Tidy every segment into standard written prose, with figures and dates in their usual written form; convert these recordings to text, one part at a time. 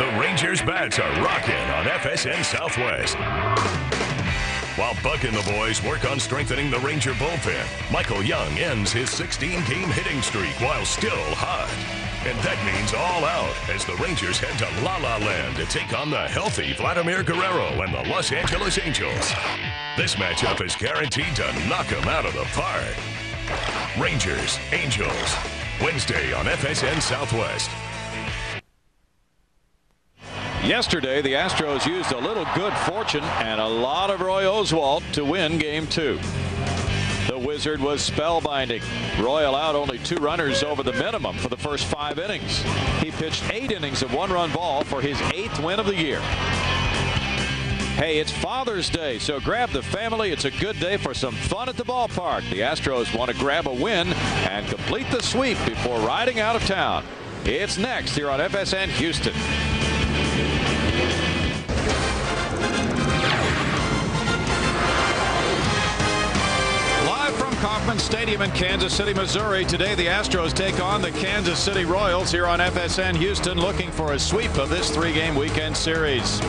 The Rangers bats are rocking on FSN Southwest. While Buck and the boys work on strengthening the Ranger bullpen, Michael Young ends his 16-game hitting streak while still hot. And that means all out as the Rangers head to La La Land to take on the healthy Vladimir Guerrero and the Los Angeles Angels. This matchup is guaranteed to knock them out of the park. Rangers, Angels, Wednesday on FSN Southwest. Yesterday, the Astros used a little good fortune and a lot of Roy Oswalt to win Game 2. The Wizard was spellbinding. Roy allowed only 2 runners over the minimum for the first 5 innings. He pitched 8 innings of 1-run ball for his 8th win of the year. Hey, it's Father's Day, so grab the family. It's a good day for some fun at the ballpark. The Astros want to grab a win and complete the sweep before riding out of town. It's next here on FSN Houston. Kauffman Stadium in Kansas City, Missouri. Today the Astros take on the Kansas City Royals here on FSN Houston, looking for a sweep of this 3-game weekend series.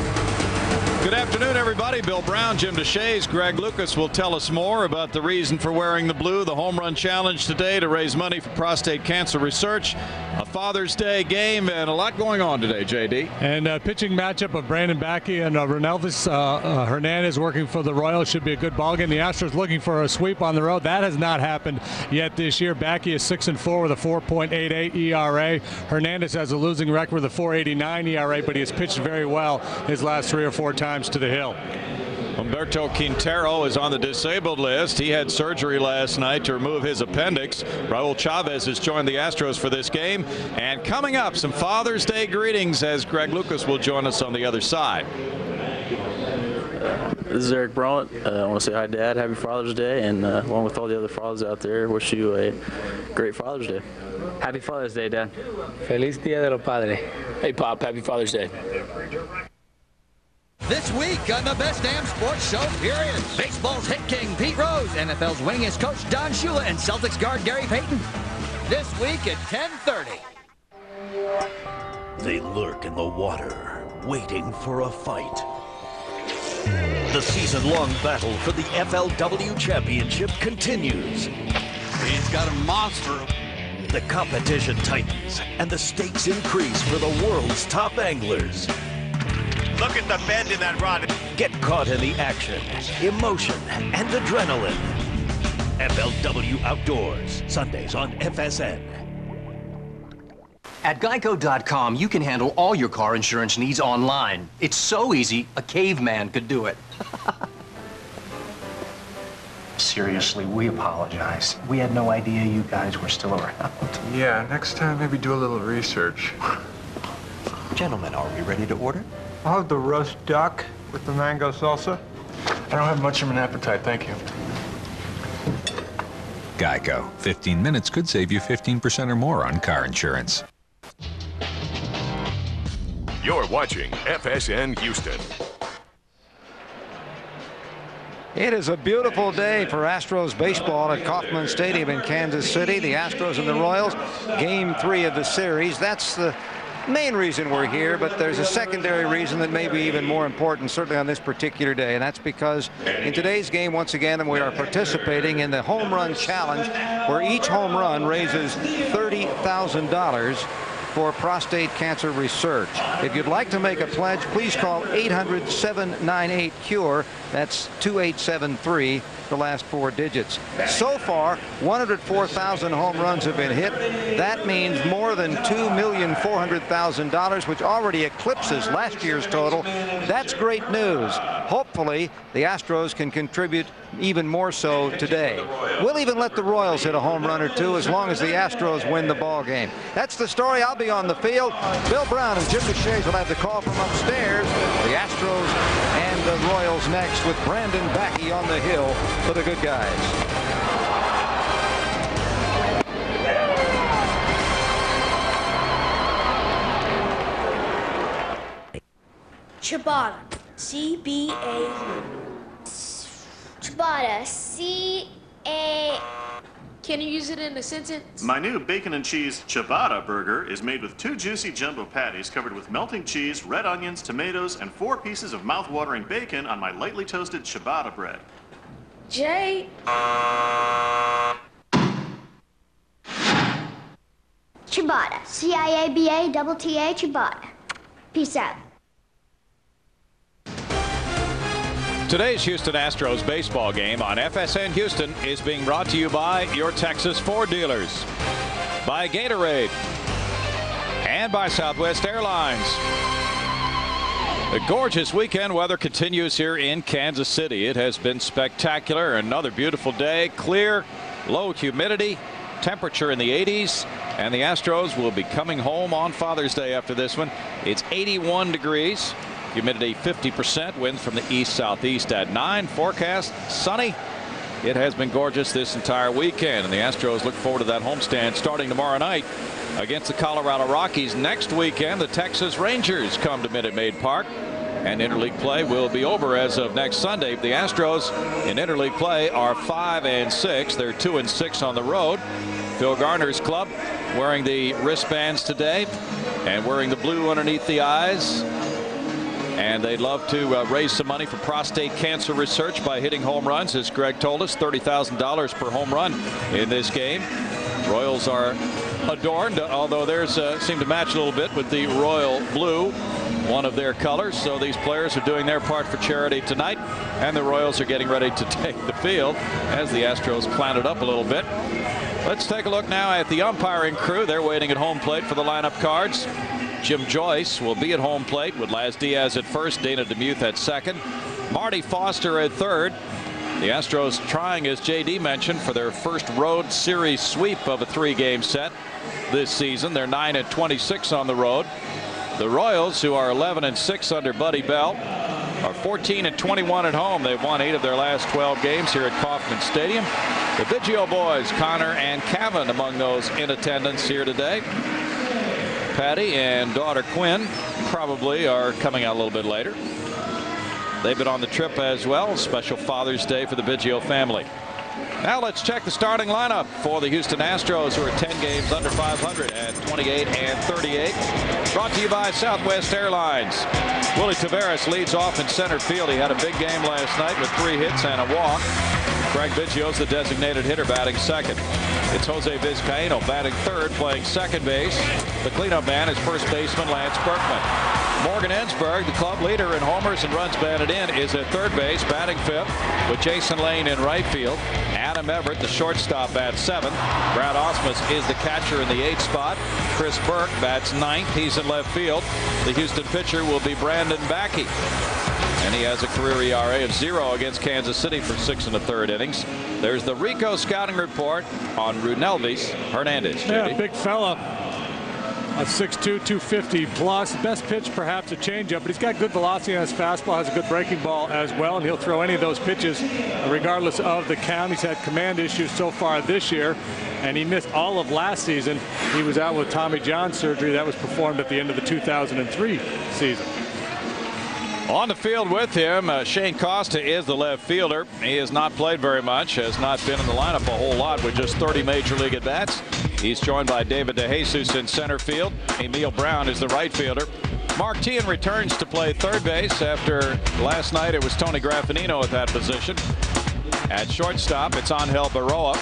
Good afternoon, everybody. Bill Brown, Jim DeShays, Greg Lucas will tell us more about the reason for wearing the blue, the home run challenge today to raise money for prostate cancer research, a Father's Day game, and a lot going on today, JD. And pitching matchup of Brandon Backey and Ronaldez Hernandez working for the Royals should be a good ball game. The Astros looking for a sweep on the road. That has not happened yet this year. Backey is 6-4 with a 4.88 ERA. Hernandez has a losing record with a 4.89 ERA, but he has pitched very well his last 3 or 4 times to the hill. Humberto Quintero is on the disabled list. He had surgery last night to remove his appendix. Raul Chavez has joined the Astros for this game. And coming up, some Father's Day greetings as Greg Lucas will join us on the other side. This is Eric Braun. I want to say hi, Dad. Happy Father's Day. And along with all the other fathers out there, wish you a great Father's Day. Happy Father's Day, Dad. Feliz Día de los Padres. Hey, Pop. Happy Father's Day. This week on the Best Damn Sports Show, period. Baseball's hit king, Pete Rose, NFL's winningest coach, Don Shula, and Celtics guard, Gary Payton. This week at 10:30. They lurk in the water, waiting for a fight. The season-long battle for the FLW Championship continues. He's got a monster. The competition tightens, and the stakes increase for the world's top anglers. Look at the bend in that rod. Get caught in the action, emotion, and adrenaline. FLW Outdoors, Sundays on FSN. At Geico.com, you can handle all your car insurance needs online. It's so easy, a caveman could do it. Seriously, we apologize. We had no idea you guys were still around. Yeah, next time maybe do a little research. Gentlemen, are we ready to order? I'll have the roast duck with the mango salsa. I don't have much of an appetite, thank you. Geico. 15 minutes could save you 15% or more on car insurance. You're watching FSN Houston. It is a beautiful day for Astros baseball at Kauffman Stadium in Kansas City. The Astros and the Royals, Game 3 of the series. That's the main reason we're here, but there's a secondary reason that may be even more important, certainly on this particular day, and that's because in today's game, once again, we are participating in the home run challenge, where each home run raises $30,000 for prostate cancer research. If you'd like to make a pledge, please call 800-798-CURE. That's 2873, the last 4 digits. So far, 104,000 home runs have been hit. That means more than $2,400,000, which already eclipses last year's total. That's great news. Hopefully, the Astros can contribute even more so today. We'll even let the Royals hit a home run or 2 as long as the Astros win the ball game. That's the story. I'll be on the field. Bill Brown and Jim DeShays will have the call from upstairs. The Astros and the Royals next, with Brandon Backey on the hill for the good guys. Ciabatta. C-B-A. Ciabatta. C-A. Can you use it in a sentence? My new bacon and cheese ciabatta burger is made with 2 juicy jumbo patties covered with melting cheese, red onions, tomatoes, and 4 pieces of mouth-watering bacon on my lightly toasted ciabatta bread. Jay. Ciabatta. C-I-A-B-A-T-T-A, ciabatta. Peace out. Today's Houston Astros baseball game on FSN Houston is being brought to you by your Texas Ford dealers, by Gatorade, and by Southwest Airlines. The gorgeous weekend weather continues here in Kansas City. It has been spectacular. Another beautiful day, clear, low humidity, temperature in the 80s, and the Astros will be coming home on Father's Day after this one. It's 81 degrees. Humidity 50%, winds from the east-southeast at 9. Forecast sunny. It has been gorgeous this entire weekend, and the Astros look forward to that homestand starting tomorrow night against the Colorado Rockies. Next weekend, the Texas Rangers come to Minute Maid Park, and interleague play will be over as of next Sunday. The Astros in interleague play are 5-6. They're 2-6 on the road. Phil Garner's club wearing the wristbands today and wearing the blue underneath the eyes. And they'd love to raise some money for prostate cancer research by hitting home runs, as Greg told us, $30,000 per home run in this game. Royals are adorned, although theirs seem to match a little bit with the royal blue, one of their colors. So these players are doing their part for charity tonight, and the Royals are getting ready to take the field as the Astros plan it up a little bit. Let's take a look now at the umpiring crew. They're waiting at home plate for the lineup cards. Jim Joyce will be at home plate with Laz Diaz at first, Dana DeMuth at second, Marty Foster at third. The Astros trying, as JD mentioned, for their first road series sweep of a 3-game set this season. They're 9-26 on the road. The Royals, who are 11-6 under Buddy Bell, are 14-21 at home. They've won 8 of their last 12 games here at Kauffman Stadium. The Biggio boys, Connor and Cavan, among those in attendance here today. Patty and daughter Quinn probably are coming out a little bit later. They've been on the trip as well. Special Father's Day for the Biggio family. Now let's check the starting lineup for the Houston Astros, who are 10 games under 500 at 28-38. Brought to you by Southwest Airlines. Willie Taveras leads off in center field. He had a big game last night with 3 hits and a walk. Craig Biggio's the designated hitter, batting second. It's Jose Vizcaino batting third, playing second base. The cleanup man is first baseman Lance Berkman. Morgan Ensberg, the club leader in homers and runs batted in, is at third base, batting fifth, with Jason Lane in right field. Adam Everett, the shortstop, bats seventh. Brad Ausmus is the catcher in the 8th spot. Chris Burke bats ninth. He's in left field. The Houston pitcher will be Brandon Backey, and he has a career ERA of 0 against Kansas City for 6 1/3 innings. There's the Rico scouting report on Runelvis Hernandez. Yeah, big fella. A 6'2", 250 plus. Best pitch, perhaps a changeup, but he's got good velocity on his fastball, has a good breaking ball as well, and he'll throw any of those pitches regardless of the count. He's had command issues so far this year, and he missed all of last season. He was out with Tommy John surgery that was performed at the end of the 2003 season. On the field with him, Shane Costa is the left fielder. He has not played very much, has not been in the lineup a whole lot with just 30 major league at bats. He's joined by David DeJesus in center field. Emil Brown is the right fielder. Mark Teahen returns to play third base after last night it was Tony Graffinino at that position. At shortstop, it's Angel Baroa.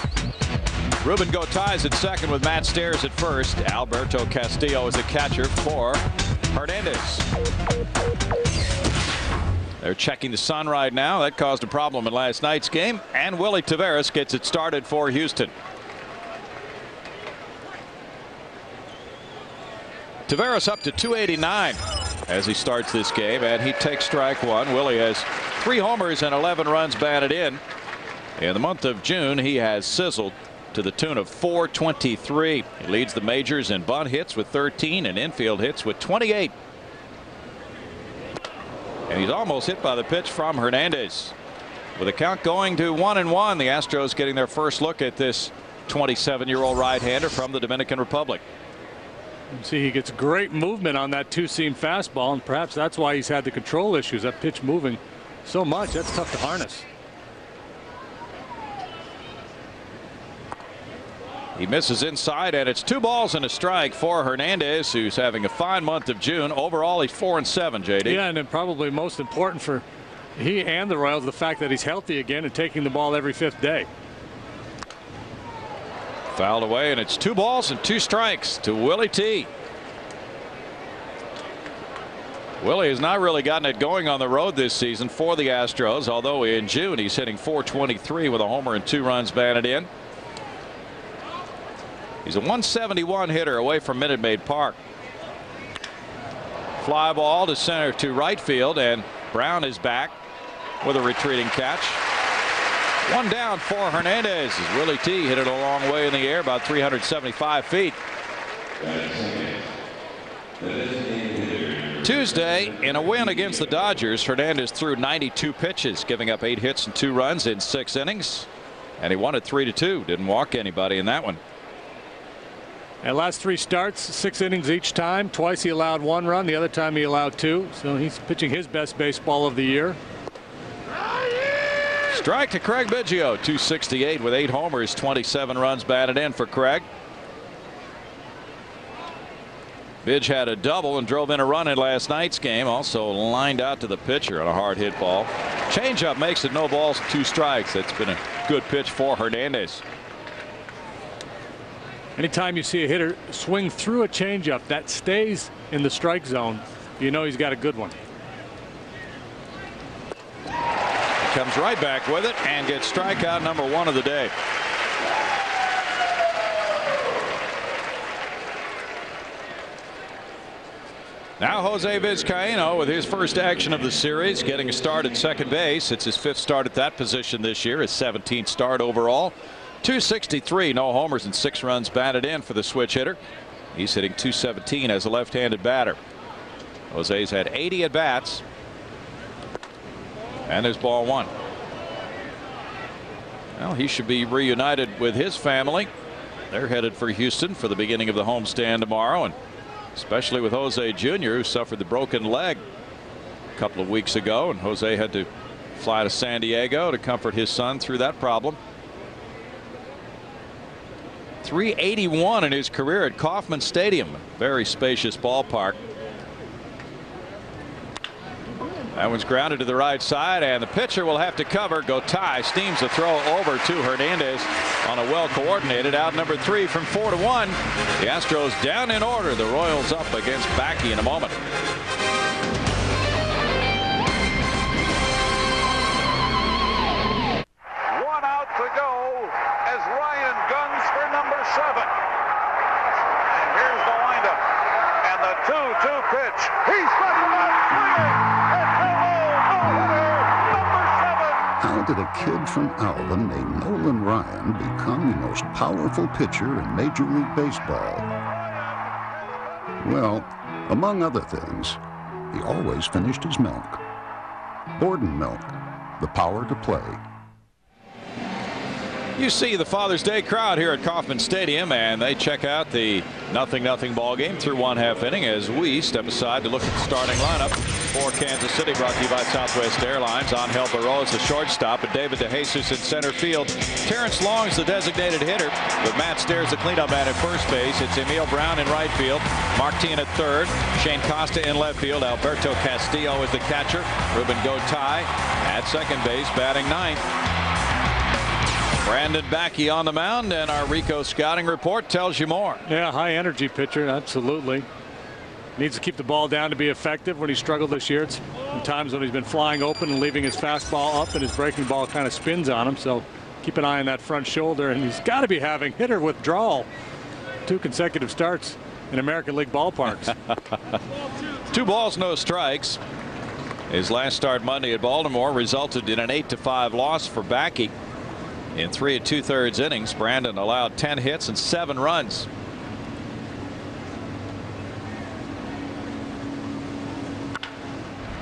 Ruben Gotay at second with Matt Stairs at first. Alberto Castillo is the catcher for Hernandez. They're checking the sun right now. That caused a problem in last night's game. And Willie Taveras gets it started for Houston. Taveras up to 289 as he starts this game, and he takes strike one. Willie has 3 homers and 11 runs batted in. In the month of June, he has sizzled to the tune of 423. He leads the majors in bunt hits with 13 and infield hits with 28. And he's almost hit by the pitch from Hernandez. With a count going to 1-1, the Astros getting their first look at this 27-year-old right-hander from the Dominican Republic. See, he gets great movement on that 2-seam fastball, and perhaps that's why he's had the control issues. That pitch moving so much, that's tough to harness. He misses inside, and it's 2 balls and a strike for Hernandez, who's having a fine month of June. Overall, he's 4-7, JD. Yeah, and then probably most important for he and the Royals, the fact that he's healthy again and taking the ball every 5th day. Fouled away, and it's 2 balls and 2 strikes to Willie T. Willie has not really gotten it going on the road this season for the Astros, although in June he's hitting .423 with a homer and 2 runs batted in. He's a .171 hitter away from Minute Maid Park. Fly ball to center to right field, and Brown is back with a retreating catch. 1 down for Hernandez as Willie T hit it a long way in the air, about 375 feet. Tuesday, in a win against the Dodgers, Hernandez threw 92 pitches, giving up 8 hits and 2 runs in 6 innings, and he won it 3-2. Didn't walk anybody in that one. And last 3 starts, 6 innings each time. Twice he allowed 1 run, the other time he allowed 2. So he's pitching his best baseball of the year. Strike to Craig Biggio, .268 with 8 homers, 27 runs batted in for Craig. Bidge had a double and drove in a run in last night's game. Also lined out to the pitcher on a hard hit ball. Changeup makes it no balls, 2 strikes. That's been a good pitch for Hernandez. Anytime you see a hitter swing through a changeup that stays in the strike zone, you know he's got a good one. Comes right back with it and gets strikeout number 1 of the day. Now Jose Vizcaíno with his first action of the series, getting a start at second base. It's his 5th start at that position this year, his 17th start overall. .263, no homers and 6 runs batted in for the switch hitter. He's hitting .217 as a left-handed batter. Jose's had 80 at bats. And there's ball 1. Well, he should be reunited with his family. They're headed for Houston for the beginning of the homestand tomorrow, and especially with Jose Jr., who suffered the broken leg a couple of weeks ago, and Jose had to fly to San Diego to comfort his son through that problem. .381 in his career at Kauffman Stadium, very spacious ballpark. That one's grounded to the right side, and the pitcher will have to cover. Gotay steams a throw over to Hernandez on a well-coordinated out number 3 from 4-1. The Astros down in order. The Royals up against Backey in a moment. One out to go as Ryan guns for number 7. And here's the windup. And the 2-2 pitch. He's got swinging. How did a kid from Alvin named Nolan Ryan become the most powerful pitcher in Major League Baseball? Well, among other things, he always finished his milk. Borden milk, the power to play. You see the Father's Day crowd here at Kauffman Stadium, and they check out the 0-0 ball game through 1/2 inning as we step aside to look at the starting lineup for Kansas City, brought to you by Southwest Airlines. Angel Barroa is the shortstop, and David DeJesus in center field. Terrence Long is the designated hitter, with Matt Stairs the cleanup man at first base. It's Emil Brown in right field, Martin at third, Shane Costa in left field, Alberto Castillo is the catcher, Ruben Gotay at second base, batting 9th. Brandon Backey on the mound, and our Rico scouting report tells you more. Yeah, high energy pitcher, absolutely. Needs to keep the ball down to be effective. When he struggled this year, it's times when he's been flying open and leaving his fastball up, and his breaking ball kind of spins on him. So keep an eye on that front shoulder, and he's got to be having hitter withdrawal. 2 consecutive starts in American League ballparks. 2 balls, no strikes. His last start Monday at Baltimore resulted in an 8-5 loss for Backey. In 3 2/3 innings, Brandon allowed 10 hits and 7 runs.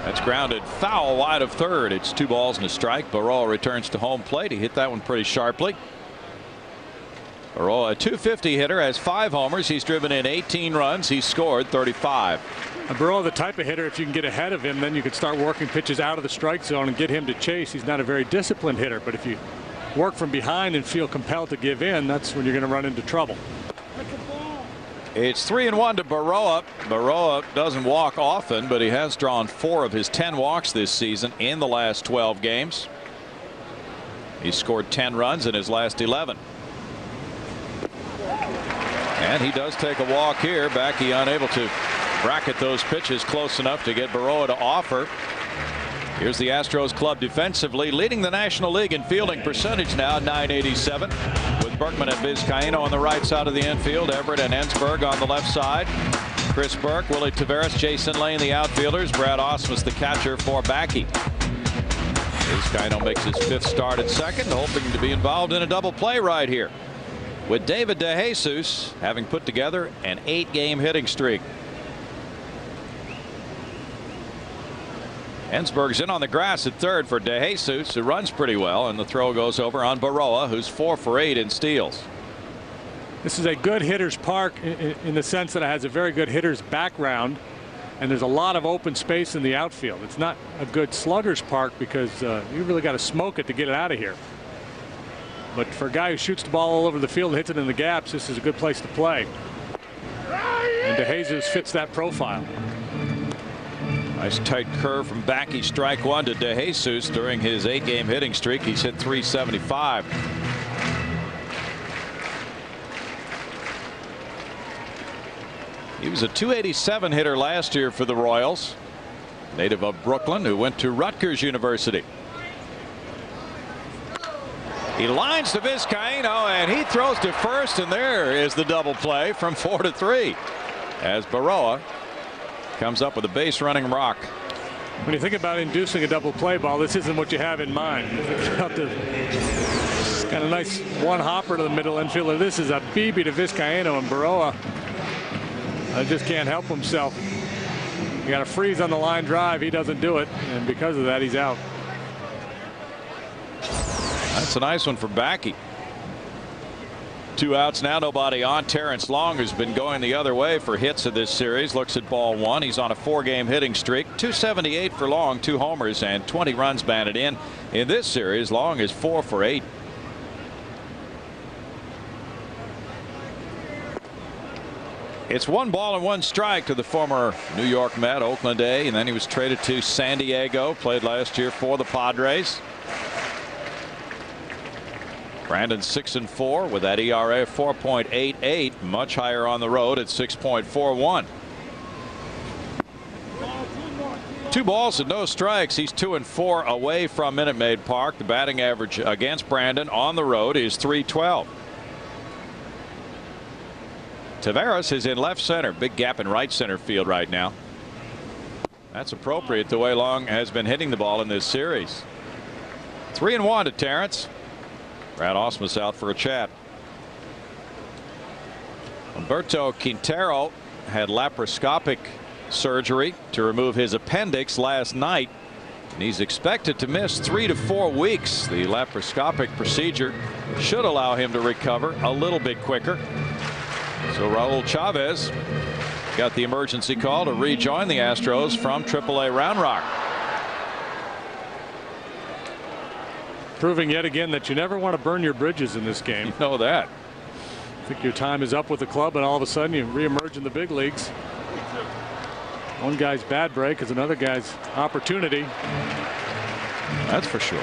That's grounded foul wide of third. It's 2 balls and a strike. Barroa returns to home plate. He hit that one pretty sharply. Barroa, a .250 hitter, has 5 homers. He's driven in 18 runs. He's scored 35. Barroa, the type of hitter, if you can get ahead of him, then you can start working pitches out of the strike zone and get him to chase. He's not a very disciplined hitter, but if you work from behind and feel compelled to give in, that's when you're going to run into trouble. It's 3-1 to Baroa. Baroa doesn't walk often, but he has drawn 4 of his 10 walks this season in the last 12 games. He scored 10 runs in his last 11. And he does take a walk here. Backey unable to bracket those pitches close enough to get Baroa to offer. Here's the Astros club defensively, leading the National League in fielding percentage now, .987, with Berkman and Vizcaíno on the right side of the infield, Everett and Ensberg on the left side. Chris Burke, Willie Taveras, Jason Lane, the outfielders. Brad Osmus, the catcher for Backey. Vizcaíno makes his 5th start at second, hoping to be involved in a double play right here, with David DeJesus having put together an 8-game hitting streak. Ensberg's in on the grass at third for DeJesus, who runs pretty well, and the throw goes over on Baroa, who's 4 for 8 in steals. This is a good hitter's park in the sense that it has a very good hitter's background, and there's a lot of open space in the outfield. It's not a good slugger's park because you really got to smoke it to get it out of here. But for a guy who shoots the ball all over the field and hits it in the gaps, this is a good place to play. And DeJesus fits that profile. Nice tight curve from Backey, strike 1 to DeJesus. During his 8-game hitting streak, he's hit .375. He was a .287 hitter last year for the Royals. Native of Brooklyn, who went to Rutgers University. He lines to Vizcaíno, and he throws to first, and there is the double play from 4 to 3 as Baroa comes up with a base running rock. When you think about inducing a double play ball, this isn't what you have in mind. Got a nice one hopper to the middle infielder. This is a BB to Vizcaíno, and Baroa just can't help himself. You got a freeze on the line drive. He doesn't do it, and because of that, he's out. That's a nice one for Backey. 2 outs now, nobody on. Terrence Long, who's been going the other way for hits of this series, looks at ball 1. He's on a 4-game hitting streak. .278 for Long, 2 homers and 20 runs batted in. In this series, Long is 4 for 8. It's 1 ball and 1 strike to the former New York Met, Oakland A, and then he was traded to San Diego, played last year for the Padres. Brandon 6-4 with that ERA of 4.88, much higher on the road at 6.41. 2 balls and no strikes. He's 2-4 away from Minute Maid Park. The batting average against Brandon on the road is .312. Taveras is in left center. Big gap in right center field right now. That's appropriate the way Long has been hitting the ball in this series. 3-1 to Terrence. Brad Osmus out for a chat. Humberto Quintero had laparoscopic surgery to remove his appendix last night, and he's expected to miss 3 to 4 weeks. The laparoscopic procedure should allow him to recover a little bit quicker. So Raul Chavez got the emergency call to rejoin the Astros from AAA Round Rock. Proving yet again that you never want to burn your bridges in this game. You know that. I think your time is up with the club, and all of a sudden you reemerge in the big leagues. One guy's bad break is another guy's opportunity. That's for sure.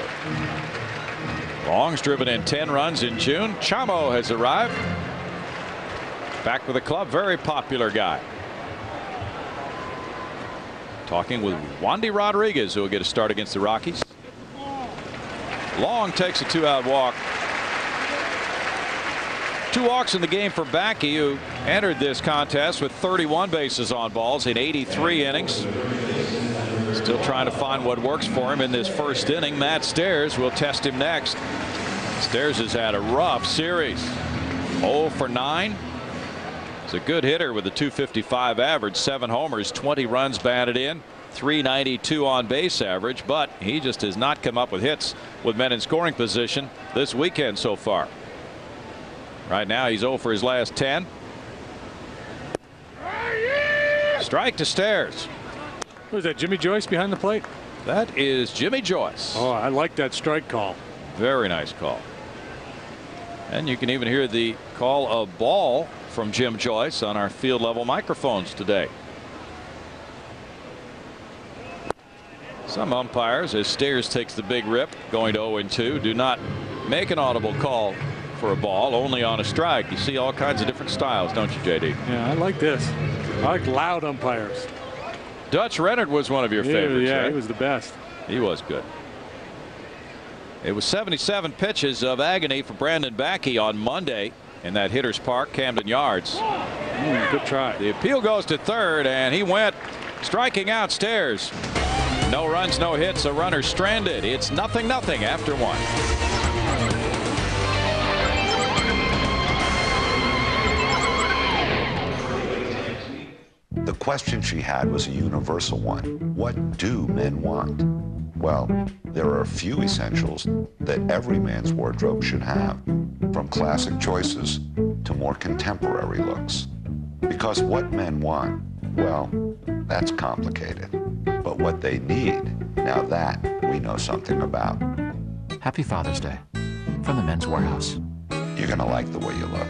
Long's driven in 10 runs in June. Chamo has arrived. Back with the club, very popular guy. Talking with Wandy Rodriguez, who will get a start against the Rockies. Long takes a 2-out walk. 2 walks in the game for Backey, who entered this contest with 31 bases on balls in 83 innings. Still trying to find what works for him in this first inning. Matt Stairs will test him next. Stairs has had a rough series. 0 for 9. He's a good hitter with a .255 average, 7 homers, 20 runs batted in. .392 on base average, but he just has not come up with hits with men in scoring position this weekend so far. Right now he's 0 for his last 10. Strike to Stairs. Who's that, Jimmy Joyce behind the plate? That is Jimmy Joyce. Oh, I like that strike call. Very nice call. And you can even hear the call of ball from Jim Joyce on our field level microphones today. Some umpires, as Stairs takes the big rip going to 0-2, do not make an audible call for a ball, only on a strike. You see all kinds of different styles, don't you, JD? Yeah, I like this. I like loud umpires. Dutch Rennert was one of your favorites. Yeah, right? he was the best. He was good. It was 77 pitches of agony for Brandon Backey on Monday in that Hitters Park, Camden Yards. Good try. The appeal goes to third, and he went striking out Stairs. No runs, no hits, a runner stranded. It's 0-0 after 1. The question she had was a universal one. What do men want? Well, there are a few essentials that every man's wardrobe should have, from classic choices to more contemporary looks. Because what men want, well, that's complicated. But what they need, now that we know something about. Happy Father's Day from the Men's Warehouse. You're gonna like the way you look.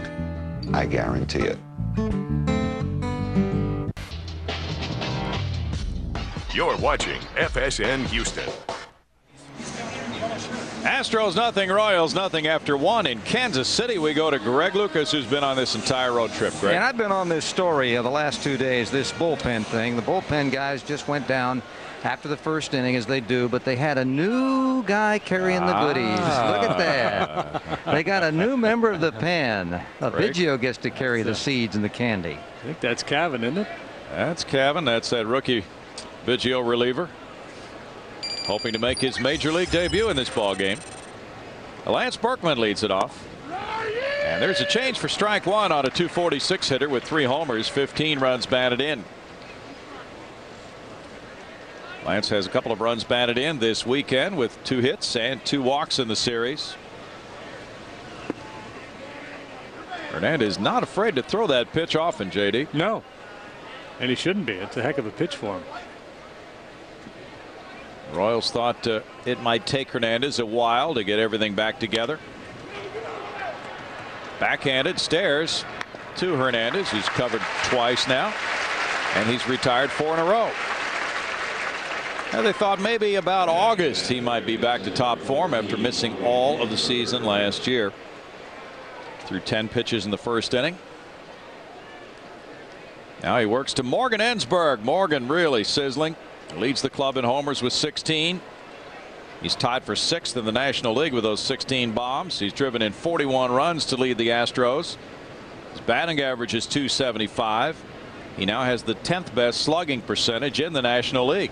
I guarantee it. You're watching FSN Houston. Astros 0, Royals 0 after 1 in Kansas City. We go to Greg Lucas, who's been on this entire road trip. Greg. And I've been on this story of the last 2 days, this bullpen thing. The bullpen guys just went down after the first inning, as they do, but they had a new guy carrying the goodies. Look at that. They got a new member of the pen. Biggio gets to carry the seeds and the candy. I think that's Cavan, isn't it? That's Cavan. That's that rookie Biggio reliever, hoping to make his major league debut in this ball game. Lance Berkman leads it off, and there's a change for strike one on a 246 hitter with 3 homers, 15 runs batted in. Lance has a couple of runs batted in this weekend with 2 hits and 2 walks in the series. Hernandez not afraid to throw that pitch often, JD. No, and he shouldn't be. It's a heck of a pitch for him. Royals thought it might take Hernandez a while to get everything back together. Backhanded Stairs to Hernandez. He's covered twice now, and he's retired 4 in a row. Now they thought maybe about August he might be back to top form after missing all of the season last year. Threw 10 pitches in the first inning. Now he works to Morgan Ensberg. Morgan really sizzling. Leads the club in homers with 16. He's tied for 6th in the National League with those 16 bombs. He's driven in 41 runs to lead the Astros. His batting average is .275. He now has the 10th best slugging percentage in the National League.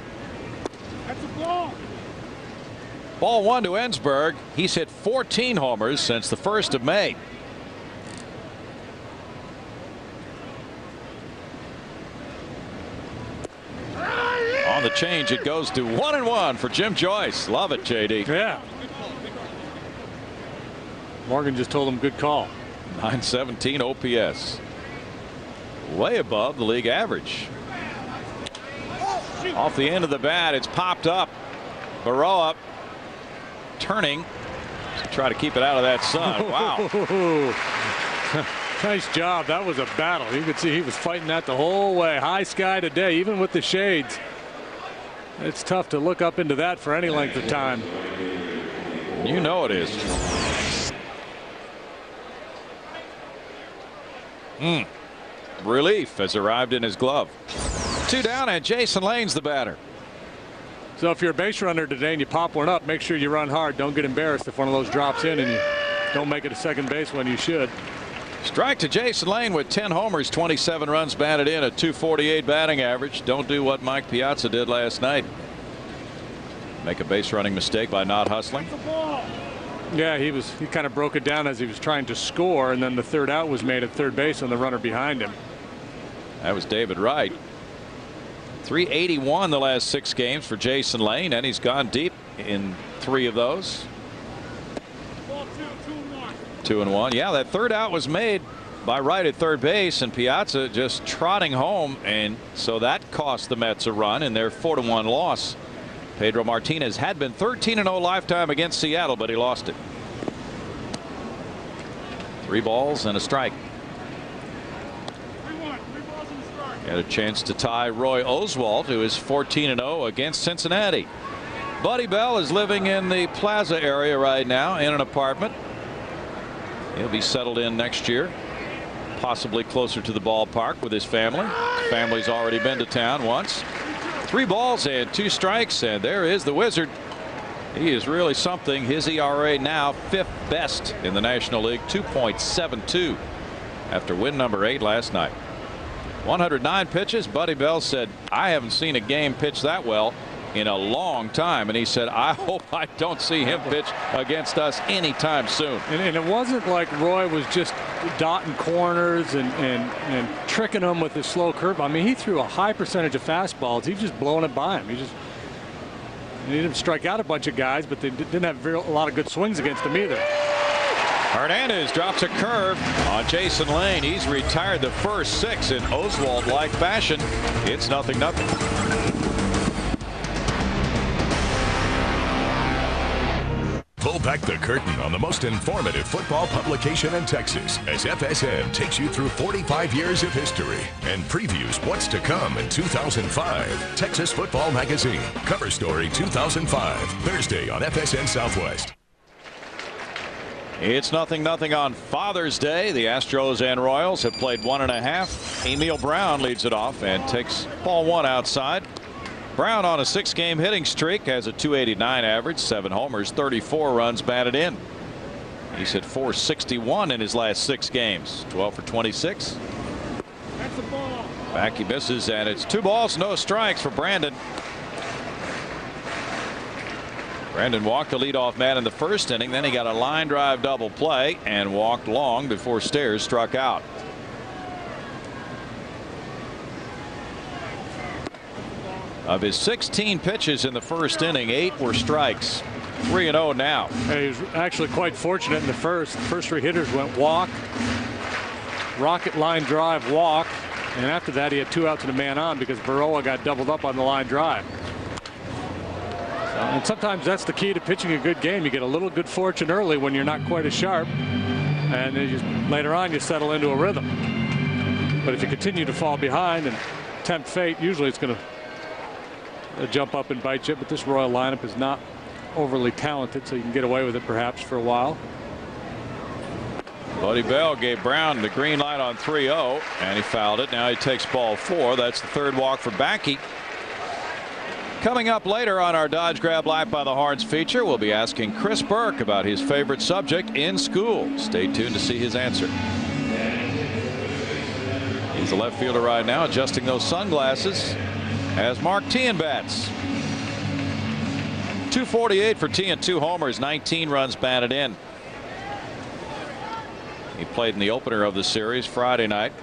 That's a ball. Ball 1 to Ensberg. He's hit 14 homers since the 1st of May. On the change, it goes to 1-1 for Jim Joyce. Love it, JD. Yeah. Morgan just told him good call. .917 OPS. Way above the league average. Off the end of the bat, it's popped up. Baroa turning to try to keep it out of that sun. Wow. Nice job. That was a battle. You could see he was fighting that the whole way. High sky today, even with the shades. It's tough to look up into that for any length of time. You know it is. Relief has arrived in his glove. 2 down, and Jason Lane's the batter. So if you're a base runner today and you pop one up, make sure you run hard. Don't get embarrassed if one of those drops in and you don't make it to second base when you should. Strike to Jason Lane with 10 homers, 27 runs batted in, a .248 batting average. Don't do what Mike Piazza did last night. Make a base running mistake by not hustling. Yeah, he kind of broke it down as he was trying to score, and then the 3rd out was made at third base on the runner behind him. That was David Wright. .381 the last 6 games for Jason Lane, and he's gone deep in 3 of those. 2-1. Yeah, that 3rd out was made by Wright at third base, and Piazza just trotting home, and so that cost the Mets a run in their 4-1 loss. Pedro Martinez had been 13-0 lifetime against Seattle, but he lost it. 3 balls and a strike. Had a chance to tie Roy Oswalt, who is 14-0 against Cincinnati. Buddy Bell is living in the Plaza area right now in an apartment. He'll be settled in next year, possibly closer to the ballpark with his family. His family's already been to town once. 3 balls and 2 strikes, and there is the Wizard. He is really something. His ERA now 5th best in the National League, 2.72 after win number 8 last night. 109 pitches. Buddy Bell said, I haven't seen a game pitch that well in a long time, and he said, I hope I don't see him pitch against us anytime soon. And it wasn't like Roy was just dotting corners and tricking them with his slow curve. I mean, he threw a high percentage of fastballs. He was just blowing it by him. He didn't strike out a bunch of guys, but they didn't have a lot of good swings against him either. Hernandez drops a curve on Jason Lane. He's retired the first 6 in Oswalt-like fashion. It's 0-0. Pull back the curtain on the most informative football publication in Texas as FSN takes you through 45 years of history and previews what's to come in 2005. Texas Football Magazine, cover story 2005, Thursday on FSN Southwest. It's 0-0 on Father's Day. The Astros and Royals have played 1.5. Emil Brown leads it off and takes ball 1 outside. Brown on a 6-game hitting streak, has a .289 average, 7 homers, 34 runs batted in. He's hit .461 in his last 6 games, 12 for 26. That's the ball. Back he misses, and it's 2 balls, no strikes for Brandon. Brandon walked the leadoff man in the first inning. Then he got a line drive double play and walked long before Stairs struck out. Of his 16 pitches in the first inning, 8 were strikes. 3-0 now. He was actually quite fortunate in the first. The first 3 hitters went walk, rocket line drive, walk, and after that he had 2 outs and a man on because Baroa got doubled up on the line drive. And sometimes that's the key to pitching a good game. You get a little good fortune early when you're not quite as sharp, and then later on you settle into a rhythm. But if you continue to fall behind and tempt fate, usually it's going to jump up and bite you. But this Royal lineup is not overly talented, so you can get away with it perhaps for a while. Buddy Bell gave Brown the green light on 3-0, and he fouled it. Now he takes ball 4. That's the 3rd walk for Backey. Coming up later on our Dodge Grab Life by the Horns feature, we'll be asking Chris Burke about his favorite subject in school. Stay tuned to see his answer. He's the left fielder right now, adjusting those sunglasses as Mark Teahan bats. 248 for Teahan, 2 homers, 19 runs batted in. He played in the opener of the series Friday night.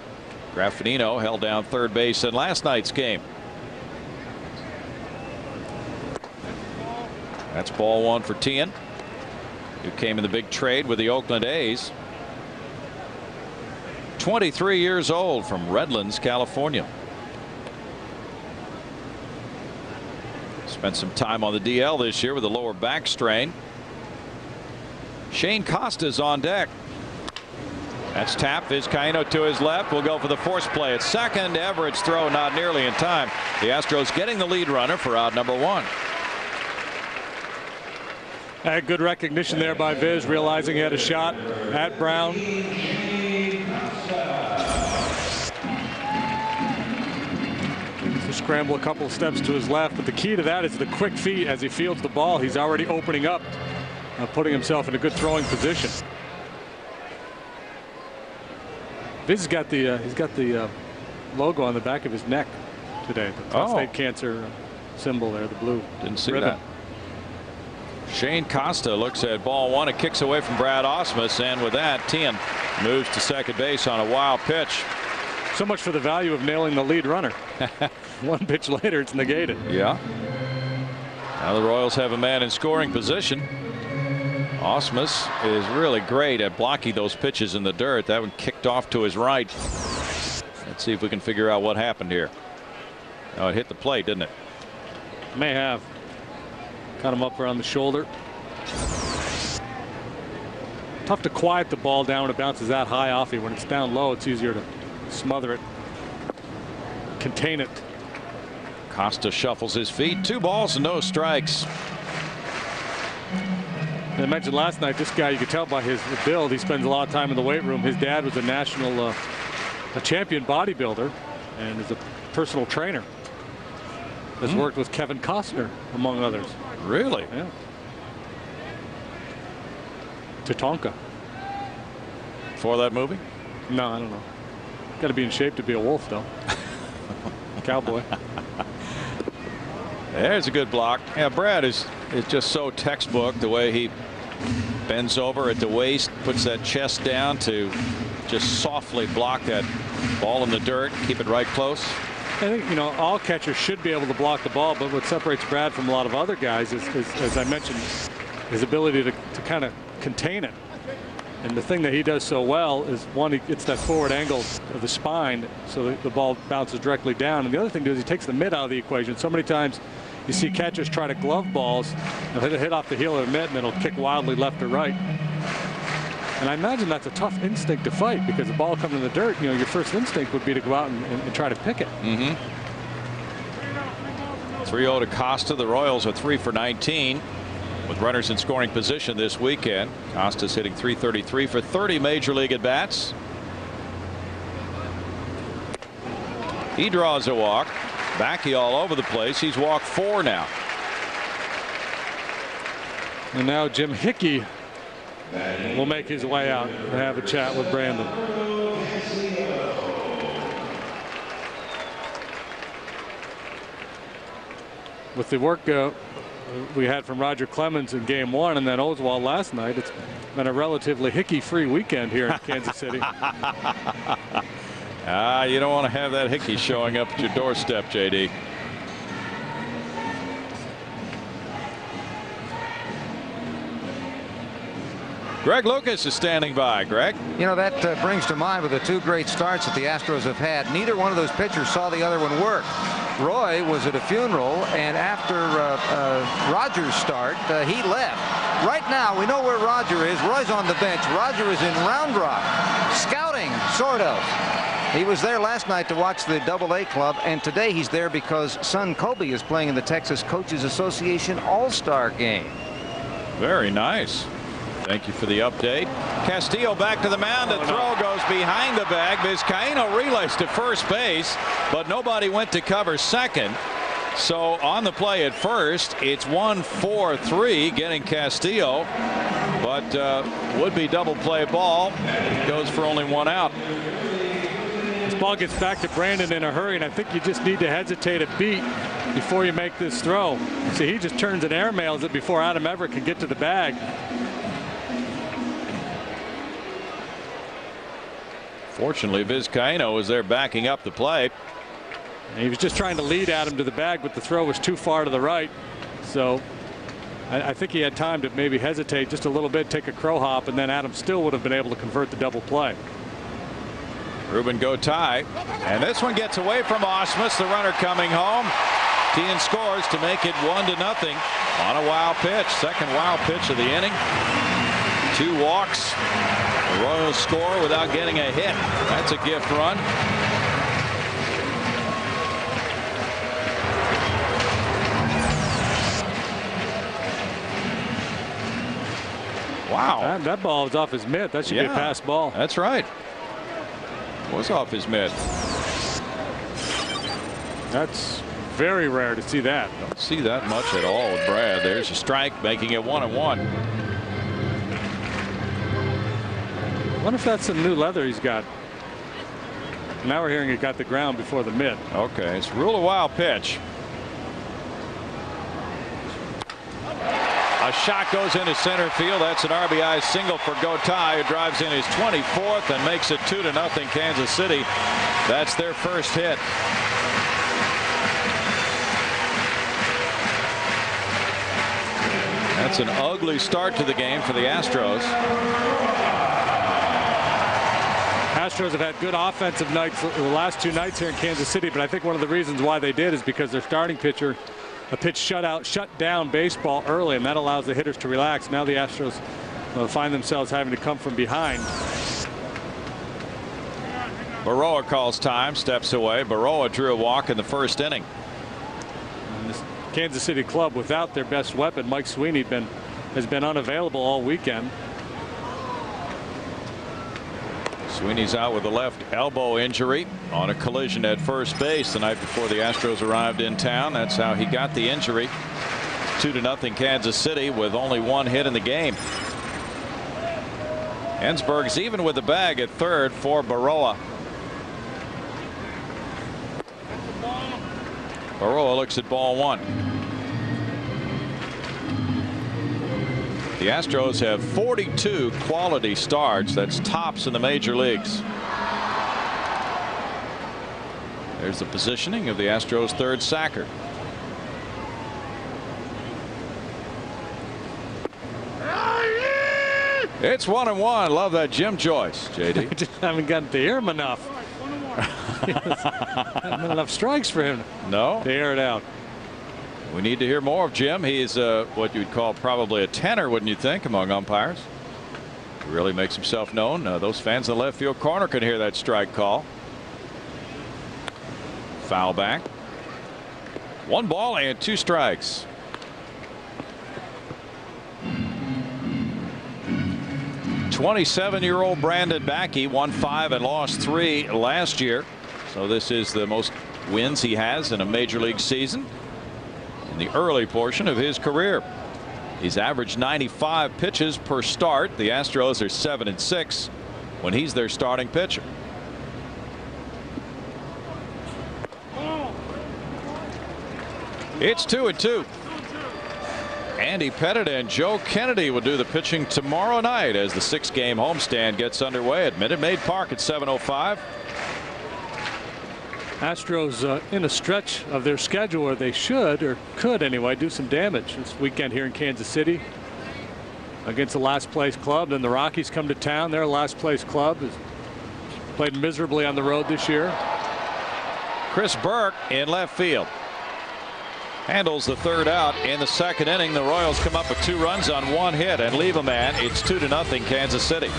Graffinino held down third base in last night's game. That's ball 1 for Teahan, who came in the big trade with the Oakland A's. 23 years old from Redlands, California. Spent some time on the DL this year with a lower back strain. Shane Costa's on deck. That's tap. Vizcaíno to his left. Will go for the force play at second. Everett's throw not nearly in time. The Astros getting the lead runner for out number 1. Good recognition there by Viz, realizing he had a shot at Brown. To scramble a couple of steps to his left, but the key to that is the quick feet. As he fields the ball, he's already opening up, putting himself in a good throwing position. Viz has got the logo on the back of his neck today, the prostate cancer symbol there, the blue. Didn't see ribbon. that. Shane Costa looks at ball 1. It kicks away from Brad Ausmus, and with that, Teahan moves to second base on a wild pitch. So much for the value of nailing the lead runner. 1 pitch later, it's negated. Yeah. Now the Royals have a man in scoring position. Ausmus is really great at blocking those pitches in the dirt. That one kicked off to his right. Let's see if we can figure out what happened here. Oh, it hit the plate, didn't it? May have. Cut him up around the shoulder. tough to quiet the ball down when it bounces that high off you. When it's down low, it's easier to smother it, contain it. Costa shuffles his feet. 2 balls and no strikes. I mentioned last night, this guy, you could tell by his build, he spends a lot of time in the weight room. His dad was a national a champion bodybuilder and is a personal trainer. Has worked with Kevin Costner, among others. Really? Yeah. Tatanka. For that movie? No, I don't know. Got to be in shape to be a wolf, though. Cowboy. There's a good block. Yeah, Brad is just so textbook, the way he bends over at the waist, puts that chest down to just softly block that ball in the dirt, keep it right close. I think, you know, all catchers should be able to block the ball, but what separates Brad from a lot of other guys is as I mentioned, his ability to kind of contain it. And the thing that he does so well is, one, he gets that forward angle of the spine so that the ball bounces directly down. And the other thing is he takes the mitt out of the equation. So many times you see catchers try to glove balls, they'll hit off the heel of the mitt and it'll kick wildly left or right. And I imagine that's a tough instinct to fight, because the ball coming in the dirt, you know, your first instinct would be to go out and try to pick it. 3-0 to Costa. The Royals are 3 for 19. With runners in scoring position this weekend. Costa's hitting .333 for 30 major league at bats. He draws a walk. Backy all over the place. He's walked 4 now. And now Jim Hickey will make his way out and have a chat with Brandon. With the work we had from Roger Clemens in Game 1 and then Oswalt last night, it's been a relatively Hickey-free weekend here in Kansas City. You don't want to have that Hickey showing up at your doorstep, JD. Greg Lucas is standing by. Greg? You know, that brings to mind with the 2 great starts that the Astros have had, neither one of those pitchers saw the other one work. Roy was at a funeral, and after Roger's start, he left. Right now, we know where Roger is. Roy's on the bench. Roger is in Round Rock, scouting, sort of. He was there last night to watch the AA club, and today he's there because son Kobe is playing in the Texas Coaches Association All-Star game. Very nice. Thank you for the update. Castillo back to the mound. The throw goes behind the bag. Vizcaíno relays to first base, but nobody went to cover second. So on the play at first, it's 1-4-3 getting Castillo, but would-be double play ball. Goes for only 1 out. This ball gets back to Brandon in a hurry, and I think you just need to hesitate a beat before you make this throw. See, he just turns and airmails it before Adam Everett can get to the bag. Fortunately, Vizcaíno was there backing up the play. And he was just trying to lead Adam to the bag, but the throw was too far to the right. So I think he had time to maybe hesitate just a little bit, take a crow hop, and then Adam still would have been able to convert the double play. Ruben Gotay, and this one gets away from Osmus, the runner coming home. Tien scores to make it 1-0 on a wild pitch. Second wild pitch of the inning. 2 walks. The Royals score without getting a hit. That's a gift run. Wow. That ball is off his mitt. That should be a pass ball. That's right. Was off his mitt. That's very rare to see that. Don't see that much at all with Brad. There's a strike, making it 1-1. I wonder if that's some new leather he's got. Now we're hearing it got the ground before the mitt. Okay, it's rule a wild pitch. A shot goes into center field. That's an RBI single for Gotay, who drives in his 24th and makes it 2-0 Kansas City. That's their first hit. That's an ugly start to the game for the Astros. Astros have had good offensive nights the last 2 nights here in Kansas City, but I think one of the reasons why they did is because their starting pitcher, a pitch shut down baseball early, and that allows the hitters to relax. Now the Astros find themselves having to come from behind. Baroa calls time, steps away. Baroa drew a walk in the first inning. And this Kansas City club, without their best weapon, Mike Sweeney, has been unavailable all weekend. Sweeney's out with a left elbow injury on a collision at first base the night before the Astros arrived in town. That's how he got the injury. 2-0 Kansas City with only one hit in the game. Ensberg's even with the bag at third for Baroa. Baroa looks at ball one. The Astros have 42 quality starts. That's tops in the major leagues. There's the positioning of the Astros' third sacker. It's 1-1. Love that Jim Joyce, JD. Just haven't gotten to hear him enough. Not enough strikes for him. No. To air it out. We need to hear more of Jim. He's what you'd call probably a tenor, wouldn't you think, among umpires? He really makes himself known. Those fans in the left field corner can hear that strike call. Foul back. 1 ball and 2 strikes. '27-year-old Brandon Backey won 5 and lost 3 last year. So this is the most wins he has in a major league season in the early portion of his career. He's averaged 95 pitches per start. The Astros are 7-6 when he's their starting pitcher. It's 2-2. Andy Pettit and Joe Kennedy will do the pitching tomorrow night as the 6-game homestand gets underway at Minute Maid Park at 7:05. Astros in a stretch of their schedule where they should, or could anyway, do some damage this weekend here in Kansas City against the last place club. Then the Rockies come to town. Their last place club has played miserably on the road this year. Chris Burke in left field handles the third out in the second inning. The Royals come up with 2 runs on 1 hit and leave a man. It's 2-0 Kansas City.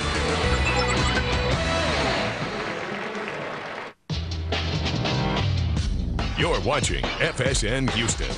You're watching FSN Houston.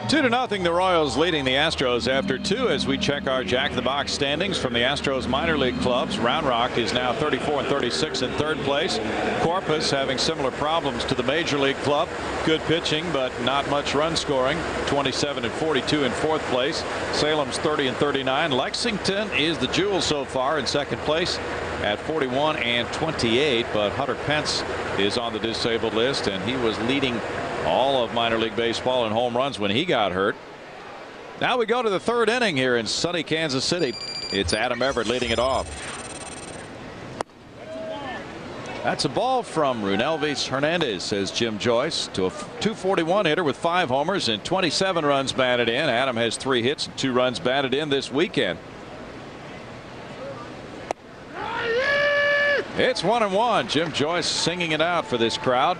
2-0 the Royals leading the Astros after 2 as we check our Jack in the Box standings from the Astros minor league clubs. Round Rock is now 34-36 in third place. Corpus having similar problems to the major league club. Good pitching but not much run scoring. 27-42 in fourth place. Salem's 30-39. Lexington is the jewel so far in second place at 41-28, but Hunter Pence is on the disabled list and he was leading all of minor league baseball in home runs when he got hurt. Now we go to the third inning here in sunny Kansas City. It's Adam Everett leading it off. That's a ball from Runelvis Hernandez, says Jim Joyce, to a .241 hitter with 5 homers and 27 runs batted in. Adam has 3 hits and 2 runs batted in this weekend. It's 1-1. Jim Joyce singing it out for this crowd.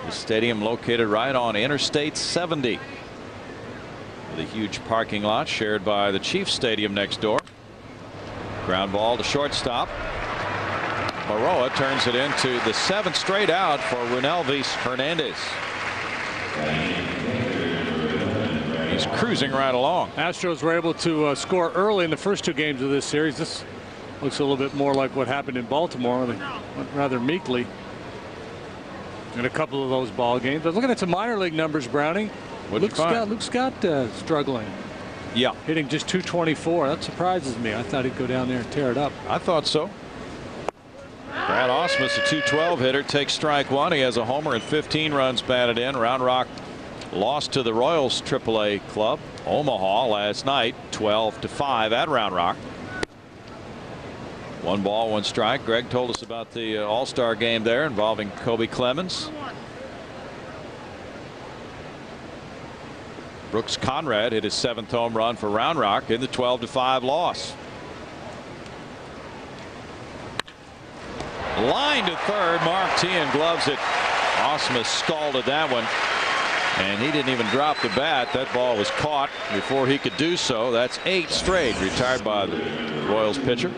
The stadium located right on Interstate 70 with a huge parking lot shared by the Chiefs Stadium next door. Ground ball to shortstop. Baroa turns it into the 7th straight out for Runelvis Hernandez. He's cruising right along. Astros were able to score early in the first 2 games of this series. This looks a little bit more like what happened in Baltimore. They went rather meekly in a couple of those ball games. But looking at some minor league numbers, Browning, Luke Scott struggling. Yeah, hitting just .224. That surprises me. I thought he'd go down there and tear it up. I thought so. Brad Ausmus, a .212 hitter, takes strike 1. He has a homer and 15 runs batted in. Round Rock lost to the Royals AAA club Omaha last night 12-5 at Round Rock. 1 ball, 1 strike. Greg told us about the All-Star game there involving Kobe Clemens. Brooks Conrad hit his 7th home run for Round Rock in the 12-5 loss. Line to third. Mark Teahan gloves it. Ausmus scalded that one. And he didn't even drop the bat. That ball was caught before he could do so. That's 8 straight retired by the Royals pitcher.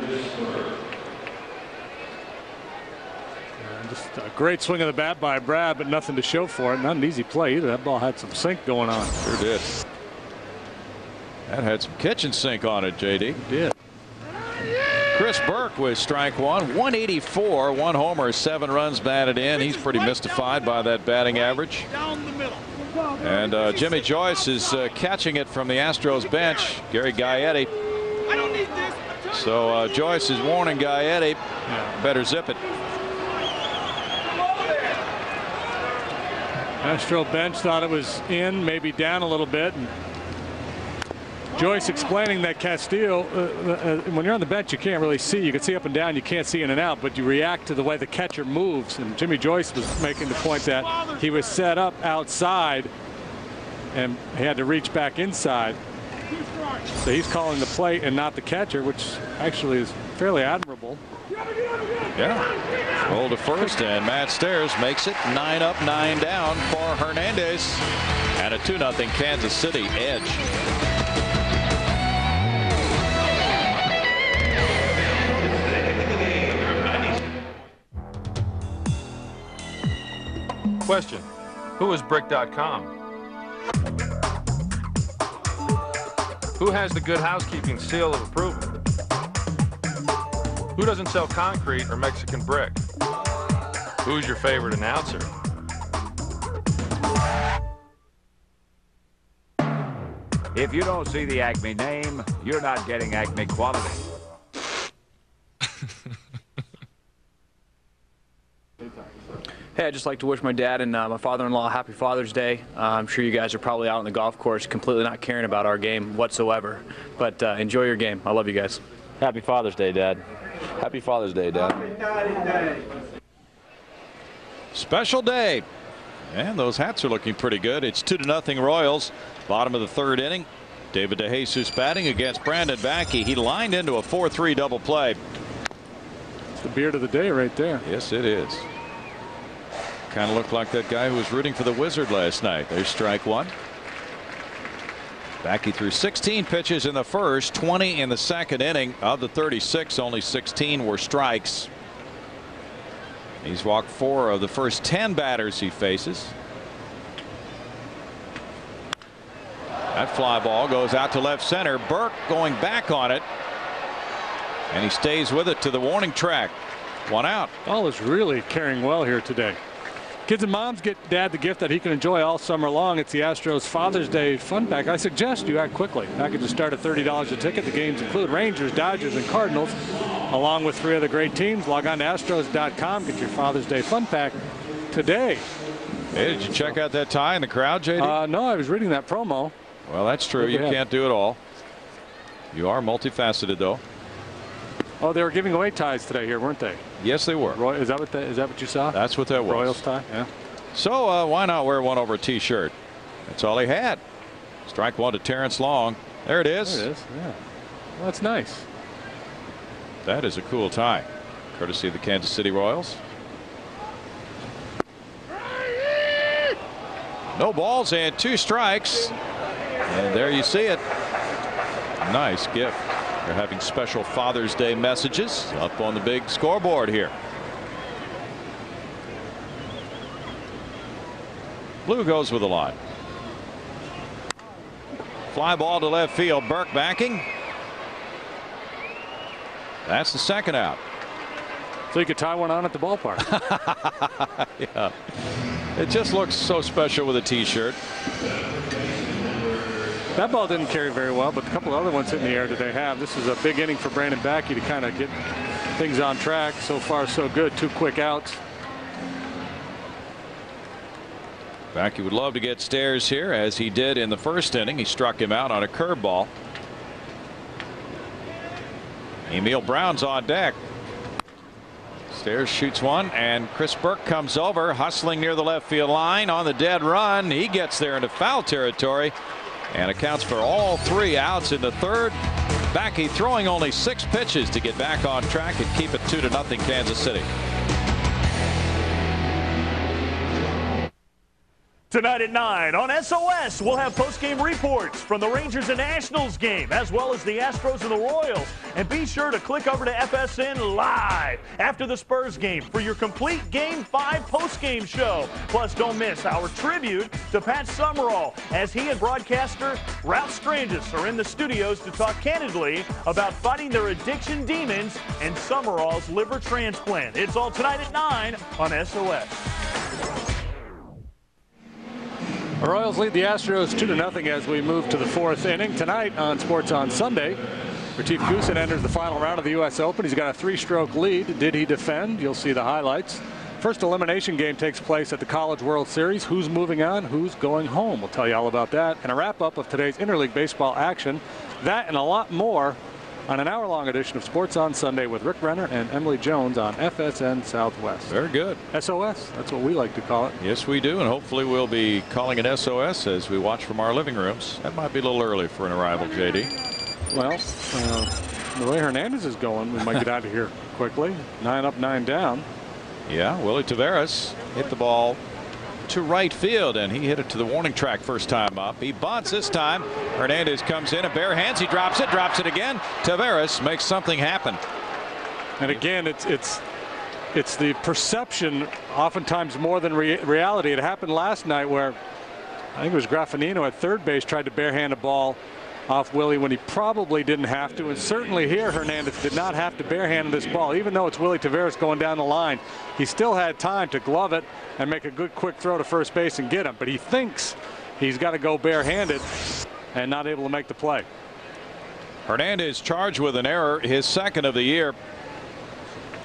Just a great swing of the bat by Brad, but nothing to show for it. Not an easy play either. That ball had some sink going on. Sure did. That had some kitchen sink on it, JD. It did. Chris Burke with strike one. 184, 1 homer, 7 runs batted in. He's pretty mystified by that batting average. And Jimmy Joyce is catching it from the Astros bench. Gary Gaetti. So Joyce is warning Gaetti, better zip it. Astro bench thought it was in, maybe down a little bit. And Joyce explaining that Castillo, when you're on the bench, you can't really see. You can see up and down, you can't see in and out, but you react to the way the catcher moves. And Jimmy Joyce was making the point that he was set up outside and he had to reach back inside. So he's calling the play and not the catcher, which actually is fairly admirable. Yeah. Roll to first, and Matt Stairs makes it 9 up, 9 down for Hernandez. And a 2-0 Kansas City edge. Question: who is Brick.com? Who has the Good Housekeeping seal of approval? Who doesn't sell concrete or Mexican brick? Who's your favorite announcer? If you don't see the Acme name, you're not getting Acme quality. Hey, I'd just like to wish my dad and my father-in-law happy Father's Day. I'm sure you guys are probably out on the golf course completely not caring about our game whatsoever. But enjoy your game. I love you guys. Happy Father's Day, Dad. Happy Father's Day, Dad. Special day. And those hats are looking pretty good. It's 2-0 Royals. Bottom of the 3rd inning. David DeJesus batting against Brandon Backey. He lined into a 4-3 double play. It's the beard of the day right there. Yes, it is. Kind of looked like that guy who was rooting for the Wizard last night. There's strike one. Backey threw 16 pitches in the first, 20 in the 2nd inning. Of the 36, only 16 were strikes. He's walked 4 of the first 10 batters he faces. That fly ball goes out to left center. Burke going back on it. And he stays with it to the warning track. 1 out. Ball is really carrying well here today. Kids and moms get dad the gift that he can enjoy all summer long. It's the Astros Father's Day Fun Pack. I suggest you act quickly. Packages start at $30 a ticket. The games include Rangers, Dodgers, and Cardinals, along with 3 other great teams. Log on to Astros.com. Get your Father's Day Fun Pack today. Hey, did you check out that tie in the crowd, JD? No, I was reading that promo. Well, that's true. You can't do it all. You are multifaceted, though. Oh, they were giving away ties today here, weren't they? Yes, they were. Is that what you saw? That's what that was. Royals tie, yeah. So why not wear one over a T-shirt? That's all he had. Strike one to Terrence Long. There it is. There it is. Yeah. Well, that's nice. That is a cool tie, courtesy of the Kansas City Royals. No balls and 2 strikes. And there you see it. Nice gift. They're having special Father's Day messages up on the big scoreboard here. Blue goes with the line. Fly ball to left field. Burke backing. That's the 2nd out. So you could tie one on at the ballpark. Yeah. It just looks so special with a T-shirt. That ball didn't carry very well, but a couple of other ones hit in the air that they have. This is a big inning for Brandon Backey to kind of get things on track. So far, so good. 2 quick outs. Backey would love to get Stairs here, as he did in the 1st inning. He struck him out on a curveball. Emil Brown's on deck. Stairs shoots one, and Chris Burke comes over, hustling near the left field line on the dead run. He gets there into foul territory and accounts for all 3 outs in the 3rd. Backey throwing only 6 pitches to get back on track and keep it 2-0 Kansas City. Tonight at 9 on SOS, we'll have post-game reports from the Rangers and Nationals game, as well as the Astros and the Royals. And be sure to click over to FSN Live after the Spurs game for your complete Game 5 post-game show. Plus, don't miss our tribute to Pat Summerall, as he and broadcaster Ralph Strangis are in the studios to talk candidly about fighting their addiction demons and Summerall's liver transplant. It's all tonight at 9 on SOS. The Royals lead the Astros 2-0 as we move to the 4th inning. Tonight on Sports on Sunday, Retief Goosen enters the final round of the U.S. Open. He's got a 3-stroke lead. Did he defend? You'll see the highlights. First elimination game takes place at the College World Series. Who's moving on? Who's going home? We'll tell you all about that. And a wrap-up of today's interleague baseball action. That and a lot more on an hour-long edition of Sports on Sunday with Rick Renner and Emily Jones on FSN Southwest. Very good. SOS, that's what we like to call it. Yes, we do, and hopefully we'll be calling it SOS as we watch from our living rooms. That might be a little early for an arrival, JD. Well, the way Hernandez is going, we might get out of here quickly. 9 up, 9 down. Yeah, Willie Taveras hit the ball to right field, and he hit it to the warning track first time up. He bunts this time. Hernandez comes in and bare hands. He drops it again. Taveras makes something happen. And again, it's the perception oftentimes more than reality. It happened last night where I think it was Graffinino at third base tried to barehand a ball off Willie when he probably didn't have to. And certainly here, Hernandez did not have to barehand this ball. Even though it's Willie Taveras going down the line, he still had time to glove it and make a good quick throw to first base and get him. But he thinks he's got to go barehanded and not able to make the play. Hernandez charged with an error, his second of the year.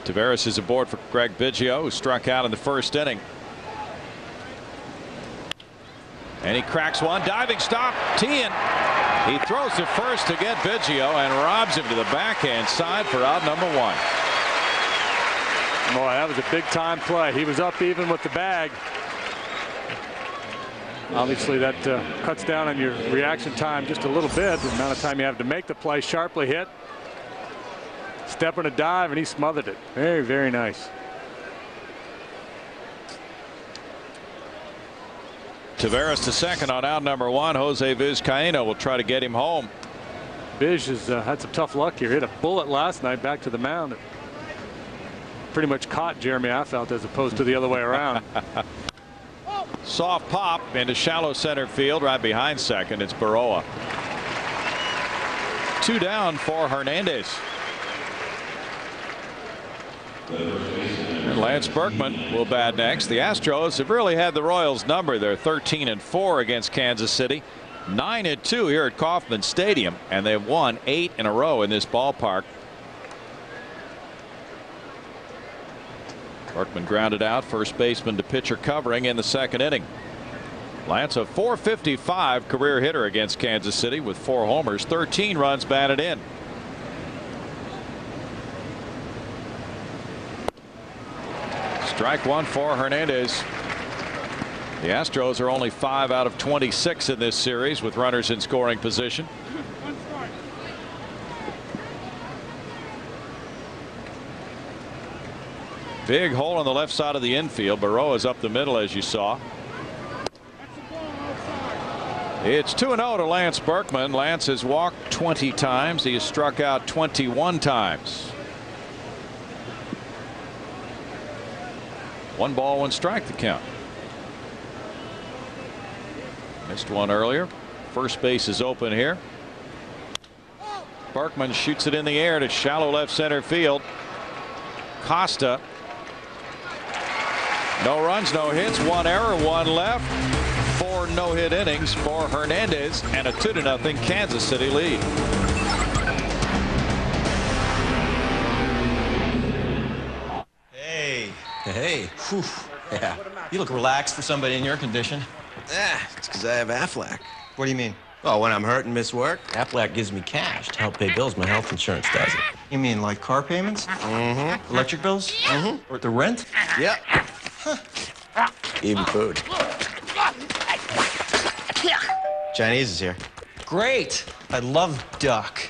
Taveras is aboard for Greg Biggio, who struck out in the first inning. And he cracks one. Diving stop. Tien. He throws to first to get Biggio and robs him to the backhand side for out number 1. Boy, that was a big time play. He was up even with the bag. Obviously that cuts down on your reaction time just a little bit. The amount of time you have to make the play. Sharply hit. Step on a dive and he smothered it. Very, very nice. Taveras to second on out number 1. Jose Vizcaíno will try to get him home. Biz has had some tough luck here. Hit a bullet last night back to the mound. Pretty much caught Jeremy Affeldt as opposed to the other way around. Soft pop into shallow center field right behind second. It's Baroa. 2 down for Hernandez. And Lance Berkman will bat next. The Astros have really had the Royals number. They're 13-4 against Kansas City, 9-2 here at Kauffman Stadium, and they've won 8 in a row in this ballpark. Berkman grounded out, first baseman to pitcher covering in the second inning. Lance, a .455 career hitter against Kansas City with 4 homers, 13 runs batted in. Strike 1 for Hernandez. The Astros are only 5 out of 26 in this series with runners in scoring position. Big hole on the left side of the infield. Baroa's up the middle, as you saw. It's 2-0 to Lance Berkman. Lance has walked 20 times. He has struck out 21 times. 1 ball, 1 strike the count. Missed one earlier. First base is open here. Berkman shoots it in the air to shallow left center field. Costa. No runs, no hits, 1 error, 1 left. 4 no-hit innings for Hernandez and a 2-0 Kansas City lead. Hey. Whew. Yeah. You look relaxed for somebody in your condition. It's because I have Aflac. What do you mean? Oh, when I'm hurt and miss work, Aflac gives me cash to help pay bills my health insurance doesn't. You mean like car payments? Mm-hmm. Electric bills? Mm-hmm. Or the rent? Yep. Even food. Chinese is here. Great. I love duck.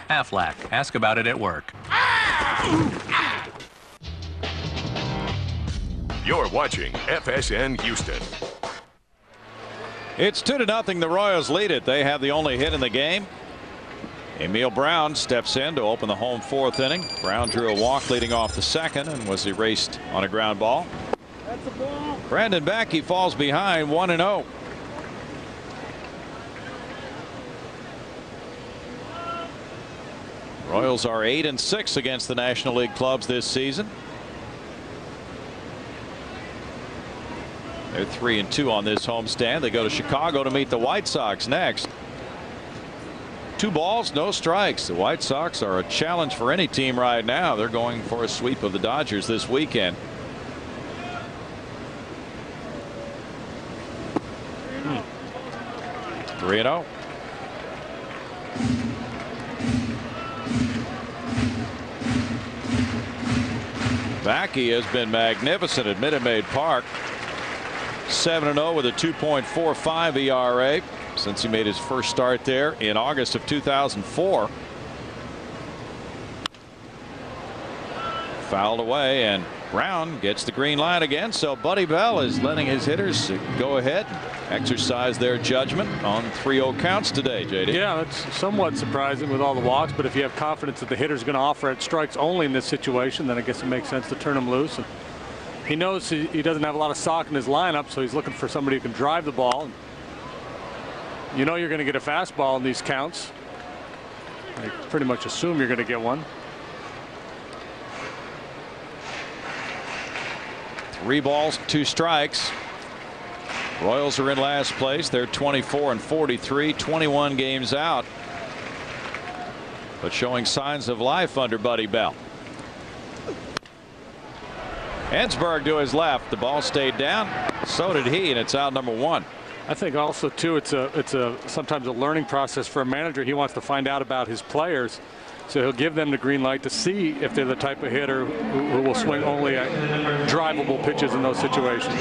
Aflac. Ask about it at work. You're watching FSN Houston. It's 2-0. The Royals lead it. They have the only hit in the game. Emil Brown steps in to open the home 4th inning. Brown drew a walk leading off the 2nd and was erased on a ground ball. That's a ball. Brandon Backey falls behind 1-0. Royals are 8-6 against the National League clubs this season. They're 3-2 on this homestand. They go to Chicago to meet the White Sox next. 2 balls, no strikes. The White Sox are a challenge for any team right now. They're going for a sweep of the Dodgers this weekend. Hmm. 3-0. Backey has been magnificent at Minute Maid Park. 7-0 with a 2.45 ERA since he made his first start there in August of 2004. Fouled away, and Brown gets the green light again. So Buddy Bell is letting his hitters go ahead and exercise their judgment on 3-0 counts today, JD. Yeah, that's somewhat surprising with all the walks, but if you have confidence that the hitter's going to offer at strikes only in this situation, then I guess it makes sense to turn him loose. And he knows he doesn't have a lot of stock in his lineup, so he's looking for somebody who can drive the ball. You know you're going to get a fastball in these counts. I pretty much assume you're going to get one. 3 balls, 2 strikes. Royals are in last place. They're 24-43, 21 games out, but showing signs of life under Buddy Bell. Ensberg to his left. The ball stayed down. So did he, and it's out number 1. I think also too it's sometimes a learning process for a manager. He wants to find out about his players, so he'll give them the green light to see if they're the type of hitter who will swing only at drivable pitches in those situations.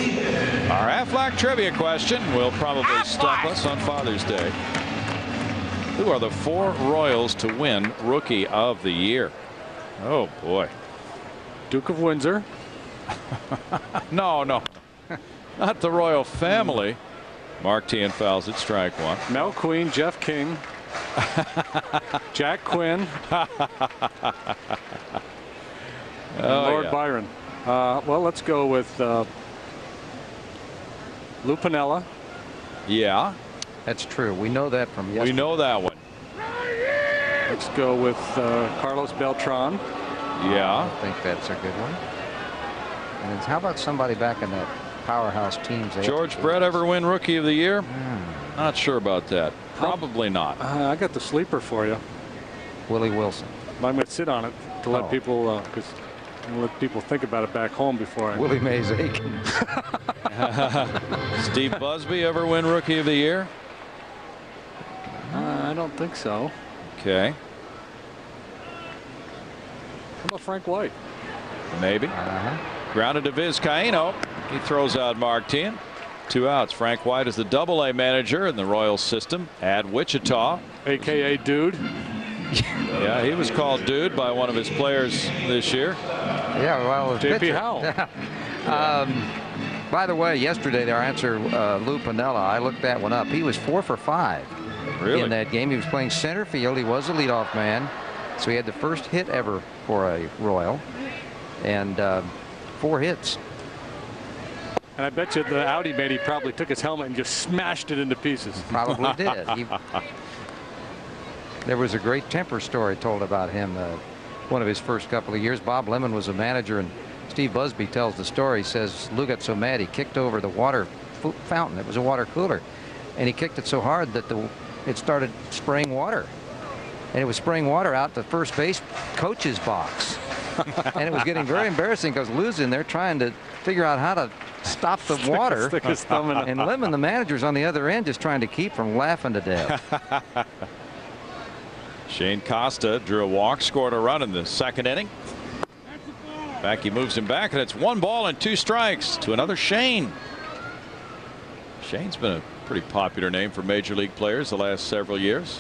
Our Aflac trivia question will probably stump us on Father's Day. Who are the 4 Royals to win Rookie of the Year? Oh boy. Duke of Windsor. No, not the royal family. Mark Tien fouls it, strike 1. Mel Queen, Jeff King, Jack Quinn, Lord Byron. Well, let's go with Lou Piniella. Yeah, that's true. We know that from yesterday. We know that one. Let's go with Carlos Beltran. Yeah, I think that's a good one. And how about somebody back in that powerhouse teams? George Brett ever win Rookie of the Year? Not sure about that. Probably not. I got the sleeper for you. Willie Wilson. I'm going to sit on it to let people, because let people think about it back home before I. Willie Mays Aiken. Steve Busby ever win Rookie of the Year? I don't think so. Okay. How about Frank White? Maybe. Grounded to Vizcaíno. He throws out Mark Tien. 2 outs. Frank White is the Double-A manager in the Royals system at Wichita. AKA Dude. Yeah, he was called Dude by one of his players this year. Yeah, well, J.P. Howell. By the way, yesterday their answer, Lou Piniella, I looked that one up. He was 4 for 5 in that game. He was playing center field. He was a leadoff man, so he had the first hit ever for a Royal, and 4 hits. And I bet you the out he made, he probably took his helmet and just smashed it into pieces. Probably did. There was a great temper story told about him one of his first couple of years. Bob Lemon was a manager, and Steve Busby tells the story. He says Lou got so mad he kicked over the water fountain. It was a water cooler, and he kicked it so hard that it started spraying water, and it was spraying water out the first base coach's box. And it was getting very embarrassing because Lou's in there trying to figure out how to stop the water. Stick his thumb in it. And Lemon, the manager's on the other end, just trying to keep from laughing to death. Shane Costa drew a walk, scored a run in the 2nd inning. Backey moves him back, and it's 1 ball and 2 strikes to another Shane. Shane's been a pretty popular name for major league players the last several years.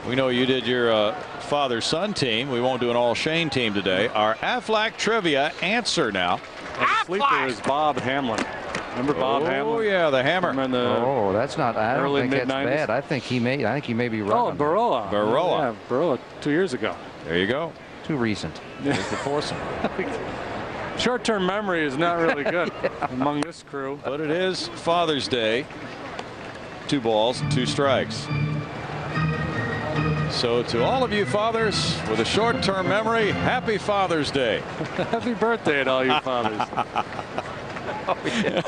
We know you did your father-son team. We won't do an all-Shane team today. Our Aflac trivia answer now. And the sleeper is Bob Hamlin. Remember Bob Hamlin? Oh yeah, the hammer. Oh, that's not. I don't think that's mid-90s. bad. I think he may be right. Oh, on Baroa. Baroa. Yeah, Baroa 2 years ago. There you go. Too recent. There's the foursome. Short-term memory is not really good among this crew. But it is Father's Day. 2 balls, 2 strikes. So to all of you fathers with a short-term memory, happy Father's Day. Happy birthday to all you fathers. Oh, yeah.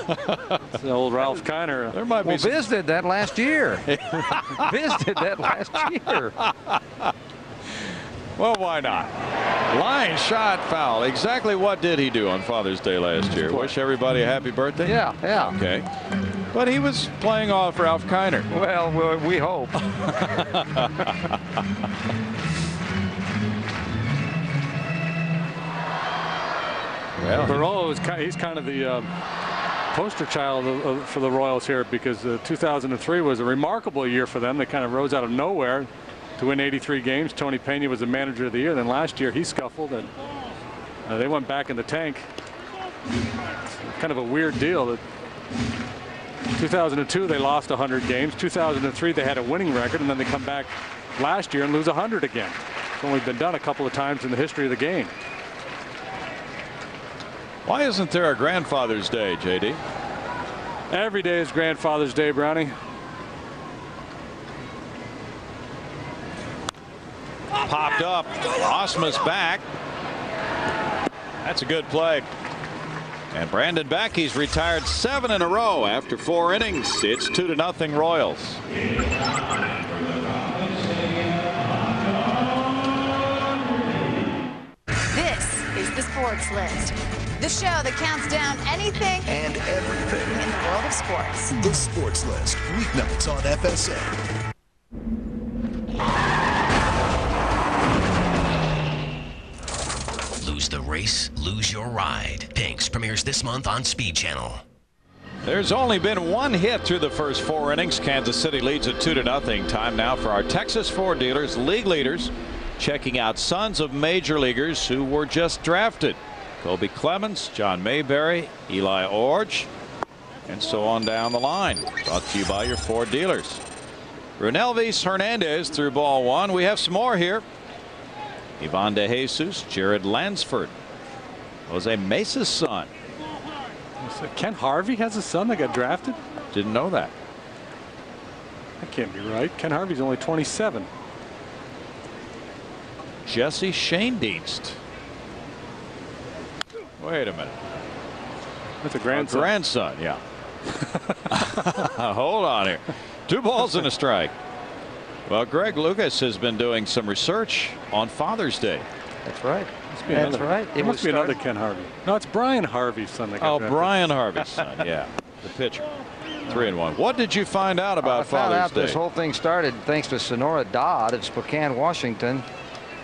It's the old Ralph Kiner. There might be Biz did that last year. Biz did that last year. Well, why not? Line shot foul. Exactly what did he do on Father's Day last year? Wish everybody a happy birthday? Yeah. Okay. But he was playing off Ralph Kiner. Well, we hope. Well, Baroa he's kind of the poster child for the Royals here, because 2003 was a remarkable year for them. They kind of rose out of nowhere to win 83 games. Tony Pena was the manager of the year. Then last year he scuffled and they went back in the tank. Kind of a weird deal. That 2002 they lost 100 games. 2003 they had a winning record, and then they come back last year and lose 100 again. It's only been done a couple of times in the history of the game. why isn't there a Grandfather's Day, JD? Every day is Grandfather's Day, Brownie. Popped up. Osma's back. That's a good play. And Brandon Backey's retired 7 in a row after 4 innings. It's 2-0 Royals. This is the Sports List, the show that counts down anything and everything in the world of sports. The Sports List, weeknights on FSN. Lose the race, lose your ride. Pink's premieres this month on Speed Channel. There's only been 1 hit through the first 4 innings. Kansas City leads at 2-0. Time now for our Texas Ford dealers, league leaders, checking out sons of major leaguers who were just drafted. Kobe Clemens, John Mayberry, Eli Orge, and so on down the line. Brought to you by your Ford dealers. Runelvis Hernandez through ball 1. We have some more here. Ivan De Jesus, Jared Lansford, Jose Mesa's son. Ken Harvey has a son that got drafted? Didn't know that. That can't be right. Ken Harvey's only 27. Jesse Schoendienst. Wait a minute. That's a grandson. Grandson, yeah. Hold on here. 2 balls and a strike. Well, Greg Lucas has been doing some research on Father's Day. That's right. That's right. It must be another Ken Harvey. No, it's Brian Harvey's son that got drafted. Brian Harvey's son, yeah. The pitcher. 3-1. What did you find out about Father's Day? This whole thing started thanks to Sonora Dodd of Spokane, Washington.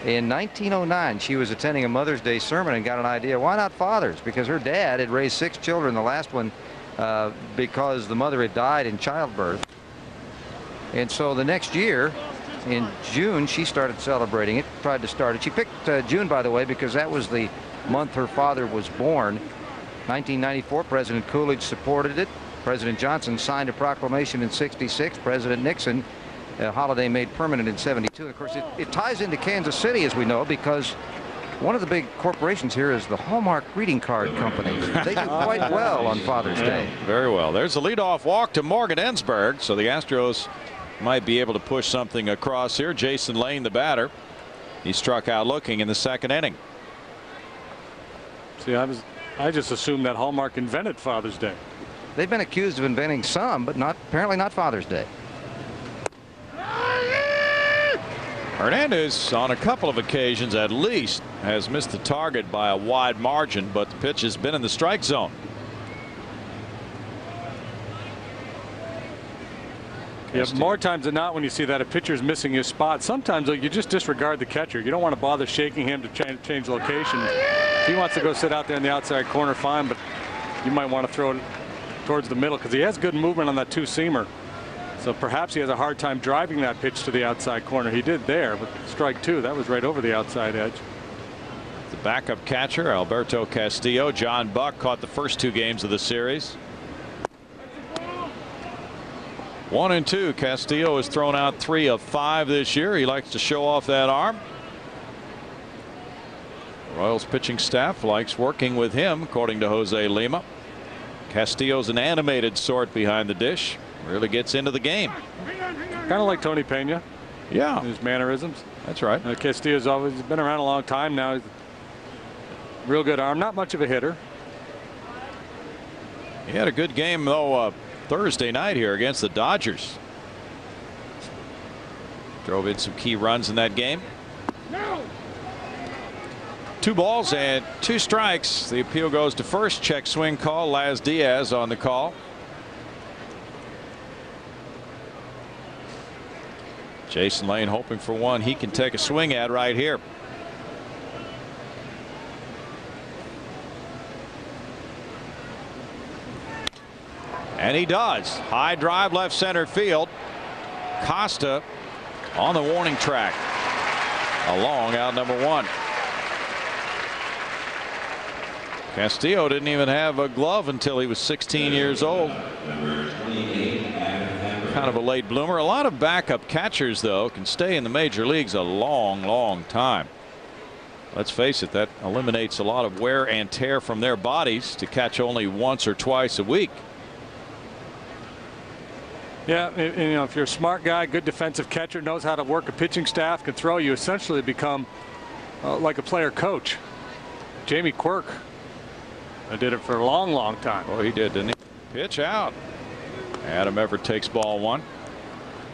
In 1909, she was attending a Mother's Day sermon and got an idea. Why not fathers? Because her dad had raised 6 children. The last one because the mother had died in childbirth. And so the next year, in June, she started celebrating it, tried to start it. She picked June, by the way, because that was the month her father was born. 1994, President Coolidge supported it. President Johnson signed a proclamation in '66. President Nixon, a holiday made permanent in '72. Of course, it ties into Kansas City, as we know, because one of the big corporations here is the Hallmark greeting card company. They do quite well on Father's Day. Very well. There's a leadoff walk to Morgan Ensberg, so the Astros might be able to push something across here. Jason Lane, the batter, he struck out looking in the 2nd inning. See, I just assumed that Hallmark invented Father's Day. They've been accused of inventing some, but apparently not Father's Day. Hernandez, on a couple of occasions at least, has missed the target by a wide margin, but the pitch has been in the strike zone. Yeah, more times than not, when you see that a pitcher's missing his spot, sometimes you just disregard the catcher. You don't want to bother shaking him to change location. If he wants to go sit out there in the outside corner, fine, but you might want to throw it towards the middle because he has good movement on that 2-seamer. So perhaps he has a hard time driving that pitch to the outside corner. He did there, but strike two, that was right over the outside edge. The backup catcher, Alberto Castillo. John Buck caught the first 2 games of the series. 1-2. Castillo has thrown out 3 of 5 this year. He likes to show off that arm. Royals pitching staff likes working with him, according to Jose Lima. Castillo's an animated sort behind the dish. Really gets into the game. Kind of like Tony Pena. Yeah. His mannerisms. That's right. Castillo's always been around a long time now. Real good arm. Not much of a hitter. He had a good game, though, Thursday night here against the Dodgers. Drove in some key runs in that game. 2 balls and 2 strikes. The appeal goes to first. Check swing call. Laz Diaz on the call. Jason Lane hoping for one he can take a swing at right here. And he does. High drive left center field. Costa on the warning track. Along out number 1. Castillo didn't even have a glove until he was 16 years old. Kind of a late bloomer. A lot of backup catchers, though, can stay in the major leagues a long time. Let's face it, that eliminates a lot of wear and tear from their bodies to catch only once or twice a week. Yeah, and, you know, if you're a smart guy, good defensive catcher, knows how to work a pitching staff, can throw, you essentially become like a player coach. Jamie Quirk did it for a long time. Oh, he did, didn't he? Pitch out. Adam Everett takes ball 1.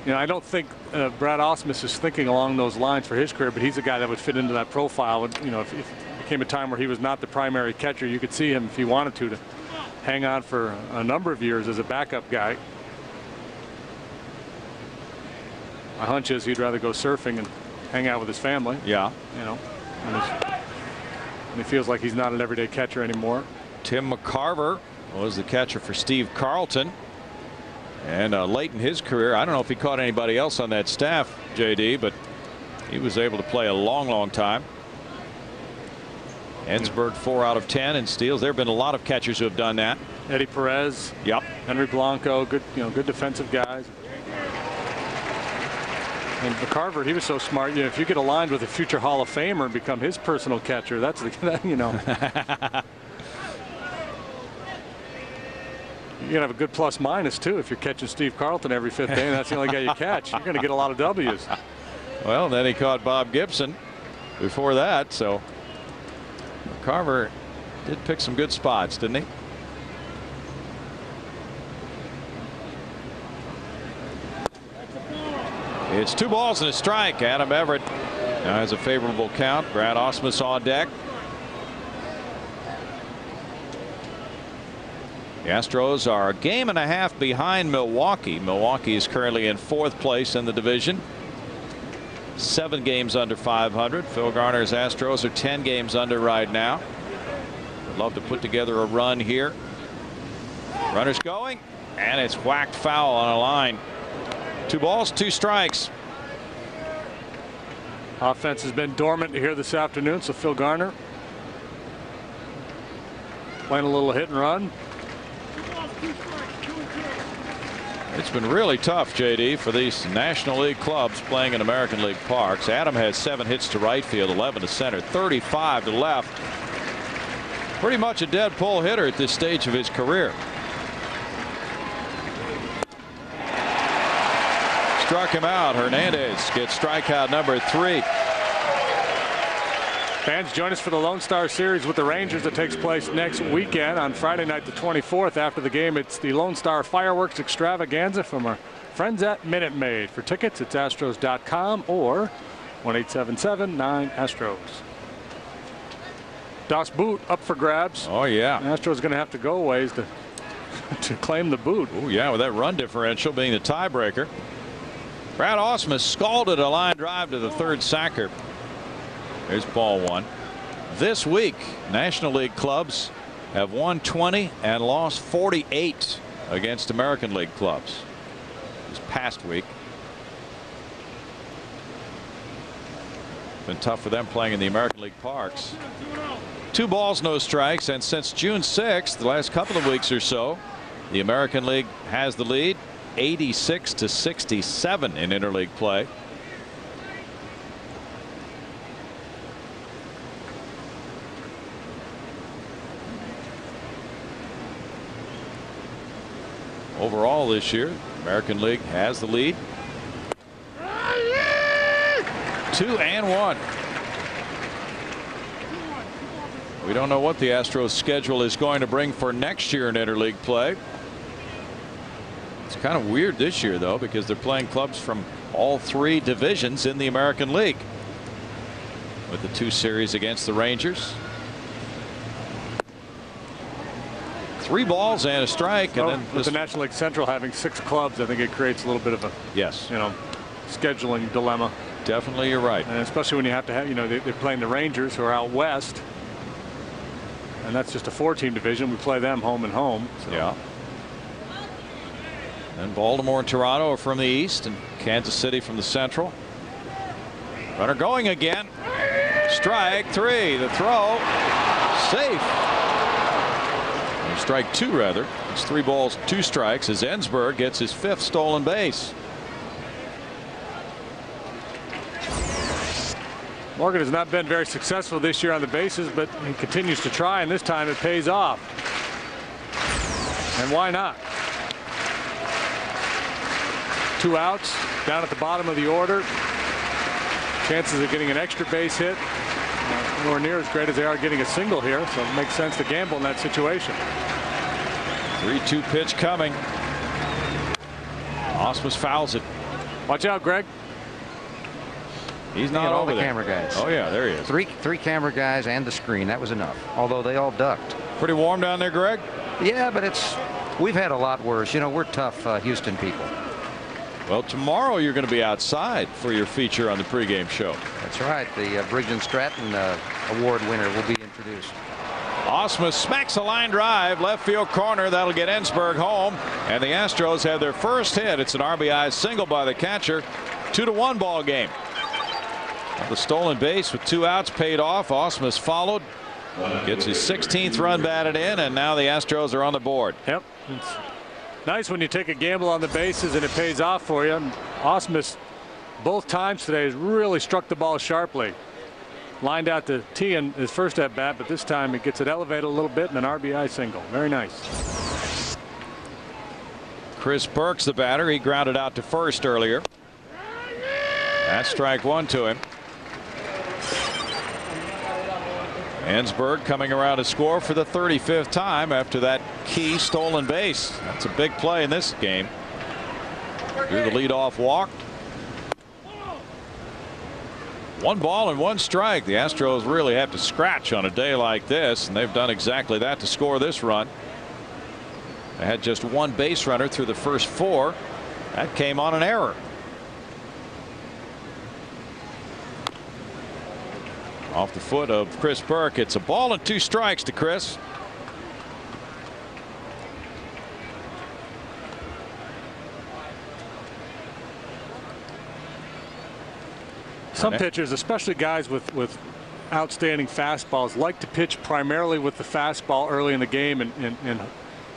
You know, I don't think Brad Ausmus is thinking along those lines for his career, but he's a guy that would fit into that profile. And, you know, if it became a time where he was not the primary catcher, you could see him, if he wanted to hang on for a number of years as a backup guy. My hunch is he'd rather go surfing and hang out with his family. Yeah. You know, and he feels like he's not an everyday catcher anymore. Tim McCarver was the catcher for Steve Carlton. And late in his career, I don't know if he caught anybody else on that staff, JD, but he was able to play a long time. Ensberg 4 out of 10 in steals. There have been a lot of catchers who have done that. Eddie Perez. Yep. Henry Blanco, good, you know, good defensive guys. And McCarver, he was so smart. You know, if you get aligned with a future Hall of Famer and become his personal catcher, that's the, you know. You're going to have a good plus minus, too, if you're catching Steve Carlton every 5th day, and that's the only guy you catch. You're going to get a lot of W's. Well, then he caught Bob Gibson before that, so McCarver did pick some good spots, didn't he? It's 2 balls and a strike. Adam Everett now has a favorable count. Brad Ausmus on deck. The Astros are a game and a half behind Milwaukee. Milwaukee is currently in 4th place in the division. 7 games under 500. Phil Garner's Astros are 10 games under right now. Would love to put together a run here. Runners going, and it's whacked foul on a line. 2 balls, 2 strikes. Offense has been dormant here this afternoon, so Phil Garner playing a little hit and run. It's been really tough, JD, for these National League clubs playing in American League parks. Adam has 7 hits to right field, 11 to center, 35 to left. Pretty much a dead pull hitter at this stage of his career. Struck him out. Hernandez gets strikeout number 3. Fans, join us for the Lone Star Series with the Rangers that takes place next weekend on Friday night the 24th. After the game, it's the Lone Star Fireworks Extravaganza from our friends at Minute Maid. For tickets, it's Astros.com or 1-877-9-ASTROS. Das Boot up for grabs. Oh, yeah. Astros going to have to go ways to claim the boot. Oh, yeah, with that run differential being the tiebreaker. Brad Ausmus scalded a line drive to the 3rd sacker. There's ball 1. This week, National League clubs have won 20 and lost 48 against American League clubs. this past week. Been tough for them playing in the American League parks. 2 balls, no strikes, and since June 6th, the last couple of weeks or so, the American League has the lead, 86-67 in interleague play. Overall this year, American League has the lead. 2-1. We don't know what the Astros schedule is going to bring for next year in interleague play. It's kind of weird this year, though, because they're playing clubs from all 3 divisions in the American League, with the 2 series against the Rangers. 3 balls and a strike, and then with the National League Central having 6 clubs, I think it creates a little bit of a scheduling dilemma. Definitely, you're right, and especially when you have to have they're playing the Rangers, who are out west, and that's just a 4-team division. We play them home and home. So. Yeah. And Baltimore and Toronto are from the east, and Kansas City from the central. Runner going again. Strike 3. The throw. Safe. Or strike 2, rather. It's 3 balls, 2 strikes as Ensberg gets his 5th stolen base. Morgan has not been very successful this year on the bases, but he continues to try, and this time it pays off. And why not? 2 outs, down at the bottom of the order. Chances of getting an extra base hit nowhere near as great as they are getting a single here, so it makes sense to gamble in that situation. 3-2 pitch coming. Ausmus fouls it. Watch out, Greg. He's not over the there. Camera guys. Oh yeah, there he is. Three camera guys and the screen. That was enough. Although they all ducked. Pretty warm down there, Greg. Yeah, but we've had a lot worse. We're tough Houston people. Well, tomorrow you're going to be outside for your feature on the pregame show. That's right. The Briggs and Stratton Award winner will be introduced. Ausmus smacks a line drive left field corner. That'll get Ensberg home, and the Astros have their first hit. It's an RBI single by the catcher. 2-1 ball game. The stolen base with 2 outs paid off. Ausmus followed, gets his 16th run batted in, and now the Astros are on the board. Yep. It's nice when you take a gamble on the bases and it pays off for you. Ausmus both times today has really struck the ball sharply. Lined out to tee in his first at bat, but this time it gets it elevated a little bit and an RBI single. Very nice. Chris Burke's the batter. He grounded out to first earlier. That's strike 1 to him. Ensberg coming around to score for the 35th time after that key stolen base. That's a big play in this game. Drew the leadoff walk. 1 ball and 1 strike. The Astros really have to scratch on a day like this, and they've done exactly that to score this run. They had just 1 base runner through the first 4. That came on an error. Off the foot of Chris Burke. It's a ball and 2 strikes to Chris. Some pitchers, especially guys with outstanding fastballs, like to pitch primarily with the fastball early in the game and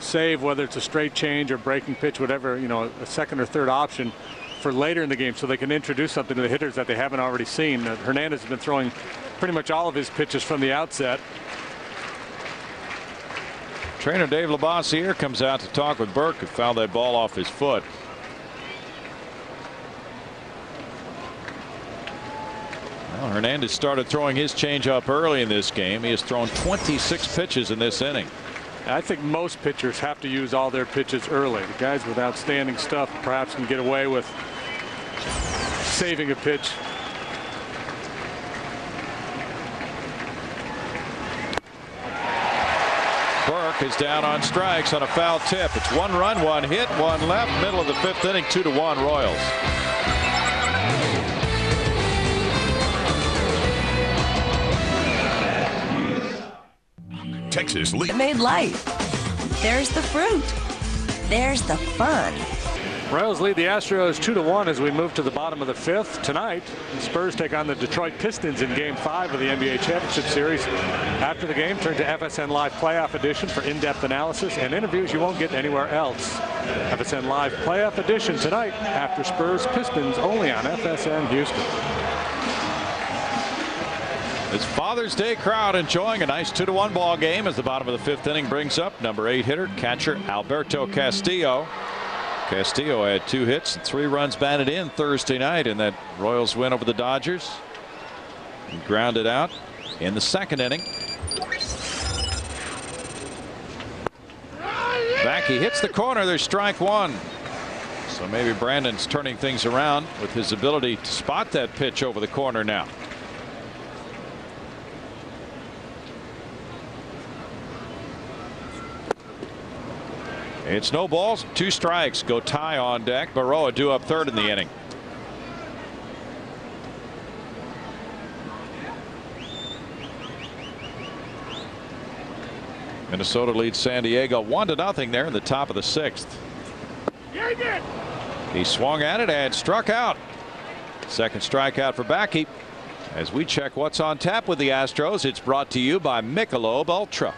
save, whether it's a straight change or breaking pitch, whatever, a second or third option for later in the game, so they can introduce something to the hitters that they haven't already seen. Hernandez has been throwing pretty much all of his pitches from the outset. Trainer Dave Labossiere comes out to talk with Burke, who fouled that ball off his foot. Well, Hernandez started throwing his changeup early in this game. He has thrown 26 pitches in this inning. I think most pitchers have to use all their pitches early. The guys with outstanding stuff perhaps can get away with saving a pitch. Burke is down on strikes on a foul tip. It's 1 run, 1 hit, 1 left. Middle of the 5th inning, 2-1 Royals. Texas League. Made light. There's the fruit. There's the fun. Royals lead the Astros 2-1 as we move to the bottom of the 5th. Tonight, the Spurs take on the Detroit Pistons in Game 5 of the NBA Championship Series. After the game, turn to FSN Live Playoff Edition for in-depth analysis and interviews you won't get anywhere else. FSN Live Playoff Edition tonight after Spurs Pistons, only on FSN Houston. It's Father's Day crowd enjoying a nice 2-1 ball game as the bottom of the 5th inning brings up number 8 hitter, catcher Alberto Castillo. Castillo had 2 hits and 3 runs batted in Thursday night in that Royals win over the Dodgers. He grounded out in the 2nd inning. Backey hits the corner. There's strike 1. So maybe Brandon's turning things around with his ability to spot that pitch over the corner now. It's no balls, 2 strikes. Go tie on deck. Baroa due up 3rd in the inning. Minnesota leads San Diego 1-0 there in the top of the 6th. He swung at it and struck out. 2nd strikeout for Backey. As we check what's on tap with the Astros, it's brought to you by Michelob Ultra.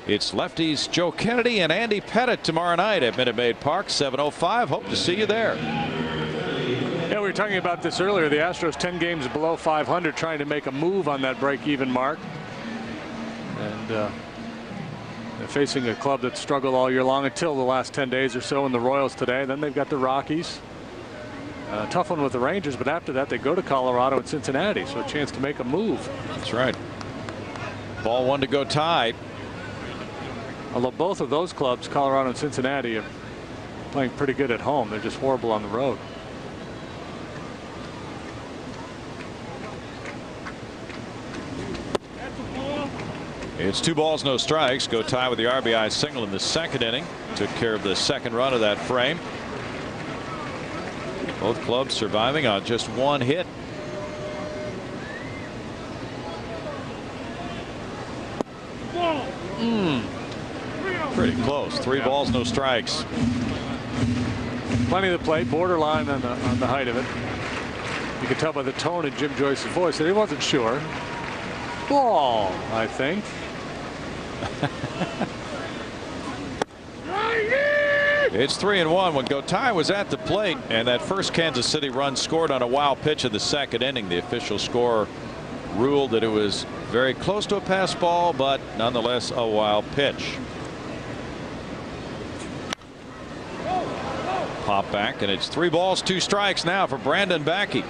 It's lefties Joe Kennedy and Andy Pettit tomorrow night at Minute Maid Park, 7:05. Hope to see you there. Yeah, we were talking about this earlier. The Astros 10 games below 500, trying to make a move on that break-even mark. And they're facing a club that struggled all year long until the last 10 days or so in the Royals today. Then they've got the Rockies. Tough one with the Rangers, but after that they go to Colorado and Cincinnati, so a chance to make a move. That's right. Ball 1 to go tied. Although both of those clubs, Colorado and Cincinnati, are playing pretty good at home. They're just horrible on the road. It's 2 balls, no strikes. Go tie with the RBI single in the 2nd inning. Took care of the 2nd run of that frame. Both clubs surviving on just 1 hit. Pretty close. 3 balls, no strikes. Plenty of the plate, borderline on the height of it. You can tell by the tone in Jim Joyce's voice that he wasn't sure. Ball, I think. It's 3-1 when Gotay was at the plate, and that first Kansas City run scored on a wild pitch in the 2nd inning. The official score ruled that it was very close to a pass ball, but nonetheless a wild pitch. Pop back, and it's 3 balls, 2 strikes now for Brandon Backey.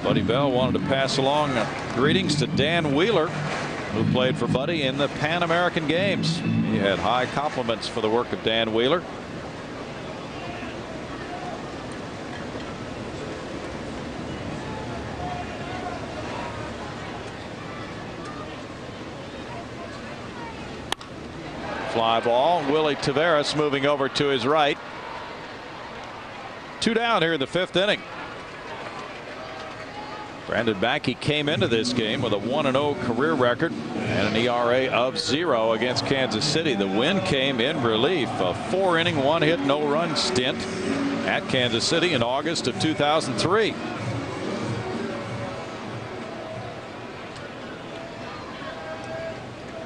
Buddy Bell wanted to pass along greetings to Dan Wheeler, who played for Buddy in the Pan American Games. He had high compliments for the work of Dan Wheeler. Fly ball. Willie Taveras moving over to his right. 2 down here in the 5th inning. Brandon Backey came into this game with a 1-0 career record and an ERA of 0 against Kansas City. The win came in relief. A 4-inning, 1-hit, no-run stint at Kansas City in August of 2003.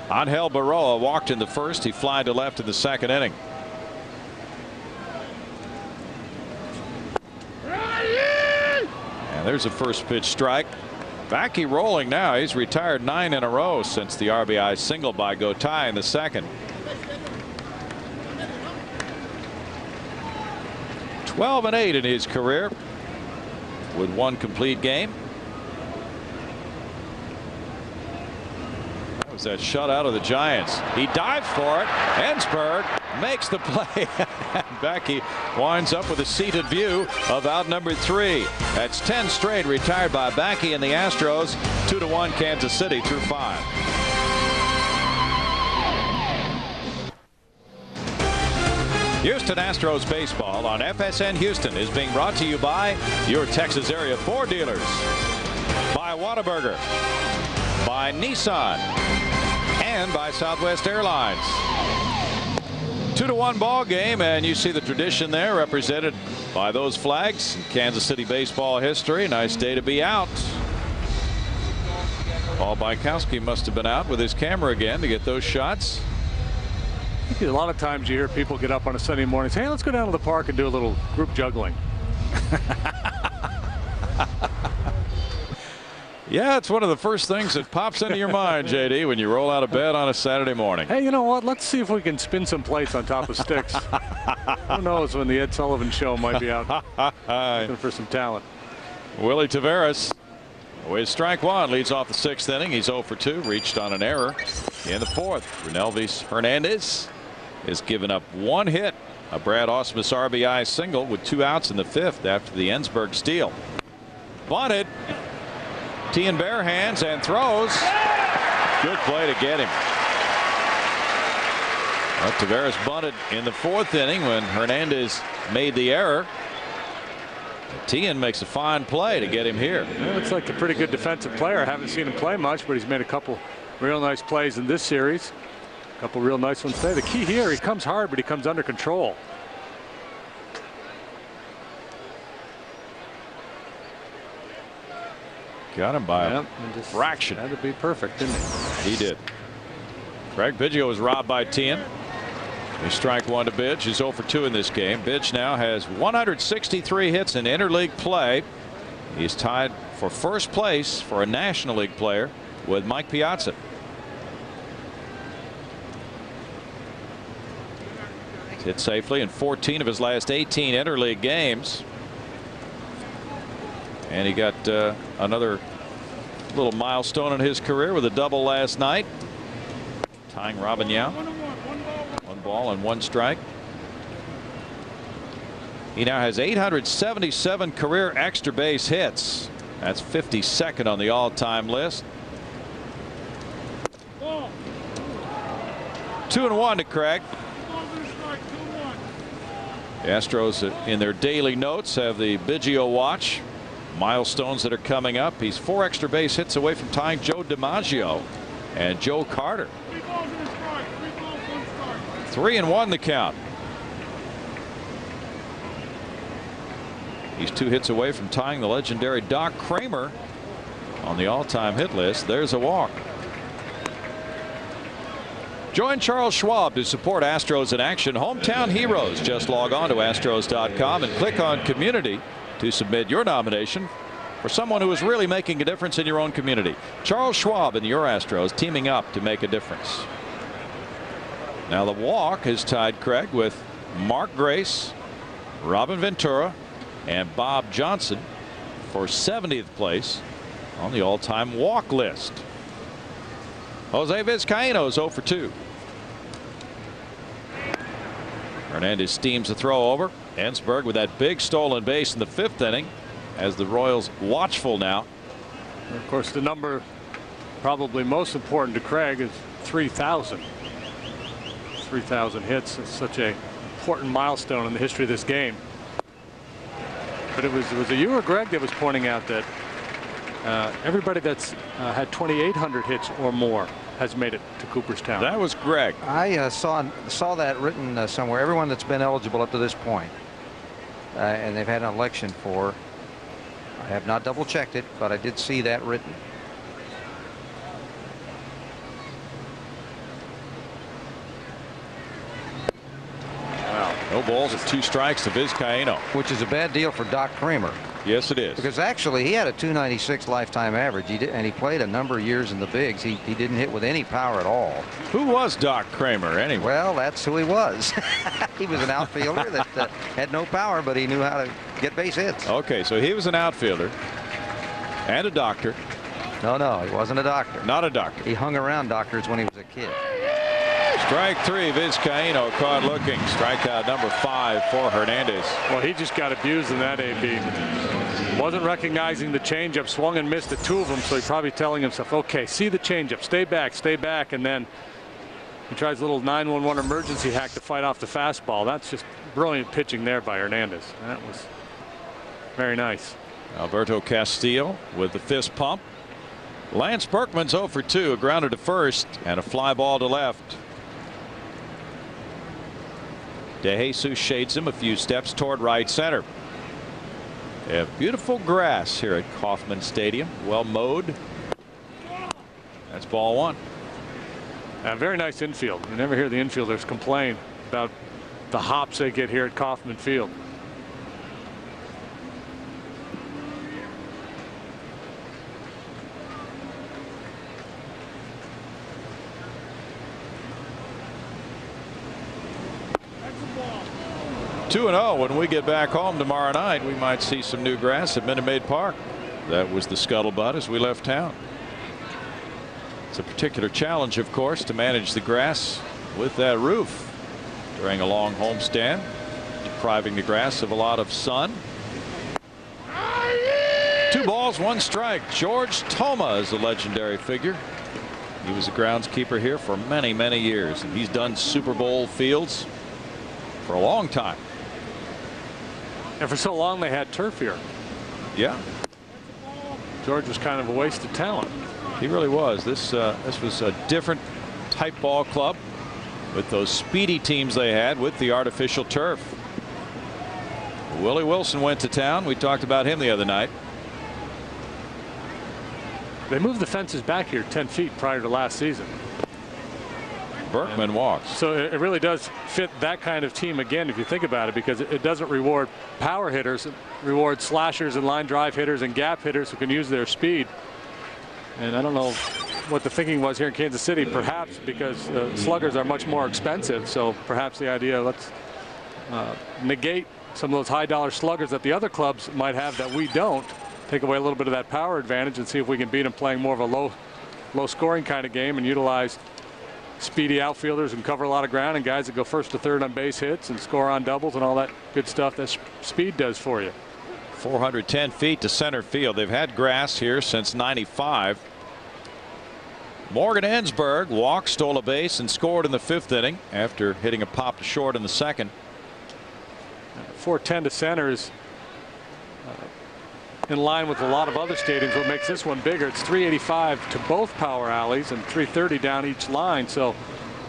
Angel Baroa walked in the 1st. He flied to left in the 2nd inning. And there's a first pitch strike. Backey rolling now. He's retired 9 in a row since the RBI single by Gotay in the 2nd. 12-8 in his career with 1 complete game. That was that shutout of the Giants. He dives for it. Ensberg makes the play. Backey winds up with a seated view of out number 3. That's 10 straight retired by Backey and the Astros. 2-1 Kansas City through 5. Houston Astros baseball on FSN Houston is being brought to you by your Texas area Ford dealers, by Whataburger, by Nissan, and by Southwest Airlines. 2-1 ball game, and you see the tradition there represented by those flags in Kansas City baseball history. Nice day to be out. Paul Bykowski must have been out with his camera again to get those shots. A lot of times you hear people get up on a Sunday morning and say, hey, let's go down to the park and do a little group juggling. Yeah, it's one of the first things that pops into your mind, JD, when you roll out of bed on a Saturday morning. Hey, you know what? Let's see if we can spin some plates on top of sticks. Who knows when the Ed Sullivan Show might be out looking for some talent. Willie Taveras with strike one, leads off the 6th inning. He's 0 for 2, reached on an error in the 4th. Renelvis Hernandez has given up 1 hit, a Brad Ausmus RBI single with 2 outs in the 5th after the Ensberg steal. Bunted. T in bare hands and throws. Good play to get him. Well, Taveras bunted in the 4th inning when Hernandez made the error. Tien makes a fine play to get him here. Yeah, looks like a pretty good defensive player. I haven't seen him play much, but he's made a couple real nice plays in this series. A couple real nice ones today. The key here, he comes hard, but he comes under control. Got him by a fraction. Had to be perfect, didn't he? He did. Craig Biggio was robbed by Tien. He strike one to Bidge. He's 0 for 2 in this game. Bidge now has 163 hits in interleague play. He's tied for first place for a National League player with Mike Piazza. He's hit safely in 14 of his last 18 interleague games. And he got another little milestone in his career with a double last night, tying Robin Yount. 1 ball and 1 strike. He now has 877 career extra base hits. That's 52nd on the all-time list. 2-1 to Craig. The Astros in their daily notes have the Biggio watch. Milestones that are coming up. He's 4 extra base hits away from tying Joe DiMaggio and Joe Carter. 3-1 the count. He's 2 hits away from tying the legendary Doc Kramer on the all-time hit list. There's a walk. Join Charles Schwab to support Astros in action. Hometown heroes. Just log on to Astros.com and click on Community to submit your nomination for someone who is really making a difference in your own community. Charles Schwab and your Astros teaming up to make a difference. Now the walk has tied Craig with Mark Grace, Robin Ventura, and Bob Johnson for 70th place on the all-time walk list. Jose Vizcaíno is 0 for 2. Hernandez steams the throw over. Ensberg with that big stolen base in the 5th inning as the Royals watchful now. And of course, the number probably most important to Craig is 3,000. 3,000 hits. It's such an important milestone in the history of this game. But it was you or Greg that was pointing out that everybody that's had 2,800 hits or more has made it to Cooperstown. That was Greg. I saw that written somewhere. Everyone that's been eligible up to this point, and they've had an election for. I have not double checked it, but I did see that written. Wow. No balls with 2 strikes to Vizcaíno. Which is a bad deal for Doc Kramer. Yes, it is. Because actually he had a 296 lifetime average. And he played a number of years in the bigs. He didn't hit with any power at all. Who was Doc Kramer anyway? Well, that's who he was. He was an outfielder that had no power, but he knew how to get base hits. Okay, so he was an outfielder and a doctor. No, he wasn't a doctor. Not a doctor. He hung around doctors when he was a kid. Strike 3, Vizcaíno caught looking. Strikeout number 5 for Hernandez. Well, he just got abused in that AB. Wasn't recognizing the changeup, swung and missed at 2 of them, so he's probably telling himself, okay, see the changeup, stay back, and then he tries a little 911 emergency hack to fight off the fastball. That's just brilliant pitching there by Hernandez. That was very nice. Alberto Castillo with the fist pump. Lance Berkman's 0 for 2, a grounder to first and a fly ball to left. DeJesus shades him a few steps toward right center. They have beautiful grass here at Kauffman Stadium. Well mowed. That's ball one. Very nice infield. You never hear the infielders complain about the hops they get here at Kauffman Field. Two and 0. When we get back home tomorrow night, we might see some new grass at Minute Maid Park. That was the scuttlebutt as we left town. It's a particular challenge, of course, to manage the grass with that roof during a long homestand, depriving the grass of a lot of sun. 2 balls, 1 strike. George Toma is a legendary figure. He was a groundskeeper here for many, many years, and he's done Super Bowl fields for a long time. And for so long they had turf here. Yeah. George was kind of a waste of talent. He really was. This was a different type ball club with those speedy teams they had with the artificial turf. Willie Wilson went to town. We talked about him the other night. They moved the fences back here 10 feet prior to last season. Berkman walks. So it really does fit that kind of team again, if you think about it, because it doesn't reward power hitters. It rewards slashers and line drive hitters and gap hitters who can use their speed. And I don't know what the thinking was here in Kansas City, perhaps because sluggers are much more expensive. So perhaps the idea, let's negate some of those high dollar sluggers that the other clubs might have that we don't, take away a little bit of that power advantage and see if we can beat them playing more of a low scoring kind of game and utilize speedy outfielders and cover a lot of ground and guys that go first to third on base hits and score on doubles and all that good stuff that speed does for you. 410 feet to center field. They've had grass here since '95. Morgan Ensberg walked, stole a base, and scored in the 5th inning after hitting a pop to short in the 2nd. 410 to center is in line with a lot of other stadiums. What makes this one bigger, it's 385 to both power alleys and 330 down each line. So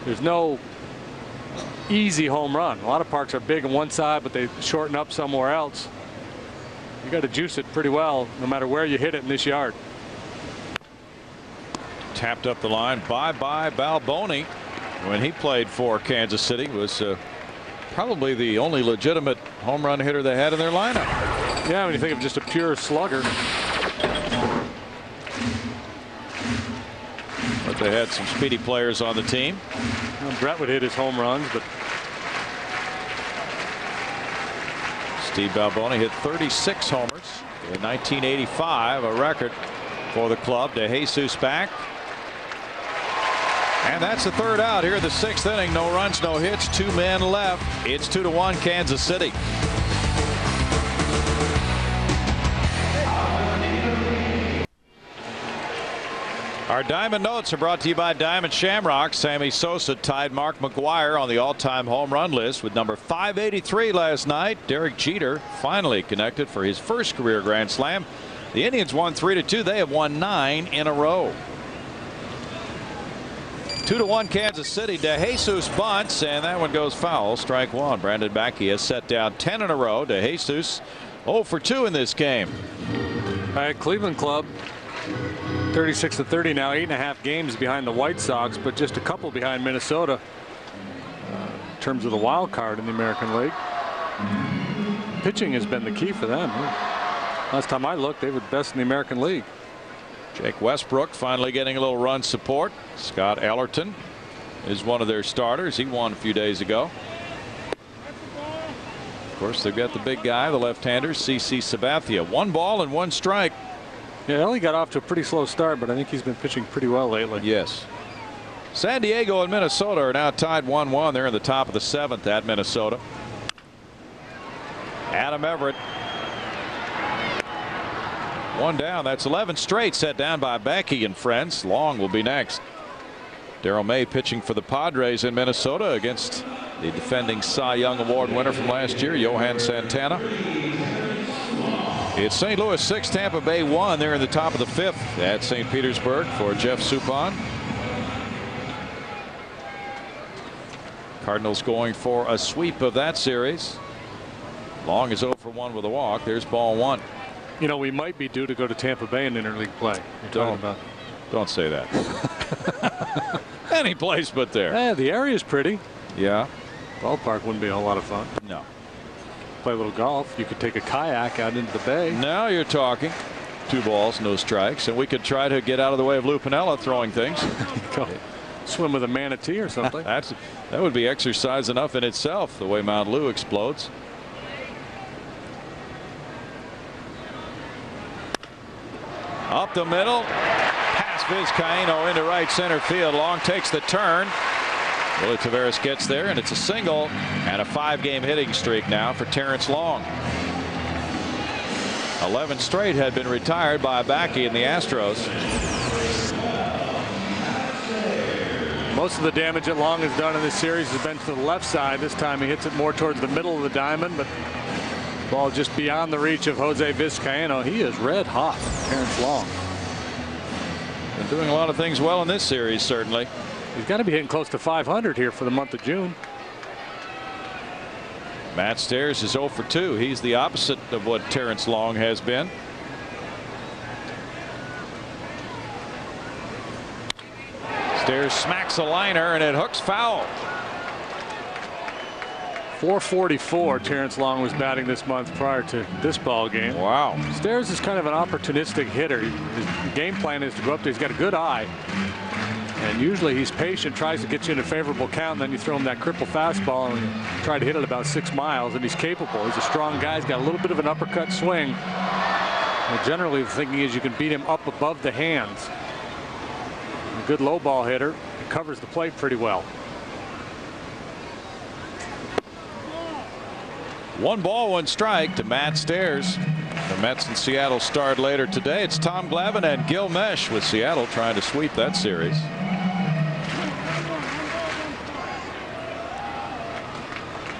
there's no easy home run. A lot of parks are big on one side, but they shorten up somewhere else. You got to juice it pretty well no matter where you hit it in this yard. Tapped up the line by Balboni when he played for Kansas City. Was probably the only legitimate home run hitter they had in their lineup. Yeah, when you think of just a pure slugger. But they had some speedy players on the team. Well, Brett would hit his home runs, but Steve Balboni hit 36 homers in 1985, a record for the club. DeJesus back. And that's the 3rd out here in the 6th inning. No runs, no hits, 2 men left. It's 2-1 Kansas City. Our Diamond Notes are brought to you by Diamond Shamrock. Sammy Sosa tied Mark McGwire on the all-time home run list with number 583 last night. Derek Jeter finally connected for his first career grand slam. The Indians won 3-2. They have won 9 in a row. 2-1 Kansas City. DeJesus bunts, and that one goes foul. Strike 1. Brandon Bakke has set down 10 in a row. DeJesus 0 for 2 in this game. All right, Cleveland Club 36-30 now, 8.5 games behind the White Sox, but just a couple behind Minnesota in terms of the wild card in the American League. Pitching has been the key for them. Last time I looked, they were best in the American League. Jake Westbrook finally getting a little run support. Scott Ellerton is one of their starters. He won a few days ago. Of course, they've got the big guy, the left-hander, CC Sabathia. 1 ball and 1 strike. Yeah, Ellie got off to a pretty slow start, but I think he's been pitching pretty well lately. Yes. San Diego and Minnesota are now tied 1-1. They're in the top of the 7th at Minnesota. Adam Everett. 1 down. That's 11 straight set down by Bakke and friends. Long will be next. Darrell May pitching for the Padres in Minnesota against the defending Cy Young Award winner from last year, Johan Santana. It's St. Louis 6, Tampa Bay 1. They're in the top of the 5th at St. Petersburg for Jeff Suppan. Cardinals going for a sweep of that series. Long is 0 for 1 with a walk. There's ball 1. You know, we might be due to go to Tampa Bay in interleague play. Don't say that. Any place but there. Yeah, the area's pretty. Yeah. Ballpark wouldn't be a whole lot of fun. No. Play a little golf. You could take a kayak out into the bay. Now you're talking. 2 balls, no strikes, and we could try to get out of the way of Lou Piniella throwing things. Swim with a manatee or something. That would be exercise enough in itself, the way Mount Lou explodes. Up the middle, past Vizcaíno into right center field. Long takes the turn. Willie Taveras gets there, and it's a single, and a 5-game hitting streak now for Terrence Long. 11 straight had been retired by Backey in the Astros. Most of the damage that Long has done in this series has been to the left side. This time he hits it more towards the middle of the diamond, but ball just beyond the reach of Jose Vizcaíno. He is red hot, Terrence Long. Been doing a lot of things well in this series, certainly. He's got to be hitting close to 500 here for the month of June. Matt Stairs is 0 for 2. He's the opposite of what Terrence Long has been. Stairs smacks a liner, and it hooks foul. .444 Terrence Long was batting this month prior to this ball game. Wow. Stairs is kind of an opportunistic hitter. His game plan is to go up there. He's got a good eye. And usually he's patient, tries to get you in a favorable count, and then you throw him that cripple fastball and try to hit it about 6 miles, and he's capable. He's a strong guy. He's got a little bit of an uppercut swing. And generally the thinking is you can beat him up above the hands. A good low ball hitter. He covers the plate pretty well. 1 ball, 1 strike to Matt Stairs. The Mets in Seattle start later today. It's Tom Glavine and Gil Mesh with Seattle trying to sweep that series.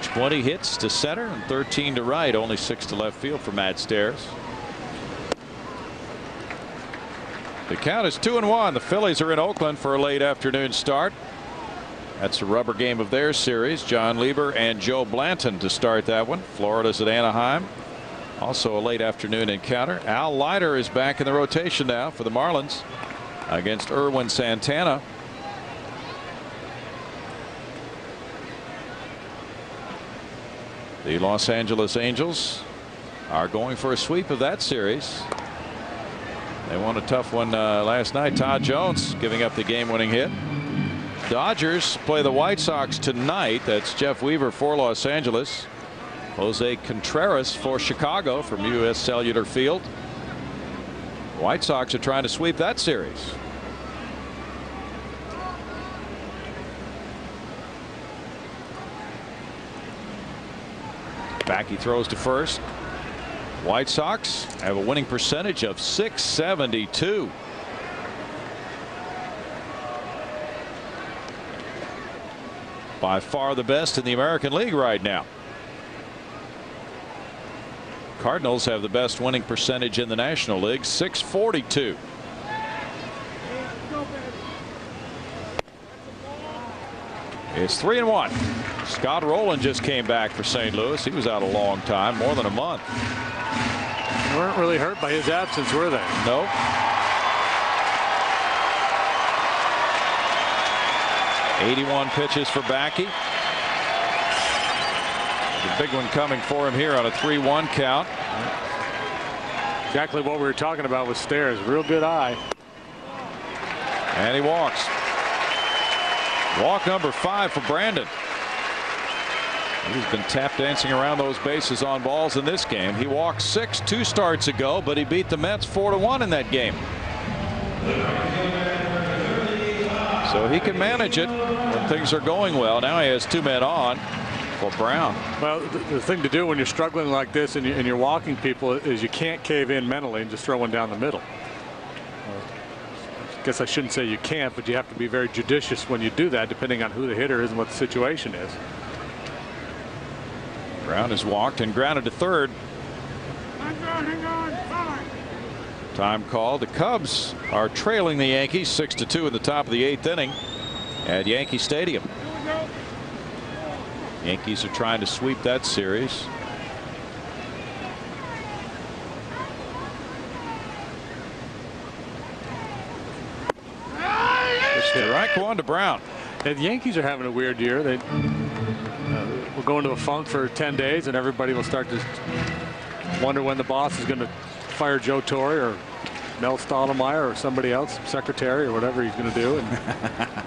.20 hits to center and 13 to right. Only 6 to left field for Matt Stairs. The count is 2-1. The Phillies are in Oakland for a late afternoon start. That's a rubber game of their series. John Lieber and Joe Blanton to start that one. Florida's at Anaheim. Also a late afternoon encounter. Al Leiter is back in the rotation now for the Marlins against Erwin Santana. The Los Angeles Angels are going for a sweep of that series. They won a tough one last night. Todd Jones giving up the game-winning hit. Dodgers play the White Sox tonight. That's Jeff Weaver for Los Angeles. Jose Contreras for Chicago from U.S. Cellular Field. White Sox are trying to sweep that series. Backey throws to first. White Sox have a winning percentage of .672. By far the best in the American League right now. Cardinals have the best winning percentage in the National League, .642. It's 3-1. Scott Rowland just came back for St. Louis. He was out a long time, more than a month. They weren't really hurt by his absence, were they? Nope. .81 pitches for Backey. The big one coming for him here on a 3-1 count. Exactly what we were talking about with Stairs. Real good eye. And he walks. Walk number 5 for Brandon. He's been tap dancing around those bases on balls in this game. He walked 6 2 starts ago, but he beat the Mets 4-1 in that game. So he can manage it when things are going well. Now he has 2 men on for Brown. Well, the thing to do when you're struggling like this and you're walking people is you can't cave in mentally and just throw one down the middle. I guess I shouldn't say you can't, but you have to be very judicious when you do that, depending on who the hitter is and what the situation is. Brown has walked and grounded to third. Hang on. Time called. The Cubs are trailing the Yankees 6-2 in the top of the 8th inning at Yankee Stadium. Yankees are trying to sweep that series. Strike one to Brown. And the Yankees are having a weird year. They will go into a funk for 10 days, and everybody will start to wonder when the boss is going to fire Joe Torre or Mel Stottlemyre or somebody else, secretary or whatever he's going to do.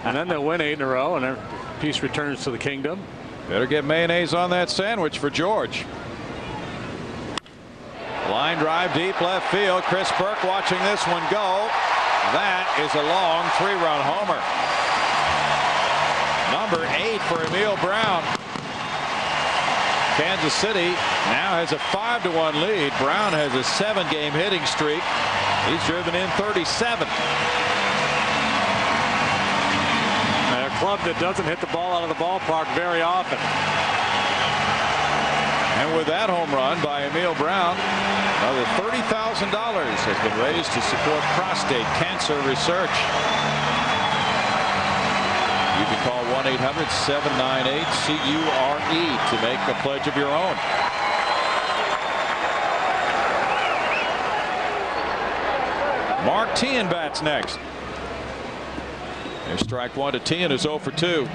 And then they'll win 8 in a row, and peace returns to the kingdom. Better get mayonnaise on that sandwich for George. Line drive deep left field. Chris Burke watching this one go. That is a long 3-run homer. Number 8 for Emil Brown. Kansas City now has a 5-1 lead. Brown has a 7-game hitting streak. He's driven in 37. A club that doesn't hit the ball out of the ballpark very often. And with that home run by Emil Brown, another $30,000 has been raised to support prostate cancer research. You can call 1-800-798-CURE to make a pledge of your own. Mark Teahen bats next. There's strike one to Teahen, who's 0 for 2.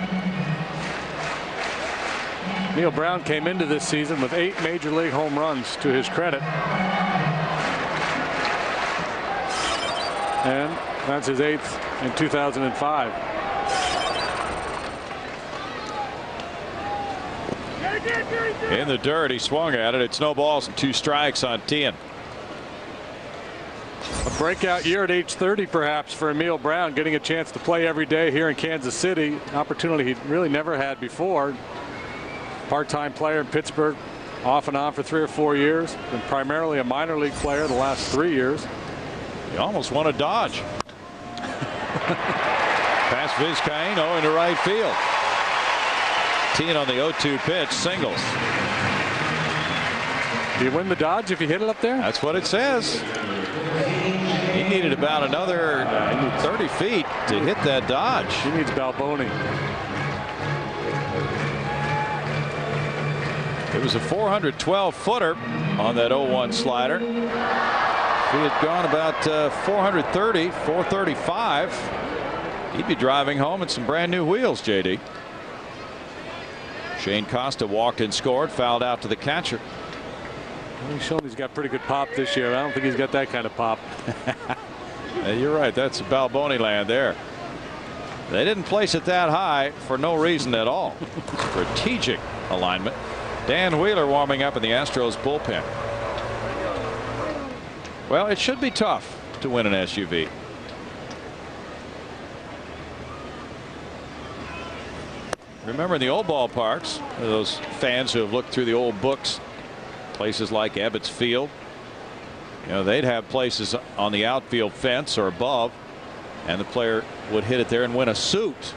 Emil Brown came into this season with 8 major league home runs to his credit. And that's his 8th in 2005. In the dirt, he swung at it. It's no balls and 2 strikes on Teahen. A breakout year at age 30 perhaps for Emil Brown, getting a chance to play every day here in Kansas City. An opportunity he really never had before. Part-time player in Pittsburgh, off and on for 3 or 4 years. Been primarily a minor league player the last 3 years. He almost won a Dodge. Past Vizcaino into right field. Teahen on the 0-2 pitch, singles. Do you win the Dodge if you hit it up there? That's what it says. He needed about another 30 feet to hit that Dodge. He needs Balboni. It was a 412-footer on that 0-1 slider. If he had gone about 430, 435, he'd be driving home in some brand new wheels, JD. Shane Costa walked and scored, fouled out to the catcher. Well, he's shown he's got pretty good pop this year. I don't think he's got that kind of pop. You're right. That's Balboni land there. They didn't place it that high for no reason at all. Strategic alignment. Dan Wheeler warming up in the Astros bullpen. Well, it should be tough to win an SUV. Remember in the old ballparks, those fans who have looked through the old books, places like Ebbets Field, you know, they'd have places on the outfield fence or above, and the player would hit it there and win a suit.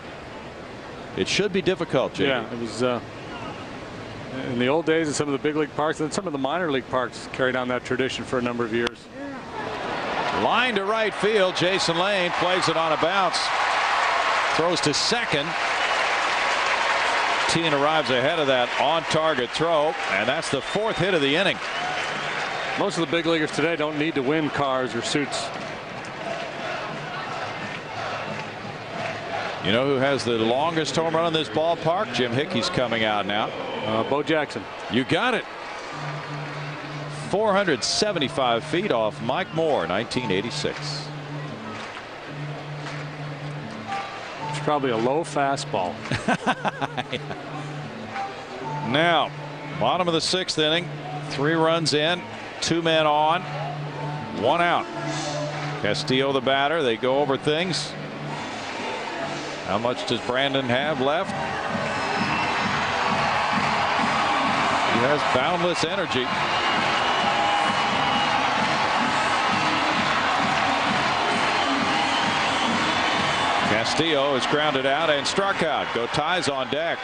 It should be difficult, Jay. Yeah, it was in the old days in some of the big league parks, and some of the minor league parks carried on that tradition for a number of years. Line to right field. Jason Lane plays it on a bounce. Throws to second. Teahen arrives ahead of that on-target throw, and that's the 4th hit of the inning. Most of the big leaguers today don't need to win cars or suits. You know who has the longest home run in this ballpark? Jim Hickey's coming out now. Bo Jackson. You got it. 475 feet off Mike Moore, 1986. It's probably a low fastball. Now, bottom of the 6th inning, 3 runs in, 2 men on, 1 out. Castillo the batter. They go over things. How much does Brandon have left? He has boundless energy. Castillo is grounded out and struck out. Go Ties on deck.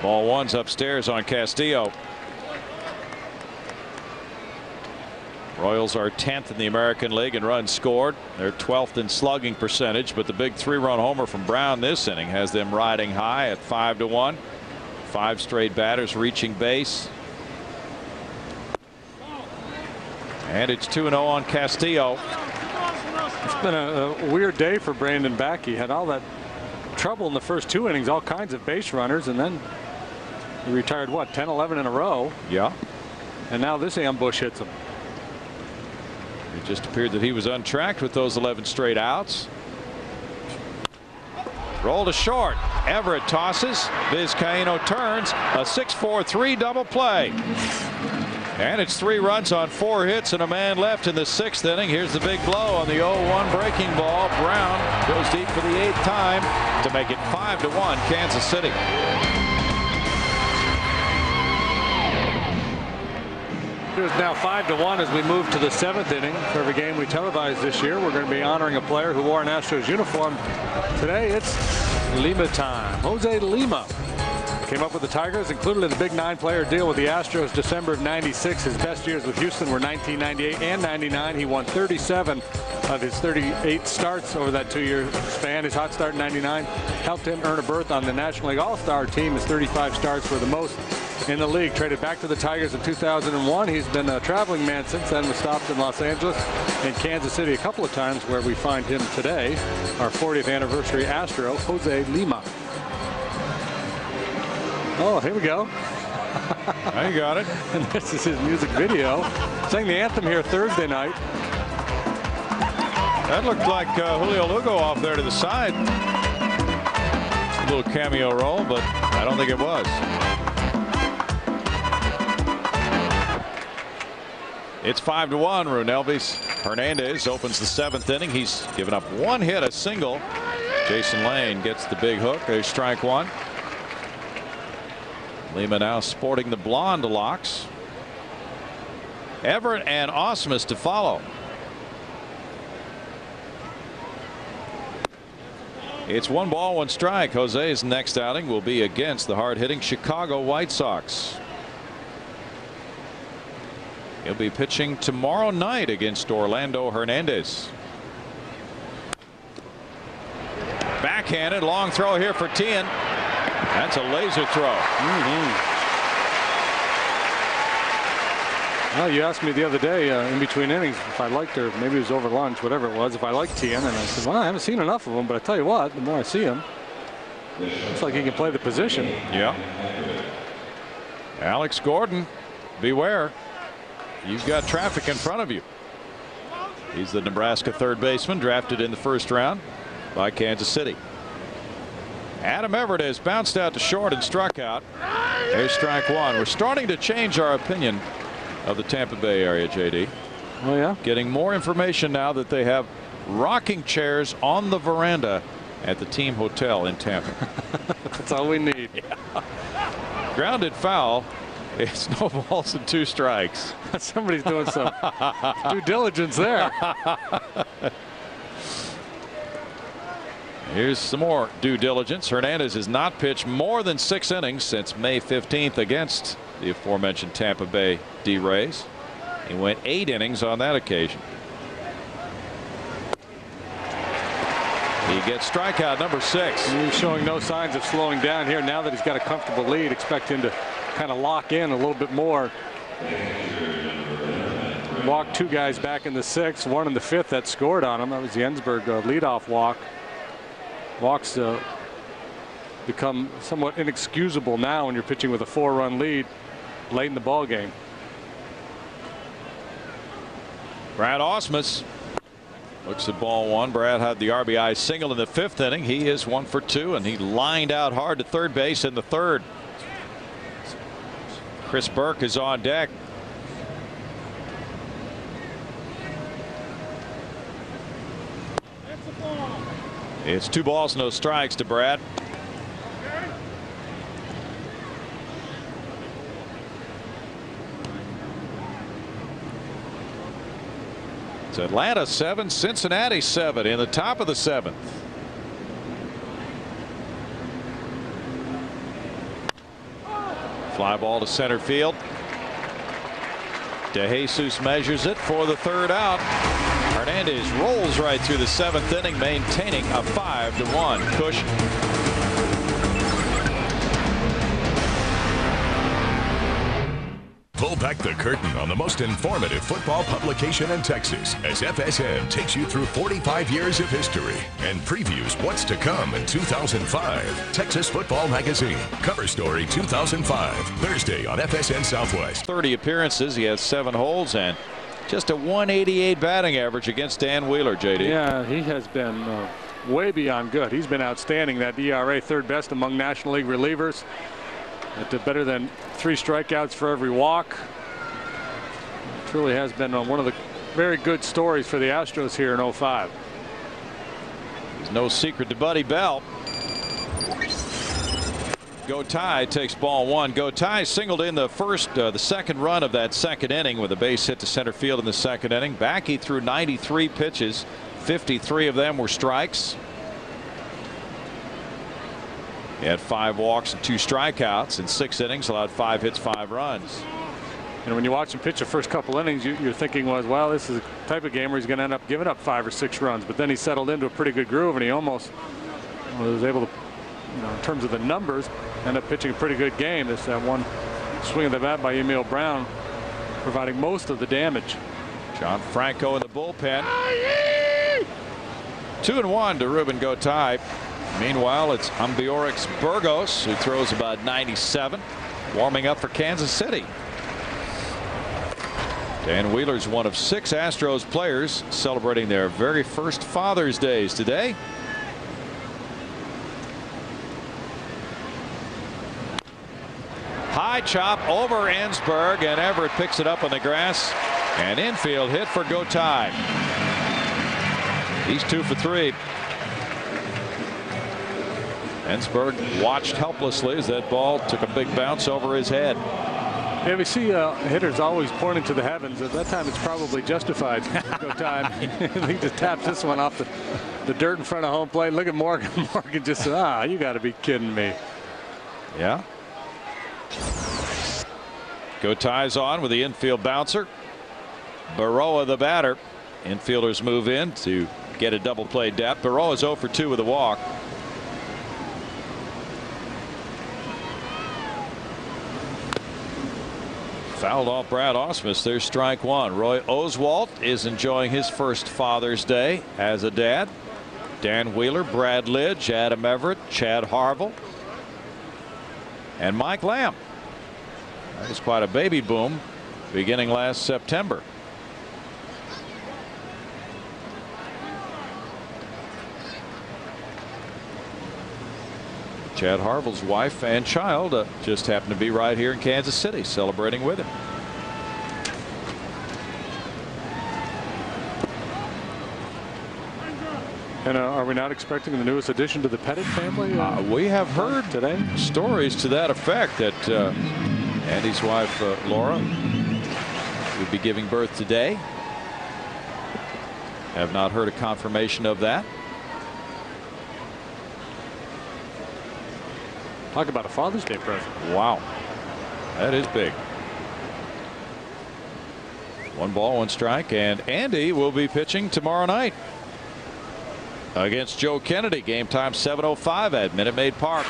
Ball 1's upstairs on Castillo. Royals are 10th in the American League in runs scored. They're 12th in slugging percentage, but the big 3-run homer from Brown this inning has them riding high at 5-1. 5 straight batters reaching base. And it's 2-0 on Castillo. It's been a weird day for Brandon Backey. Had all that trouble in the first 2 innings, all kinds of base runners, and then he retired, what, 10, 11 in a row? Yeah. And now this ambush hits him. It just appeared that he was untracked with those 11 straight outs. Roll to short. Everett tosses. Vizcaíno turns. A 6-4-3 double play. And it's 3 runs on 4 hits and a man left in the 6th inning. Here's the big blow on the 0-1 breaking ball. Brown goes deep for the 8th time to make it 5-1 Kansas City. It's now 5-1 as we move to the 7th inning. For every game we televised this year, we're going to be honoring a player who wore an Astros uniform. Today it's Lima time. Jose Lima came up with the Tigers, included in the big 9-player deal with the Astros December of '96. His best years with Houston were 1998 and '99. He won 37 of his 38 starts over that 2-year span. His hot start in '99 helped him earn a berth on the National League All-Star team. His 35 starts were the most in the league. Traded back to the Tigers in 2001. He's been a traveling man since then. Was stopped in Los Angeles and Kansas City a couple of times, where we find him today. Our 40th anniversary Astro, Jose Lima. Oh, here we go. I got it. And this is his music video. Sang the anthem here Thursday night. That looked like Julio Lugo off there to the side. A little cameo role, but I don't think it was. It's 5-1. Runelvis Hernandez opens the 7th inning. He's given up 1 hit, a single. Jason Lane gets the big hook. There's strike 1. Lima now sporting the blonde locks. Everett and Ausmus to follow. It's 1 ball, 1 strike. Jose's next outing will be against the hard-hitting Chicago White Sox. He'll be pitching tomorrow night against Orlando Hernandez. Backhanded long throw here for Tien. That's a laser throw. Well, you asked me the other day in between innings if I liked her, maybe it was over lunch, whatever it was, if I liked Tien, and I said, well, I haven't seen enough of him, but I tell you what, the more I see him, looks like he can play the position. Yeah. Alex Gordon, beware. You've got traffic in front of you. He's the Nebraska third baseman drafted in the 1st round by Kansas City. Adam Everett has bounced out to short and struck out. There's strike 1. We're starting to change our opinion of the Tampa Bay area, JD. Oh, yeah? Getting more information now that they have rocking chairs on the veranda at the team hotel in Tampa. That's all we need. Yeah. Grounded foul. It's no balls and 2 strikes. Somebody's doing some due diligence there. Here's some more due diligence. Hernandez has not pitched more than 6 innings since May 15th against the aforementioned Tampa Bay D-Rays. He went 8 innings on that occasion. He gets strikeout number 6. He's showing no signs of slowing down here. Now that he's got a comfortable lead, expect him to kind of lock in a little bit more. Walked 2 guys back in the 6th, 1 in the 5th that scored on him. That was the Ensberg leadoff walk. Walks become somewhat inexcusable now when you're pitching with a 4-run lead late in the ball game. Brad Ausmus looks at ball 1. Brad had the RBI single in the 5th inning. He is 1 for 2, and he lined out hard to third base in the 3rd. Chris Burke is on deck. It's 2 balls, no strikes to Brad. It's Atlanta 7, Cincinnati 7 in the top of the 7th. Fly ball to center field. DeJesus measures it for the third out. Hernandez rolls right through the seventh inning, maintaining a 5-1 cushion. Pull back the curtain on the most informative football publication in Texas as FSN takes you through 45 years of history and previews what's to come in 2005. Texas Football Magazine, cover story 2005, Thursday on FSN Southwest. 30 appearances, he has 7 holds and just a 188 batting average against Dan Wheeler, JD. Yeah, he has been way beyond good. He's been outstanding. That ERA, third best among National League relievers. At better than 3 strikeouts for every walk. Truly has been one of the very good stories for the Astros here in 05. There's no secret to Buddy Bell. Gotay takes ball 1. Gotay singled in the second run of that second inning with a base hit to center field in the second inning. Back he threw 93 pitches. 53 of them were strikes. He had 5 walks and 2 strikeouts in 6 innings, allowed 5 hits, 5 runs. And when you watch him pitch the first couple innings, your thinking was, well, this is a type of game where he's going to end up giving up 5 or 6 runs. But then he settled into a pretty good groove, and he almost was able to, in terms of the numbers, end up pitching a pretty good game. This one swing of the bat by Emil Brown providing most of the damage. John Franco in the bullpen. 2-1 to Ruben Gotay. Meanwhile, it's Ambiorix Burgos, who throws about 97, warming up for Kansas City. Dan Wheeler's one of 6 Astros players celebrating their very first Father's Days today. High chop over Ensberg, and Everett picks it up on the grass. An infield hit for Gotay. He's 2 for 3. Ensberg watched helplessly as that ball took a big bounce over his head. Yeah, we see hitters always pointing to the heavens. At that time, it's probably justified. Gotay, he just taps this one off the dirt in front of home plate. Look at Morgan. Morgan just said, you got to be kidding me. Yeah. Gotay's on with the infield bouncer. Baroa the batter. Infielders move in to get a double play depth. Baroa's 0 for 2 with a walk. Fouled off Brad Ausmus. There's strike 1. Roy Oswalt is enjoying his first Father's Day as a dad. Dan Wheeler, Brad Lidge, Adam Everett, Chad Harville, and Mike Lamb. That was quite a baby boom beginning last September. Chad Harville's wife and child just happened to be right here in Kansas City celebrating with him. And are we not expecting the newest addition to the Pettit family? We have heard today stories to that effect that Andy's wife Laura would be giving birth today. Have not heard a confirmation of that. Talk about a Father's Day present. Wow, that is big. 1 ball, 1 strike, and Andy will be pitching tomorrow night against Joe Kennedy. Game time 7:05 at Minute Maid Park.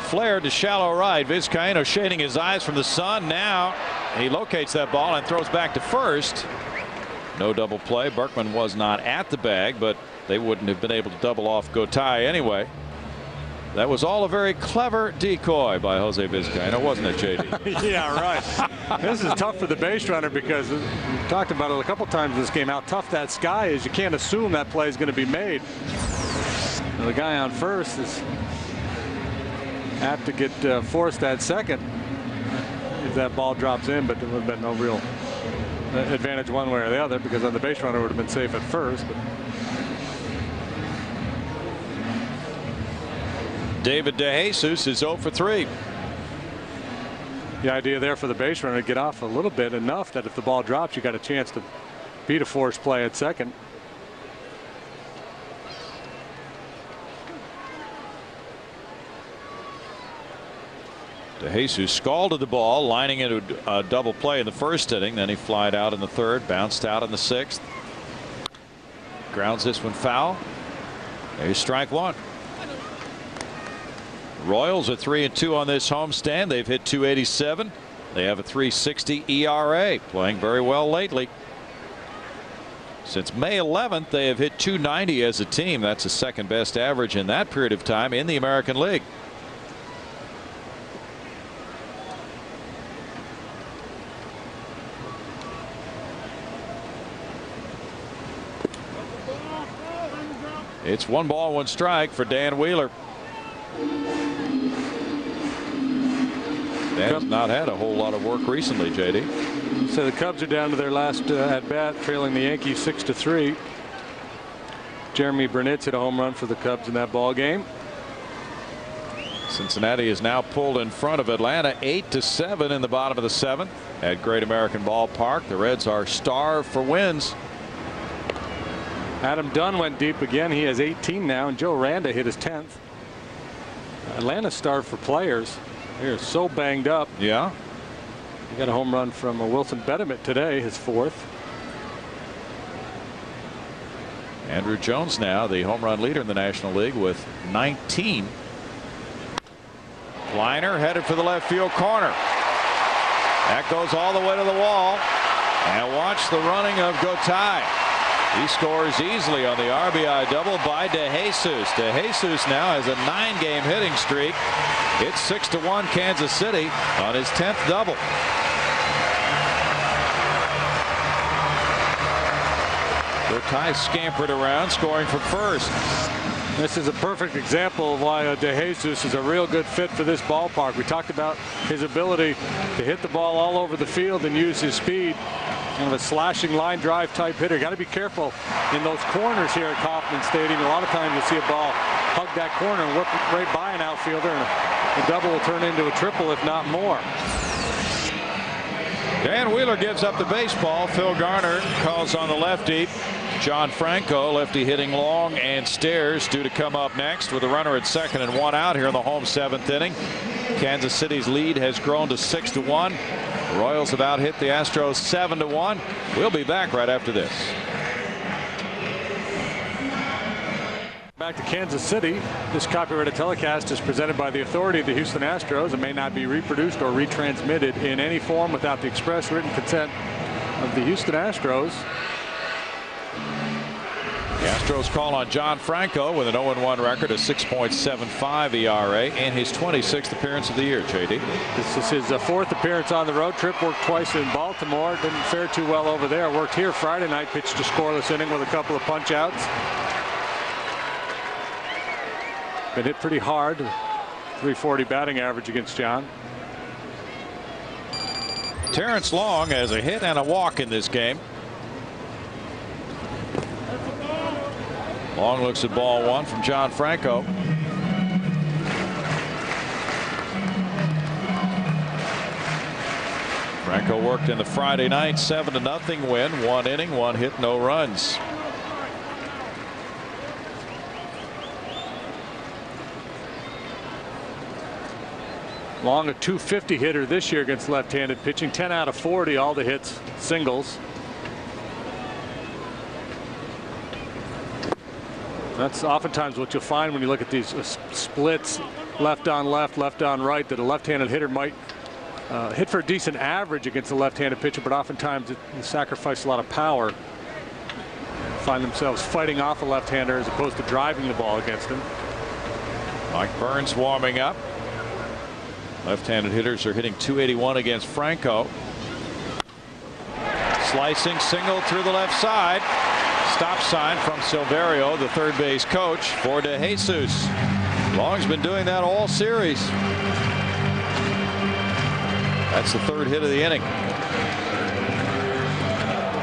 Flare to shallow right. Vizcaíno shading his eyes from the sun. Now he locates that ball and throws back to first. No double play. Berkman was not at the bag, but they wouldn't have been able to double off Gotay anyway. That was all a very clever decoy by Jose Vizcaíno, wasn't it, JD? Yeah, right. This is tough for the base runner because we talked about it a couple times in this game, how tough that sky is. You can't assume that play is going to be made. And the guy on first is apt to get forced at second if that ball drops in, but there would have been no real advantage one way or the other because then the base runner would have been safe at first. But David DeJesus is 0 for 3. The idea there for the base runner to get off a little bit enough that if the ball drops, you got a chance to beat a forced play at second. DeJesus scalded the ball, lining into a double play in the first inning. Then he flied out in the third, bounced out in the sixth. Grounds this one foul. There's strike one. Royals are 3-2 on this homestand. They've hit .287. They have a .360 ERA, playing very well lately. Since May 11th, they have hit .290 as a team. That's the second best average in that period of time in the American League. It's 1 ball, 1 strike for Dan Wheeler. Dan has not had a whole lot of work recently, JD. So the Cubs are down to their last at bat, trailing the Yankees 6-3. Jeremy Burnitz hit a home run for the Cubs in that ball game. Cincinnati is now pulled in front of Atlanta 8-7 in the bottom of the 7th at Great American Ballpark. The Reds are starved for wins. Adam Dunn went deep again. He has 18 now, and Joe Randa hit his 10th. Atlanta's starved for players. They're so banged up. Yeah. He got a home run from Wilson Betterment today, his 4th. Andrew Jones now the home run leader in the National League with 19. Liner headed for the left field corner. That goes all the way to the wall. And watch the running of Gotay. He scores easily on the RBI double by DeJesus. DeJesus now has a 9-game hitting streak. It's 6-1 Kansas City on his 10th double. Gotay scampered around, scoring from first. This is a perfect example of why DeJesus is a real good fit for this ballpark. We talked about his ability to hit the ball all over the field and use his speed. Kind of a slashing line drive type hitter. Got to be careful in those corners here at Kauffman Stadium. A lot of times you'll see a ball hug that corner and whip it right by an outfielder, and the double will turn into a triple, if not more. Dan Wheeler gives up the baseball. Phil Garner calls on the lefty. John Franco, lefty, hitting long and stairs, due to come up next with a runner at second and 1 out here in the home 7th inning. Kansas City's lead has grown to 6-1. The Royals have out hit the Astros 7-1. We'll be back right after this. Back to Kansas City. This copyrighted telecast is presented by the authority of the Houston Astros and may not be reproduced or retransmitted in any form without the express written consent of the Houston Astros. The Astros call on John Franco with an 0-1 record, a 6.75 ERA, and his 26th appearance of the year, JD. This is his 4th appearance on the road trip. Worked twice in Baltimore. Didn't fare too well over there. Worked here Friday night, pitched a scoreless inning with a couple of punch outs. Been hit pretty hard. 340 batting average against John. Terrence Long has a hit and a walk in this game. Long looks at ball 1 from John Franco. Franco worked in the Friday night 7-0 win. 1 inning, 1 hit, no runs. Long, a .250 hitter this year against left-handed pitching. 10 out of 40, all the hits singles. That's oftentimes what you'll find when you look at these splits, left on left, left on right, that a left-handed hitter might hit for a decent average against a left-handed pitcher, but oftentimes it sacrifices a lot of power. Find themselves fighting off a left-hander as opposed to driving the ball against him. Mike Burns warming up. Left-handed hitters are hitting .281 against Franco. Slicing single through the left side. Stop sign from Silverio, the third base coach, for DeJesus. Long's been doing that all series. That's the 3rd hit of the inning.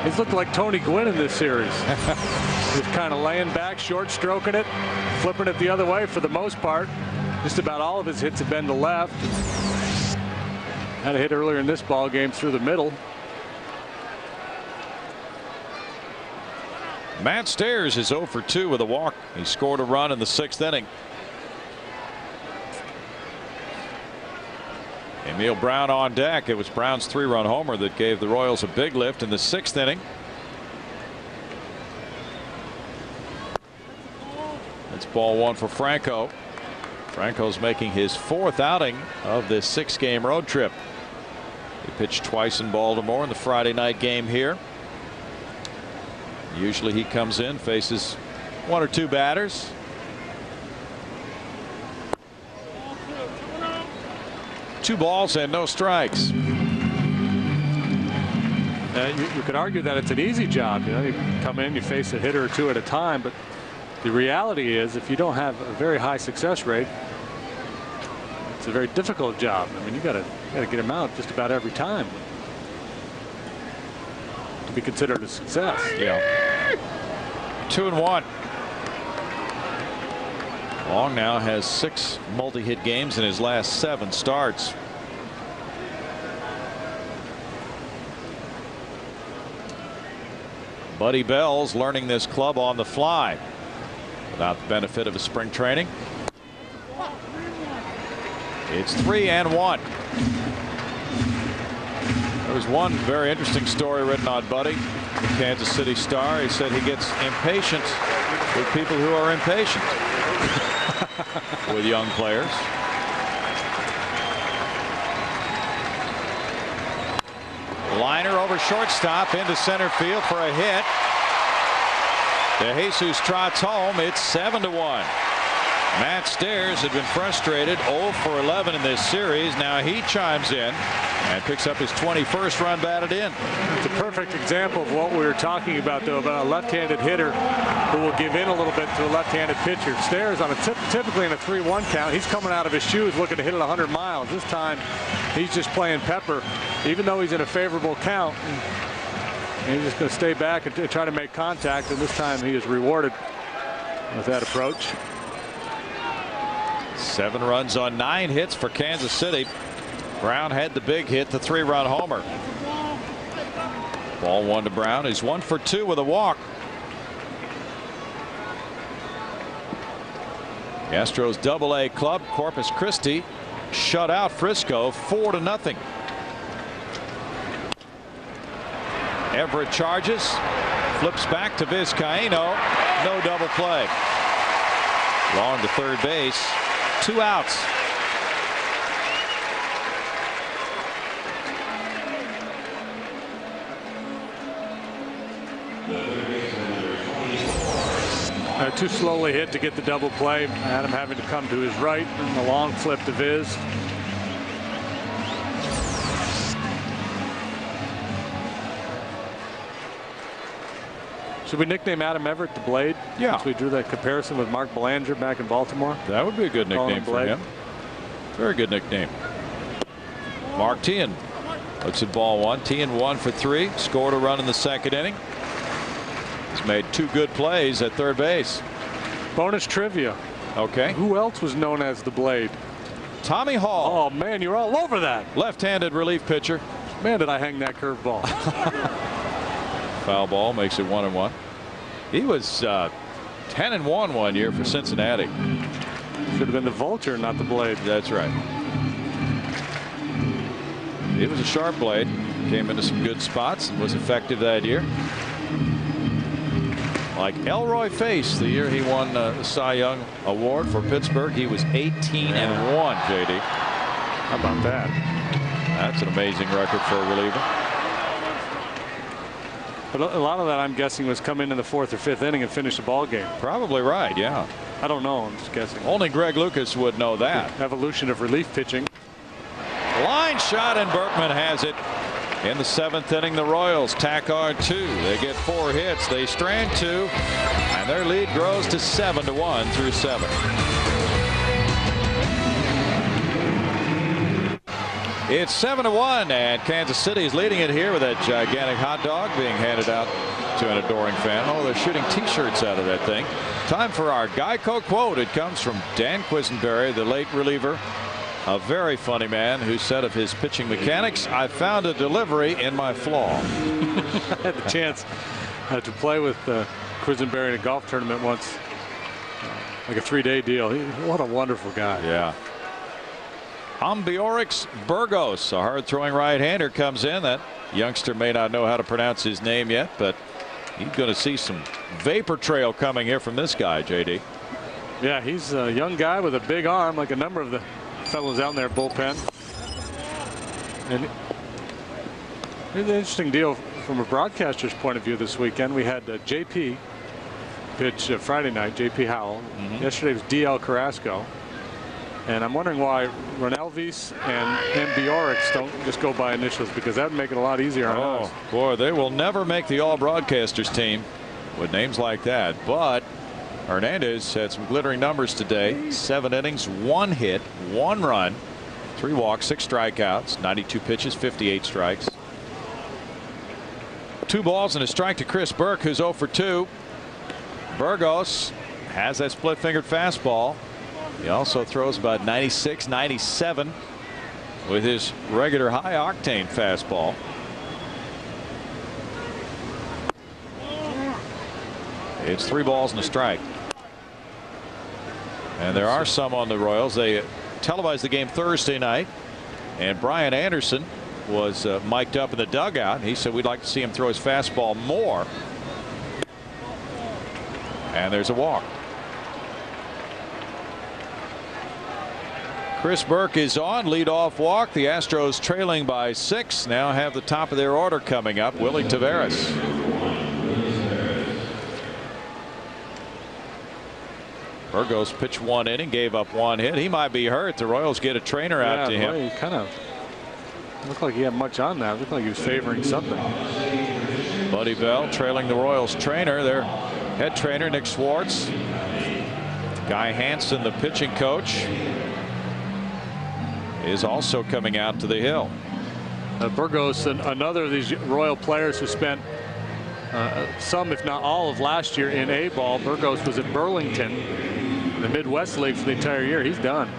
He's looked like Tony Gwynn in this series. Just kind of laying back, short stroking it, flipping it the other way for the most part. Just about all of his hits have been to left. Had a hit earlier in this ball game through the middle. Matt Stairs is 0 for 2 with a walk. He scored a run in the 6th inning. Emil Brown on deck. It was Brown's 3-run homer that gave the Royals a big lift in the 6th inning. It's ball 1 for Franco. Franco's making his 4th outing of this 6-game road trip. He pitched twice in Baltimore in the Friday night game here. Usually he comes in, faces 1 or 2 batters. Two balls and no strikes. You could argue that it's an easy job. You know, you come in, you face a hitter or 2 at a time, but the reality is, if you don't have a very high success rate, it's a very difficult job. I mean, you got to get him out just about every time to be considered a success. Yeah. 2-1. Long now has 6 multi-hit games in his last 7 starts. Buddy Bell's learning this club on the fly without the benefit of a spring training. It's 3-1. There was one very interesting story written on Buddy, the Kansas City Star. He said he gets impatient with people who are impatient with young players. Liner over shortstop into center field for a hit. De Jesus trots home. It's 7-1. Matt Stairs had been frustrated, 0 for 11 in this series. Now he chimes in and picks up his 21st run batted in. It's a perfect example of what we were talking about, though, about a left-handed hitter who will give in a little bit to a left-handed pitcher. Stairs on a typically in a 3-1 count. He's coming out of his shoes looking to hit it 100 miles. This time he's just playing pepper, even though he's in a favorable count. And he's just going to stay back and try to make contact, and this time he is rewarded with that approach. 7 runs on 9 hits for Kansas City. Brown had the big hit, the 3-run homer. Ball 1 to Brown. He's 1 for 2 with a walk. The Astros Double-A club, Corpus Christi, shut out Frisco 4-0. Everett charges, flips back to Vizcaíno. No double play. Long to third base. 2 outs. Too slowly hit to get the double play. Adam having to come to his right, and the long flip to Viz. Should we nickname Adam Everett the Blade? Yeah. Since we drew that comparison with Mark Belanger back in Baltimore. That would be a good nickname for him. Very good nickname. Mark Teahan looks at ball 1. Teahan 1 for 3. Scored a run in the 2nd inning. He's made 2 good plays at third base. Bonus trivia. Okay. Who else was known as the Blade? Tommy Hall. Oh man, you're all over that. Left-handed relief pitcher. Man, did I hang that curveball. Foul ball makes it 1-1. He was 10-1 one year for Cincinnati. Should have been the Vulture, not the Blade. That's right. He was a sharp blade. Came into some good spots and was effective that year. Like Elroy Face, the year he won the Cy Young Award for Pittsburgh, he was 18-1, JD. How about that? That's an amazing record for a reliever. But a lot of that, I'm guessing, was come in the 4th or 5th inning and finish the ball game. Probably right, yeah. I don't know. I'm just guessing. Only Greg Lucas would know that. The evolution of relief pitching. Line shot, and Berkman has it. In the 7th inning, the Royals tack on 2. They get 4 hits. They strand 2, and their lead grows to 7-1 through 7. It's 7-1, and Kansas City is leading it here with that gigantic hot dog being handed out to an adoring fan. Oh, they're shooting T-shirts out of that thing. Time for our Geico quote. It comes from Dan Quisenberry, the late reliever. A very funny man who said of his pitching mechanics, "I found a delivery in my flaw." I had the chance to play with Quisenberry in a golf tournament once, like a 3-day deal. What a wonderful guy. Yeah. Ambiorix Burgos, a hard-throwing right-hander, comes in. That youngster may not know how to pronounce his name yet, but he's going to see some vapor trail coming here from this guy, JD. Yeah, he's a young guy with a big arm, like a number of the fellows out in their bullpen. And here's an interesting deal from a broadcaster's point of view this weekend. We had JP pitch Friday night, JP Howell. Yesterday was DL Carrasco. And I'm wondering why Ronelvis and Ambiorix don't just go by initials, because that would make it a lot easier on us. Boy, they will never make the all broadcasters team with names like that. But Hernandez had some glittering numbers today. 7 innings, 1 hit, 1 run, 3 walks, 6 strikeouts, 92 pitches, 58 strikes. 2 balls and a strike to Chris Burke, who's 0 for 2. Burgos has that split-fingered fastball. He also throws about 96, 97 with his regular high-octane fastball. It's 3 balls and a strike. And there are some on the Royals. They televised the game Thursday night, and Brian Anderson was mic'd up in the dugout. He said we'd like to see him throw his fastball more. And there's a walk. Chris Burke is on, leadoff walk. The Astros trailing by 6 now have the top of their order coming up. Willie Taveras. Burgos pitched 1 inning, gave up 1 hit. He might be hurt. The Royals get a trainer out to him. He kind of looked like he had much on that. Looked like he was favoring something. Buddy Bell trailing the Royals trainer. Their head trainer, Nick Swartz. Guy Hansen, the pitching coach, is also coming out to the hill. Burgos, another of these Royal players who spent some, if not all, of last year in A-ball. Burgos was at Burlington in the Midwest League for the entire year. He's done.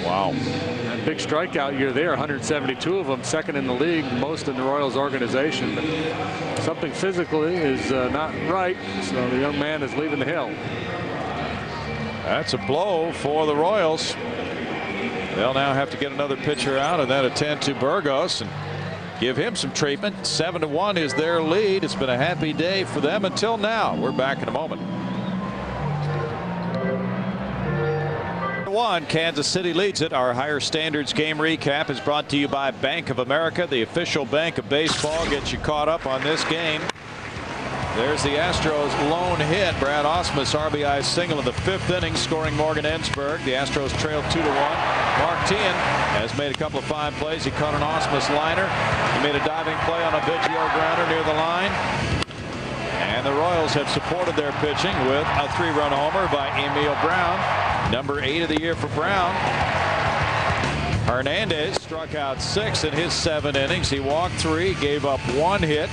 Wow. And big strikeout year there, 172 of them, second in the league, most in the Royals organization. But something physically is not right, so the young man is leaving the hill. That's a blow for the Royals. They'll now have to get another pitcher out and then attend to Burgos and give him some treatment. 7-1 is their lead. It's been a happy day for them until now. We're back in a moment. 1, Kansas City leads it. Our Higher Standards game recap is brought to you by Bank of America, the official bank of baseball. Get you caught up on this game. There's the Astros lone hit. Brad Ausmus RBI single in the 5th inning, scoring Morgan Ensberg. The Astros trailed 2-1. Mark Teahan has made a couple of fine plays. He caught an Ausmus liner. He made a diving play on a Biggio grounder near the line. And the Royals have supported their pitching with a 3-run homer by Emil Brown, number 8 of the year for Brown. Hernandez struck out 6 in his 7 innings. He walked 3, gave up 1 hit.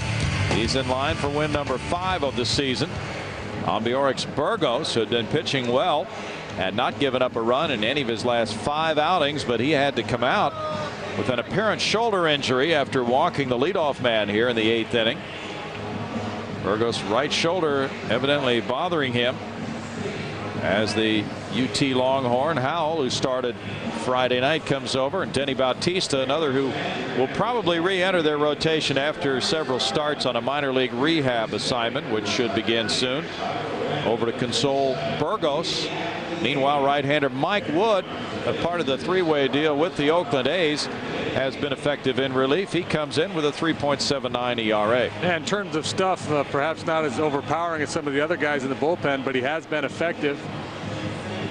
He's in line for win number 5 of the season. Ambiorix Burgos, who had been pitching well, had not given up a run in any of his last 5 outings, but he had to come out with an apparent shoulder injury after walking the leadoff man here in the 8th inning. Burgos' right shoulder evidently bothering him as the UT Longhorn Howell, who started Friday night, comes over, and Denny Bautista, another who will probably re-enter their rotation after several starts on a minor league rehab assignment, which should begin soon, over to console Burgos. Meanwhile, right-hander Mike Wood, a part of the 3-way deal with the Oakland A's, has been effective in relief. He comes in with a 3.79 ERA. Yeah, in terms of stuff, perhaps not as overpowering as some of the other guys in the bullpen, but he has been effective.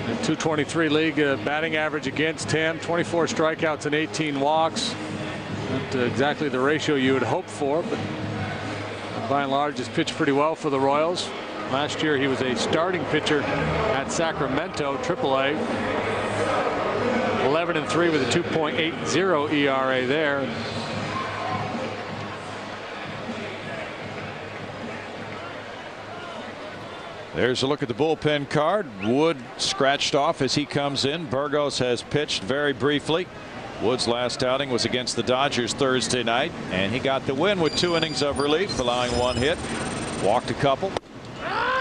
In 223 league batting average against him, 24 strikeouts and 18 walks. Not exactly the ratio you would hope for, but by and large has pitched pretty well for the Royals. Last year he was a starting pitcher at Sacramento AAA. 11-3 with a 2.80 ERA there. There's a look at the bullpen card. Wood scratched off as he comes in. Burgos has pitched very briefly. Wood's last outing was against the Dodgers Thursday night, and he got the win with 2 innings of relief, allowing 1 hit. Walked a couple.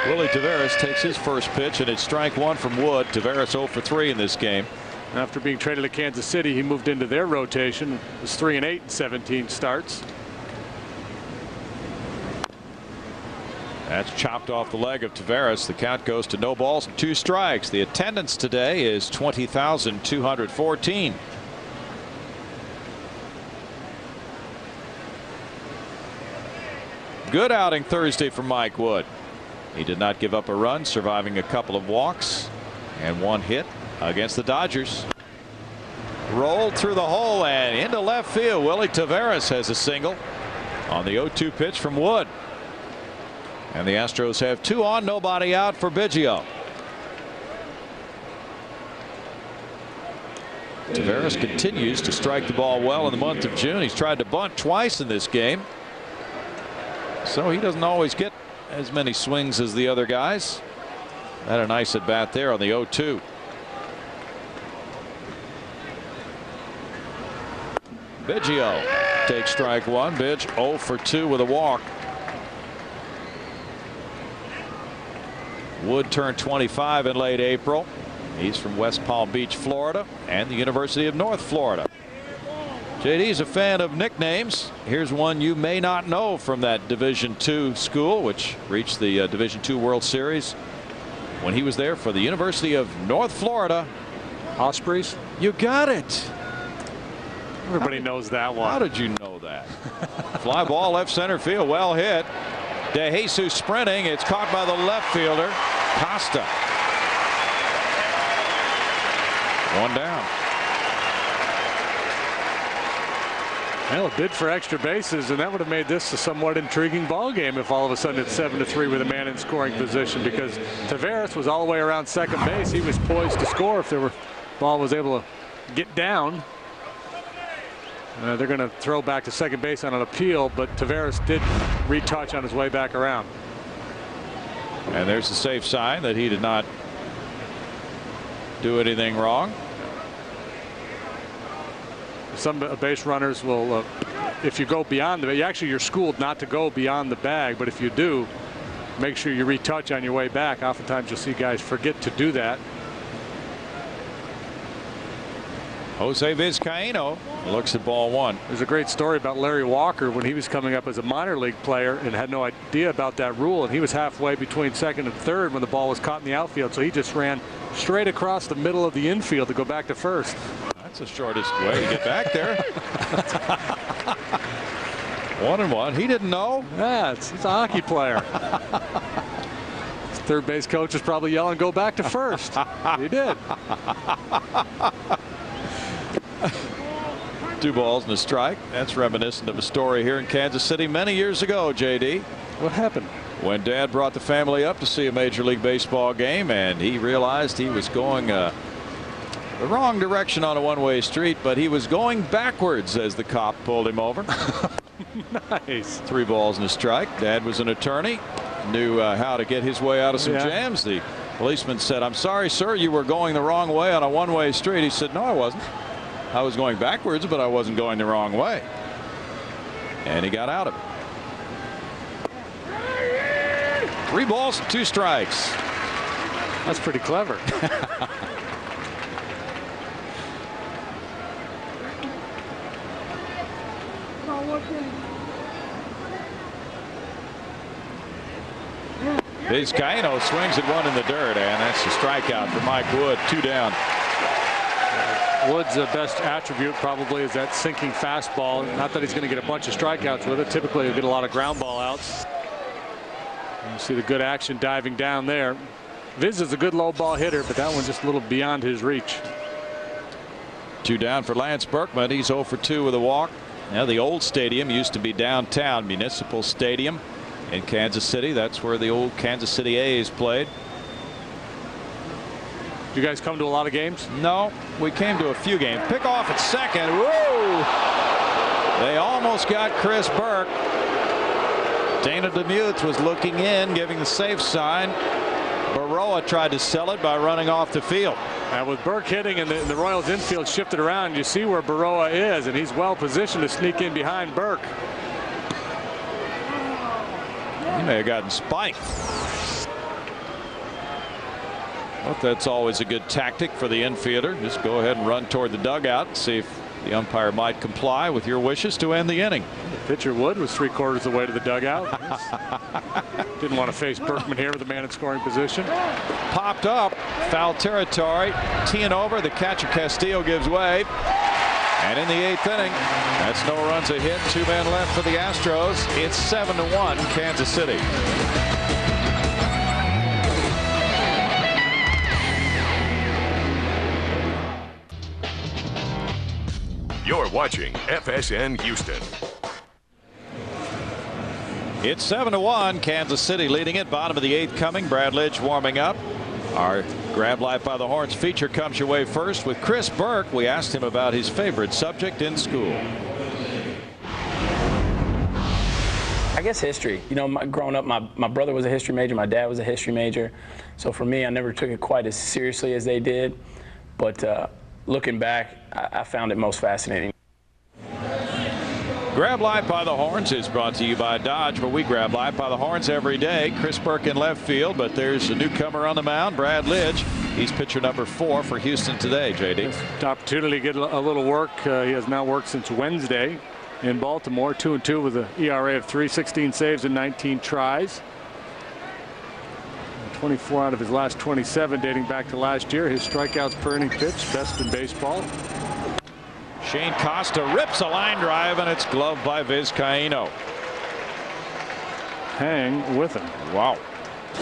Willie Taveras takes his first pitch, and it's strike 1 from Wood. Taveras 0 for 3 in this game. After being traded to Kansas City, he moved into their rotation. It was 3-8 in 17 starts. That's chopped off the leg of Taveras. The count goes to no balls and 2 strikes. The attendance today is 20,214. Good outing Thursday for Mike Wood. He did not give up a run, surviving a couple of walks and 1 hit against the Dodgers. Rolled through the hole and into left field. Willie Taveras has a single on the 0-2 pitch from Wood. And the Astros have 2 on, nobody out for Biggio. Taveras continues to strike the ball well in the month of June. He's tried to bunt twice in this game, so he doesn't always get as many swings as the other guys. Had a nice at bat there on the 0-2. Biggio takes strike 1. Bidge 0 for 2 with a walk. Wood turned 25 in late April. He's from West Palm Beach, Florida, and the University of North Florida. JD's a fan of nicknames. Here's one you may not know from that Division II school, which reached the Division II World Series when he was there for the University of North Florida. Ospreys? You got it. Everybody knows that one. How did you know that? Fly ball left center field, well hit. De Jesus sprinting. It's caught by the left fielder, Costa. 1 down. Well, a bid for extra bases, and that would have made this a somewhat intriguing ball game if all of a sudden it's 7-3 with a man in scoring position, because Taveras was all the way around second base. He was poised to score if the ball was able to get down. They're going to throw back to second base on an appeal, but Taveras did retouch on his way back around. And there's the safe sign that he did not do anything wrong. Some base runners will, if you go beyond the, actually you're schooled not to go beyond the bag, but if you do, make sure you retouch on your way back. Oftentimes you'll see guys forget to do that. Jose Vizcaíno looks at ball 1. There's a great story about Larry Walker when he was coming up as a minor league player and had no idea about that rule, and he was halfway between second and third when the ball was caught in the outfield, so he just ran straight across the middle of the infield to go back to first. That's the shortest way to get back there. 1-1. He didn't know. Yeah, he's a hockey player. His third base coach was probably yelling, "Go back to first." He did. 2 balls and a strike. That's reminiscent of a story here in Kansas City many years ago, JD. What happened? When Dad brought the family up to see a Major League Baseball game, and he realized he was going the wrong direction on a one-way street, but he was going backwards as the cop pulled him over. Nice. 3 balls and a strike. Dad was an attorney, knew how to get his way out of some jams. The policeman said, "I'm sorry, sir, you were going the wrong way on a one-way street." He said, "No, I wasn't. I was going backwards, but I wasn't going the wrong way." And he got out of it. 3 balls and 2 strikes. That's pretty clever. Vizcaíno swings at 1 in the dirt, and that's a strikeout for Mike Wood. 2 down. Wood's best attribute probably is that sinking fastball. Not that he's going to get a bunch of strikeouts with it. Typically he'll get a lot of ground ball outs. You see the good action diving down there. Viz is a good low ball hitter, but that one's just a little beyond his reach. 2 down for Lance Berkman. He's 0 for 2 with a walk. Now the old stadium used to be downtown, Municipal Stadium in Kansas City. That's where the old Kansas City A's played. You guys come to a lot of games? No, we came to a few games. Pick off at second. Whoa! They almost got Chris Burke. Dana DeMuth was looking in, giving the safe sign. Baroa tried to sell it by running off the field. And with Burke hitting and the Royals infield shifted around, you see where Baroa is, and he's well positioned to sneak in behind Burke. He may have gotten spiked. But that's always a good tactic for the infielder. Just go ahead and run toward the dugout and see if the umpire might comply with your wishes to end the inning. Pitcher Wood was 3/4 of the way to the dugout. Didn't want to face Berkman here with a man in scoring position. Popped up, foul territory, teeing over. The catcher Castillo gives way. And in the 8th inning, that's no runs a hit. 2 men left for the Astros. It's 7-1 Kansas City. You're watching FSN Houston. It's 7-1 Kansas City leading it. Bottom of the 8th coming. Brad Lidge warming up. Our Grab Life by the Horns feature comes your way first with Chris Burke. We asked him about his favorite subject in school. I guess history. You know, growing up, my brother was a history major. My dad was a history major. So for me, I never took it quite as seriously as they did. But looking back, I found it most fascinating. Grab Life by the Horns is brought to you by Dodge, where we grab life by the horns every day. Chris Burke in left field, but there's a newcomer on the mound, Brad Lidge. He's pitcher number 4 for Houston today, JD. The opportunity to get a little work. He has not worked since Wednesday in Baltimore. 2-2 with an ERA of 3.16 saves and 19 tries. 24 out of his last 27 dating back to last year. His strikeouts per inning pitch, best in baseball. Shane Costa rips a line drive, and it's gloved by Vizcaíno. Hang with him. Wow.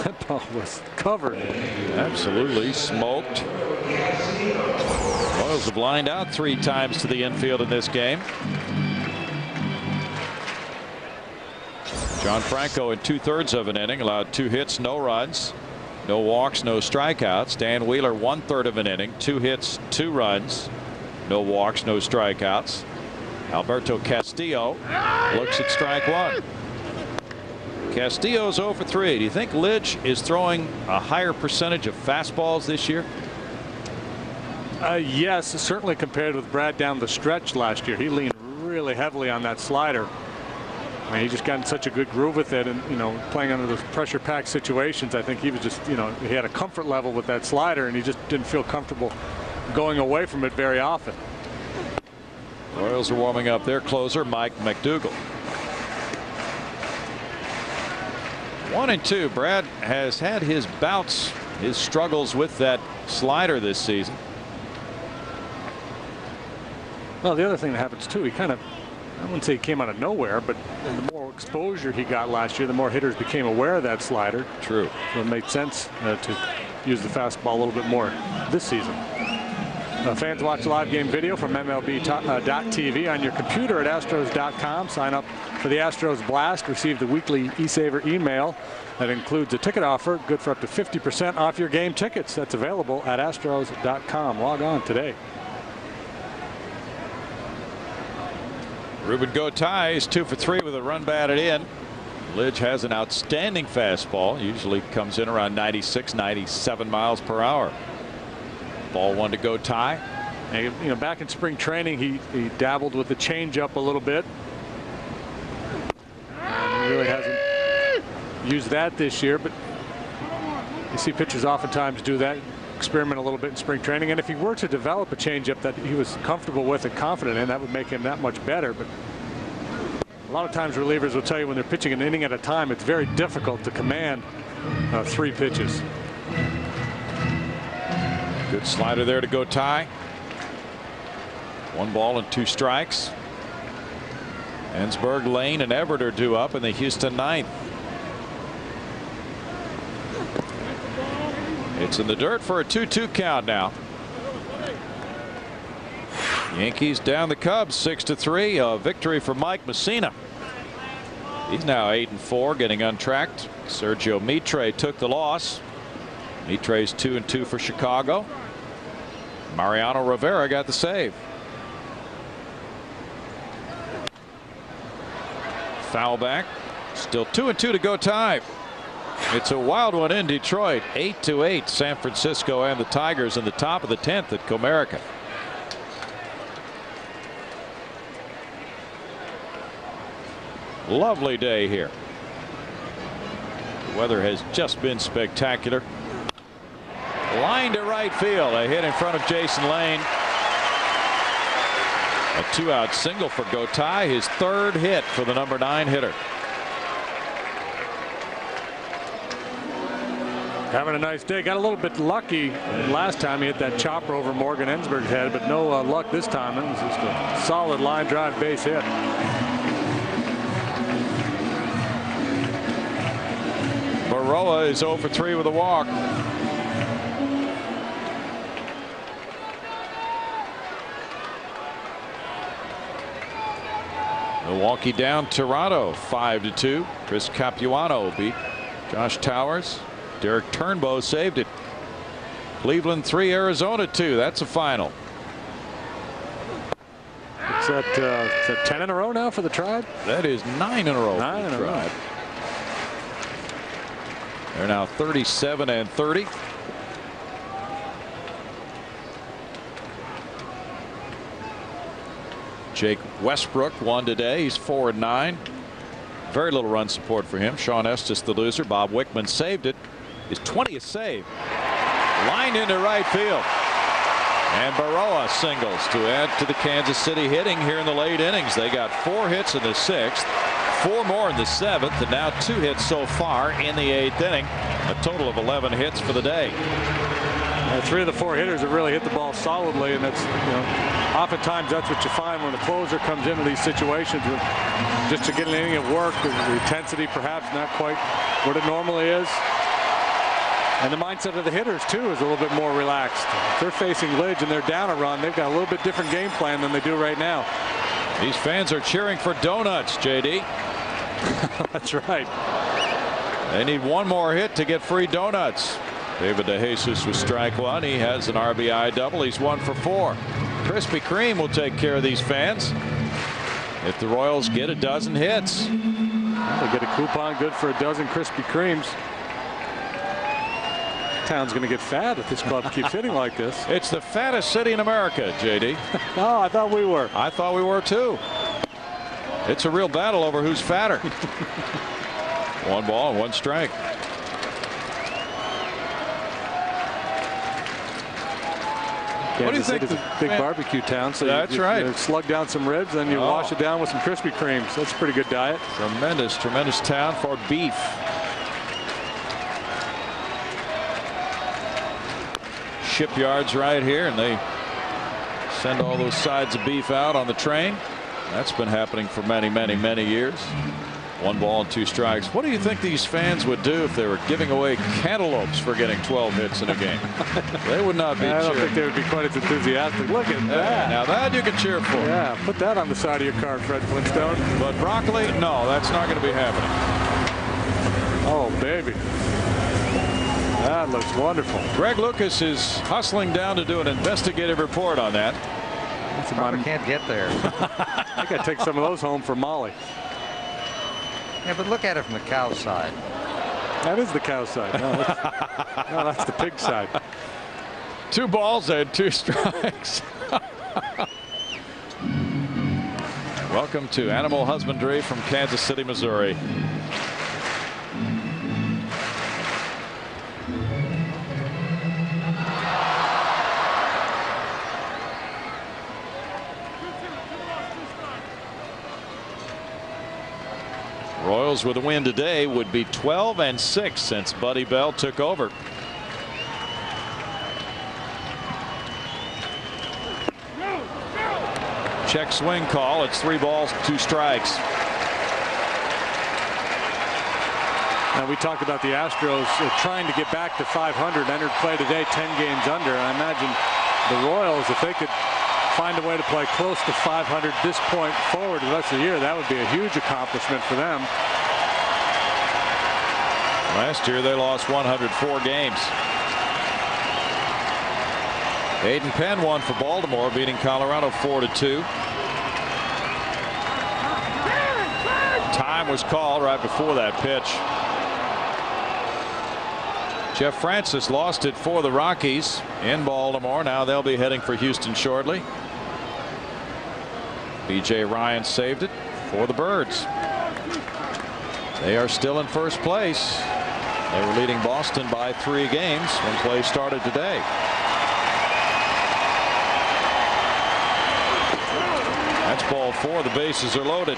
That ball was covered. Absolutely smoked. Royals have lined out 3 times to the infield in this game. John Franco in 2/3 of an inning allowed 2 hits, no runs, no walks, no strikeouts. Dan Wheeler 1/3 of an inning, 2 hits, 2 runs, no walks, no strikeouts. Alberto Castillo looks at strike 1. Castillo's 0 for 3. Do you think Lidge is throwing a higher percentage of fastballs this year? Yes, certainly compared with Brad down the stretch last year. He leaned really heavily on that slider. I mean, he just got in such a good groove with it, and you know, playing under those pressure-packed situations, I think he was just, you know, he had a comfort level with that slider, and he just didn't feel comfortable going away from it very often. Royals are warming up their closer, Mike McDougall. 1-2. Brad has had his bouts, his struggles with that slider this season. Well, the other thing that happens too, he kind of, I wouldn't say he came out of nowhere, but the more exposure he got last year, the more hitters became aware of that slider. True. So it made sense to use the fastball a little bit more this season. Fans watch live game video from MLB.TV on your computer at Astros.com. Sign up for the Astros Blast. Receive the weekly eSaver email that includes a ticket offer good for up to 50% off your game tickets. That's available at Astros.com. Log on today. Ruben Gotay is 2 for 3 with a run batted in. Lidge has an outstanding fastball. Usually comes in around 96, 97 miles per hour. Ball 1 to Gotay. And, you know, back in spring training, he dabbled with the changeup a little bit. And he really hasn't used that this year, but you see pitchers oftentimes do that, experiment a little bit in spring training. And if he were to develop a changeup that he was comfortable with and confident in, that would make him that much better. But a lot of times relievers will tell you when they're pitching an inning at a time, it's very difficult to command 3 pitches. Good slider there to Gotay. 1 ball and 2 strikes. Ensberg, Lane, and Everett are due up in the Houston 9th. It's in the dirt for a 2-2 count now. Yankees down the Cubs 6-3. A victory for Mike Mussina. He's now 8-4, getting untracked. Sergio Mitre took the loss. Mitre's 2-2 for Chicago. Mariano Rivera got the save. Foul back. Still 2-2 to Gotay. It's a wild one in Detroit. 8-8 San Francisco and the Tigers in the top of the 10th at Comerica. Lovely day here. The weather has just been spectacular. Line to right field. A hit in front of Jason Lane. A 2-out single for Gotay, his 3rd hit for the number 9 hitter. Having a nice day. Got a little bit lucky last time he hit that chopper over Morgan Ensberg's head, but no luck this time. It was just a solid line drive base hit. Baroa is 0 for 3 with a walk. Milwaukee down Toronto 5-2. Chris Capuano beat Josh Towers. Derek Turnbow saved it. Cleveland 3, Arizona 2. That's a final. It's at 10 in a row now for the Tribe. That is 9 in a row. 9 in a row. They're now 37 and 30. Jake Westbrook won today. He's 4 and 9. Very little run support for him. Sean Estes the loser. Bob Wickman saved it. His 20th save. Lined into right field. And Baroa singles to add to the Kansas City hitting here in the late innings. They got 4 hits in the 6th, 4 more in the 7th, and now 2 hits so far in the 8th inning. A total of 11 hits for the day. 3 of the 4 hitters have really hit the ball solidly, and that's, oftentimes that's what you find when the closer comes into these situations. Just to get an inning of work, the intensity perhaps not quite what it normally is. And the mindset of the hitters, too, is a little bit more relaxed. If they're facing Lidge and they're down a run, they've got a little bit different game plan than they do right now. These fans are cheering for donuts, JD. That's right. They need 1 more hit to get free donuts. David DeJesus with strike 1. He has an RBI double. He's 1 for 4. Krispy Kreme will take care of these fans if the Royals get a dozen hits. They get a coupon good for a dozen Krispy Kremes. Town's going to get fat if this club keeps hitting like this. It's the fattest city in America, JD. Oh, I thought we were. I thought we were too. It's a real battle over who's fatter. 1 ball and 1 strike. What do you think? It's a big barbecue town, so that's right. You slug down some ribs, then you wash it down with some Krispy Kremes. That's a pretty good diet. Tremendous, tremendous town for beef. Shipyards right here, and they send all those sides of beef out on the train. That's been happening for many, many, many years. 1 ball and 2 strikes. What do you think these fans would do if they were giving away cantaloupes for getting 12 hits in a game? They would not be I don't cheering. think they would be quite as enthusiastic. Look at that. Now that you can cheer for. Yeah, put that on the side of your car, Fred Flintstone. But broccoli, no, that's not going to be happening. Oh, baby. That looks wonderful. Greg Lucas is hustling down to do an investigative report on that. Probably can't get there. I got to take some of those home for Molly. Yeah, but look at it from the cow side. That is the cow side. No, that's the pig side. 2 balls and 2 strikes. Welcome to Animal Husbandry from Kansas City, Missouri. Royals with a win today would be 12 and 6 since Buddy Bell took over. Check swing call. It's 3 balls, 2 strikes. Now we talked about the Astros trying to get back to 500. Entered play today 10 games under. I imagine the Royals, if they could find a way to play close to 500 this point forward the rest of the year, that would be a huge accomplishment for them. Last year they lost 104 games. Aiden Penn won for Baltimore, beating Colorado 4-2. Time was called right before that pitch. Jeff Francis lost it for the Rockies in Baltimore. Now they'll be heading for Houston shortly. B.J. Ryan saved it for the Birds. They are still in first place. They were leading Boston by 3 games when play started today. That's ball 4. The bases are loaded.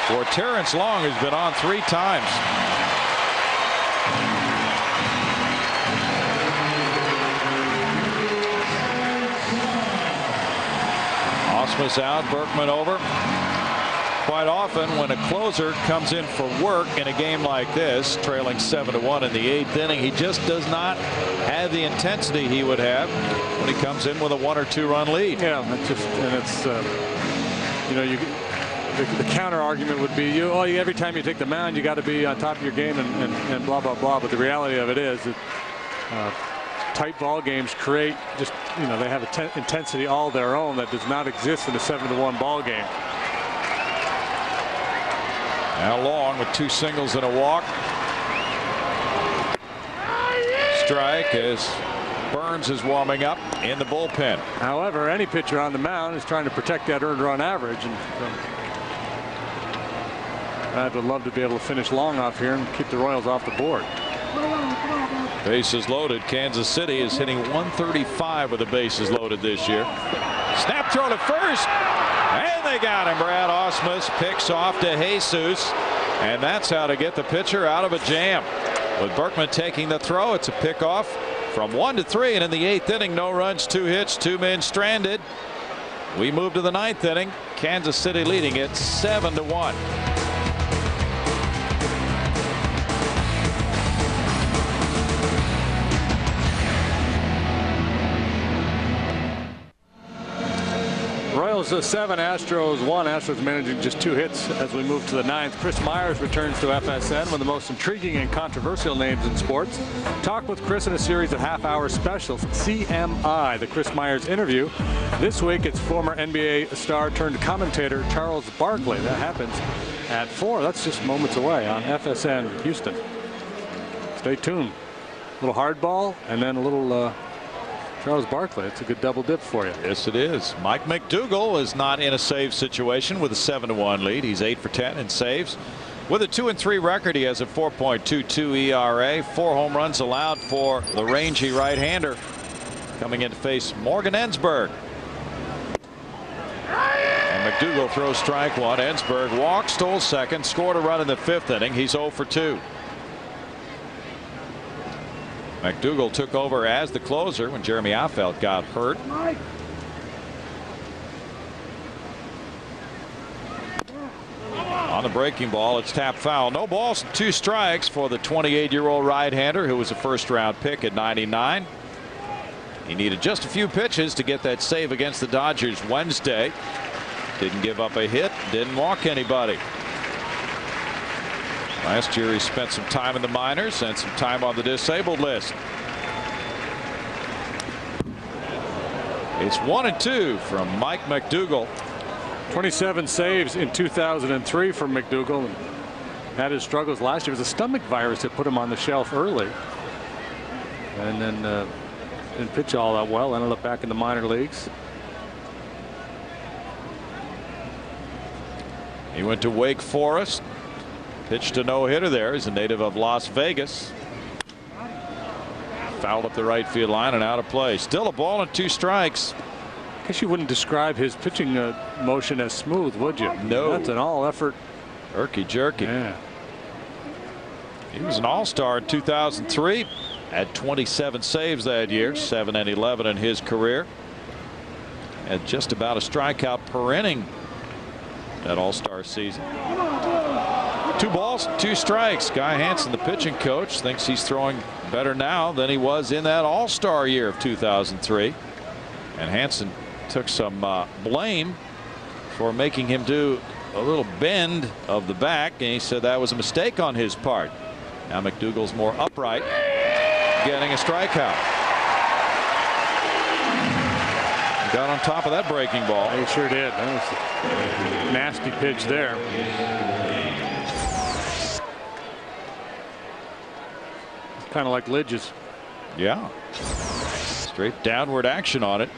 For Terrence Long, who's been on 3 times. Osmus out, Berkman over. Quite often when a closer comes in for work in a game like this, trailing 7-1 in the 8th inning, he just does not have the intensity he would have when he comes in with a 1 or 2 run lead. Yeah, it's you know, the counter argument would be every time you take the mound you got to be on top of your game and blah blah blah. But the reality of it is that tight ball games create just they have a intensity all their own that does not exist in a 7-1 ball game. Now Long with 2 singles and a walk. Strike as Burns is warming up in the bullpen. However, any pitcher on the mound is trying to protect that earned run average, and I would love to be able to finish Long off here and keep the Royals off the board. Bases loaded. Kansas City is hitting 135 with the bases loaded this year. Snap throw to first. And they got him. Brad Osmus picks off to Jesus. And that's how to get the pitcher out of a jam. With Berkman taking the throw, it's a pickoff from 1-3. And in the 8th inning, no runs, 2 hits, 2 men stranded. We move to the 9th inning. Kansas City leading it 7-1. Royals 7, Astros 1. Astros managing just 2 hits as we move to the 9th. Chris Myers returns to FSN, one of the most intriguing and controversial names in sports. Talk with Chris in a series of half-hour specials. CMI, the Chris Myers interview. This week it's former NBA star turned commentator Charles Barkley. That happens at 4. That's just moments away on FSN Houston. Stay tuned. A little hardball and then a little Charles Barkley. It's a good double dip for you. Yes, it is. Mike McDougal is not in a save situation with a 7-1 lead. He's 8 for 10 in saves. With a 2-3 record, he has a 4.22 ERA. 4 home runs allowed for the rangy right-hander. Coming in to face Morgan Ensberg. And McDougal throws strike 1. Ensberg walked, stole second, scored a run in the 5th inning. He's 0 for 2. McDougal took over as the closer when Jeremy Affeldt got hurt. On the breaking ball, it's tapped foul. No balls and 2 strikes for the 28-year-old right-hander who was a first-round pick at 99. He needed just a few pitches to get that save against the Dodgers Wednesday. Didn't give up a hit, didn't walk anybody. Last year he spent some time in the minors and some time on the disabled list. It's 1-2 from Mike McDougal. 27 saves in 2003 from McDougal. And had his struggles last year. It was a stomach virus that put him on the shelf early. And then didn't pitch all that well. Ended up back in the minor leagues. He went to Wake Forest. Pitched a no-hitter there. He's a native of Las Vegas. Fouled up the right field line and out of play. Still a ball and 2 strikes. I guess you wouldn't describe his pitching motion as smooth, would you? No. That's an all-effort. Herky-jerky. Yeah. He was an all-star in 2003. Had 27 saves that year. 7 and 11 in his career. Had just about a strikeout per inning that all-star season. 2 balls, 2 strikes. Guy Hansen, the pitching coach, thinks he's throwing better now than he was in that all-star year of 2003. And Hansen took some blame for making him do a little bend of the back, and he said that was a mistake on his part. Now McDougal's more upright, getting a strikeout. Got on top of that breaking ball. He sure did. That was a nasty pitch there. Kind of like Lidge's. Yeah. Straight downward action on it.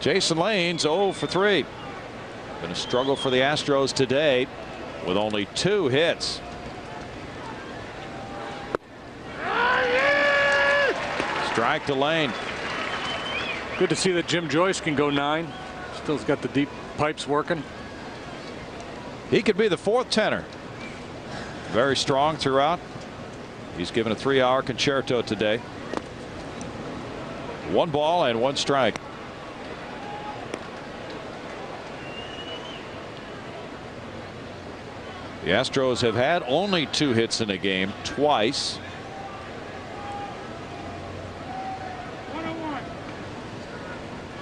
Jason Lane's 0 for 3. Been a struggle for the Astros today with only 2 hits. Strike to Lane. Good to see that Jim Joyce can go 9. Still's got the deep pipes working. He could be the 4th tenor. Very strong throughout. He's given a 3-hour concerto today. 1 ball and 1 strike. The Astros have had only 2 hits in a game twice.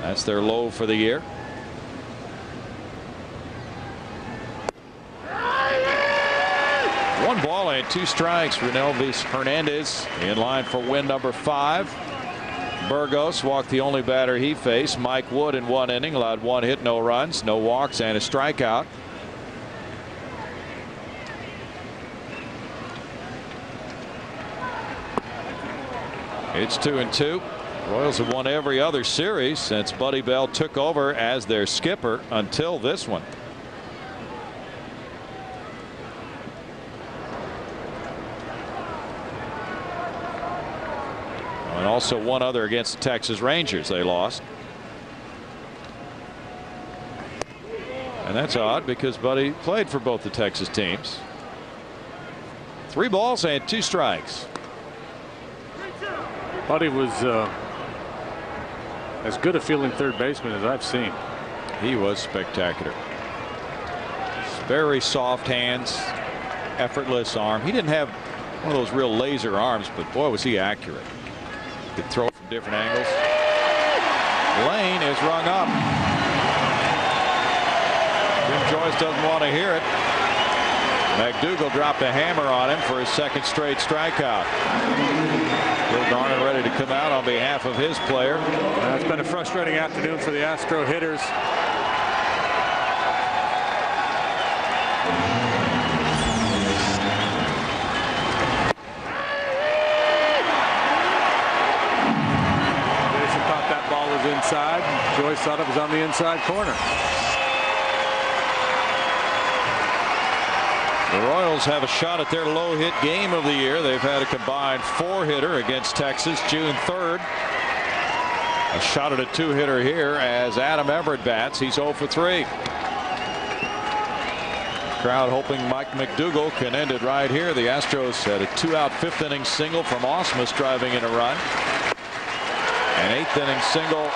That's their low for the year. One ball and 2 strikes. Renelvis Hernandez in line for win number 5. Burgos walked the only batter he faced. Mike Wood in 1 inning allowed 1 hit, no runs, no walks, and a strikeout. It's 2-2. Royals have won every other series since Buddy Bell took over as their skipper until this one. And also 1 other against the Texas Rangers they lost. And that's odd because Buddy played for both the Texas teams. 3 balls and 2 strikes. Buddy was as good a fielding third baseman as I've seen. He was spectacular. Very soft hands, effortless arm. He didn't have one of those real laser arms, but boy was he accurate. He could throw it from different angles. Lane is rung up. Jim Joyce doesn't want to hear it. McDougal dropped a hammer on him for his 2nd straight strikeout. Bill Garner ready to come out on behalf of his player. It's been a frustrating afternoon for the Astro hitters. Jason thought that ball was inside. Joyce thought it was on the inside corner. The Royals have a shot at their low hit game of the year. They've had a combined 4-hitter against Texas June 3rd. A shot at a 2-hitter here as Adam Everett bats. He's 0 for 3. Crowd hoping Mike McDougal can end it right here. The Astros had a 2-out 5th inning single from Ausmus driving in a run. An 8th inning single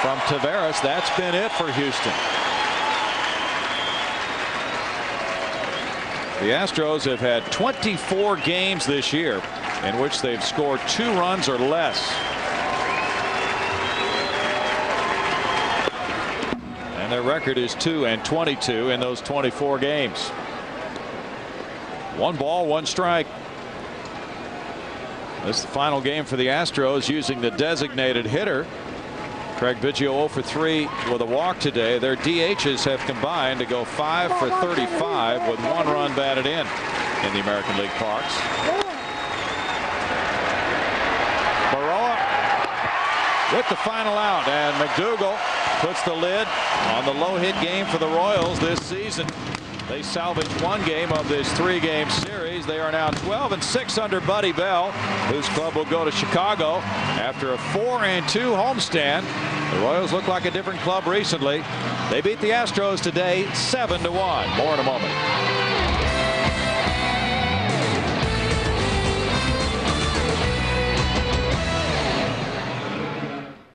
from Taveras. That's been it for Houston. The Astros have had 24 games this year in which they've scored 2 runs or less. And their record is 2-22 in those 24 games. 1 ball, 1 strike. This is the final game for the Astros using the designated hitter. Craig Biggio 0 for 3 with a walk today. Their DHs have combined to go 5 for 35 with 1 run batted in the American League parks. Baroa with the final out, and McDougal puts the lid on the low hit game for the Royals this season. They salvaged 1 game of this 3-game series. They are now 12-6 under Buddy Bell, whose club will go to Chicago after a 4-2 homestand. The Royals look like a different club recently. They beat the Astros today 7-1. More in a moment.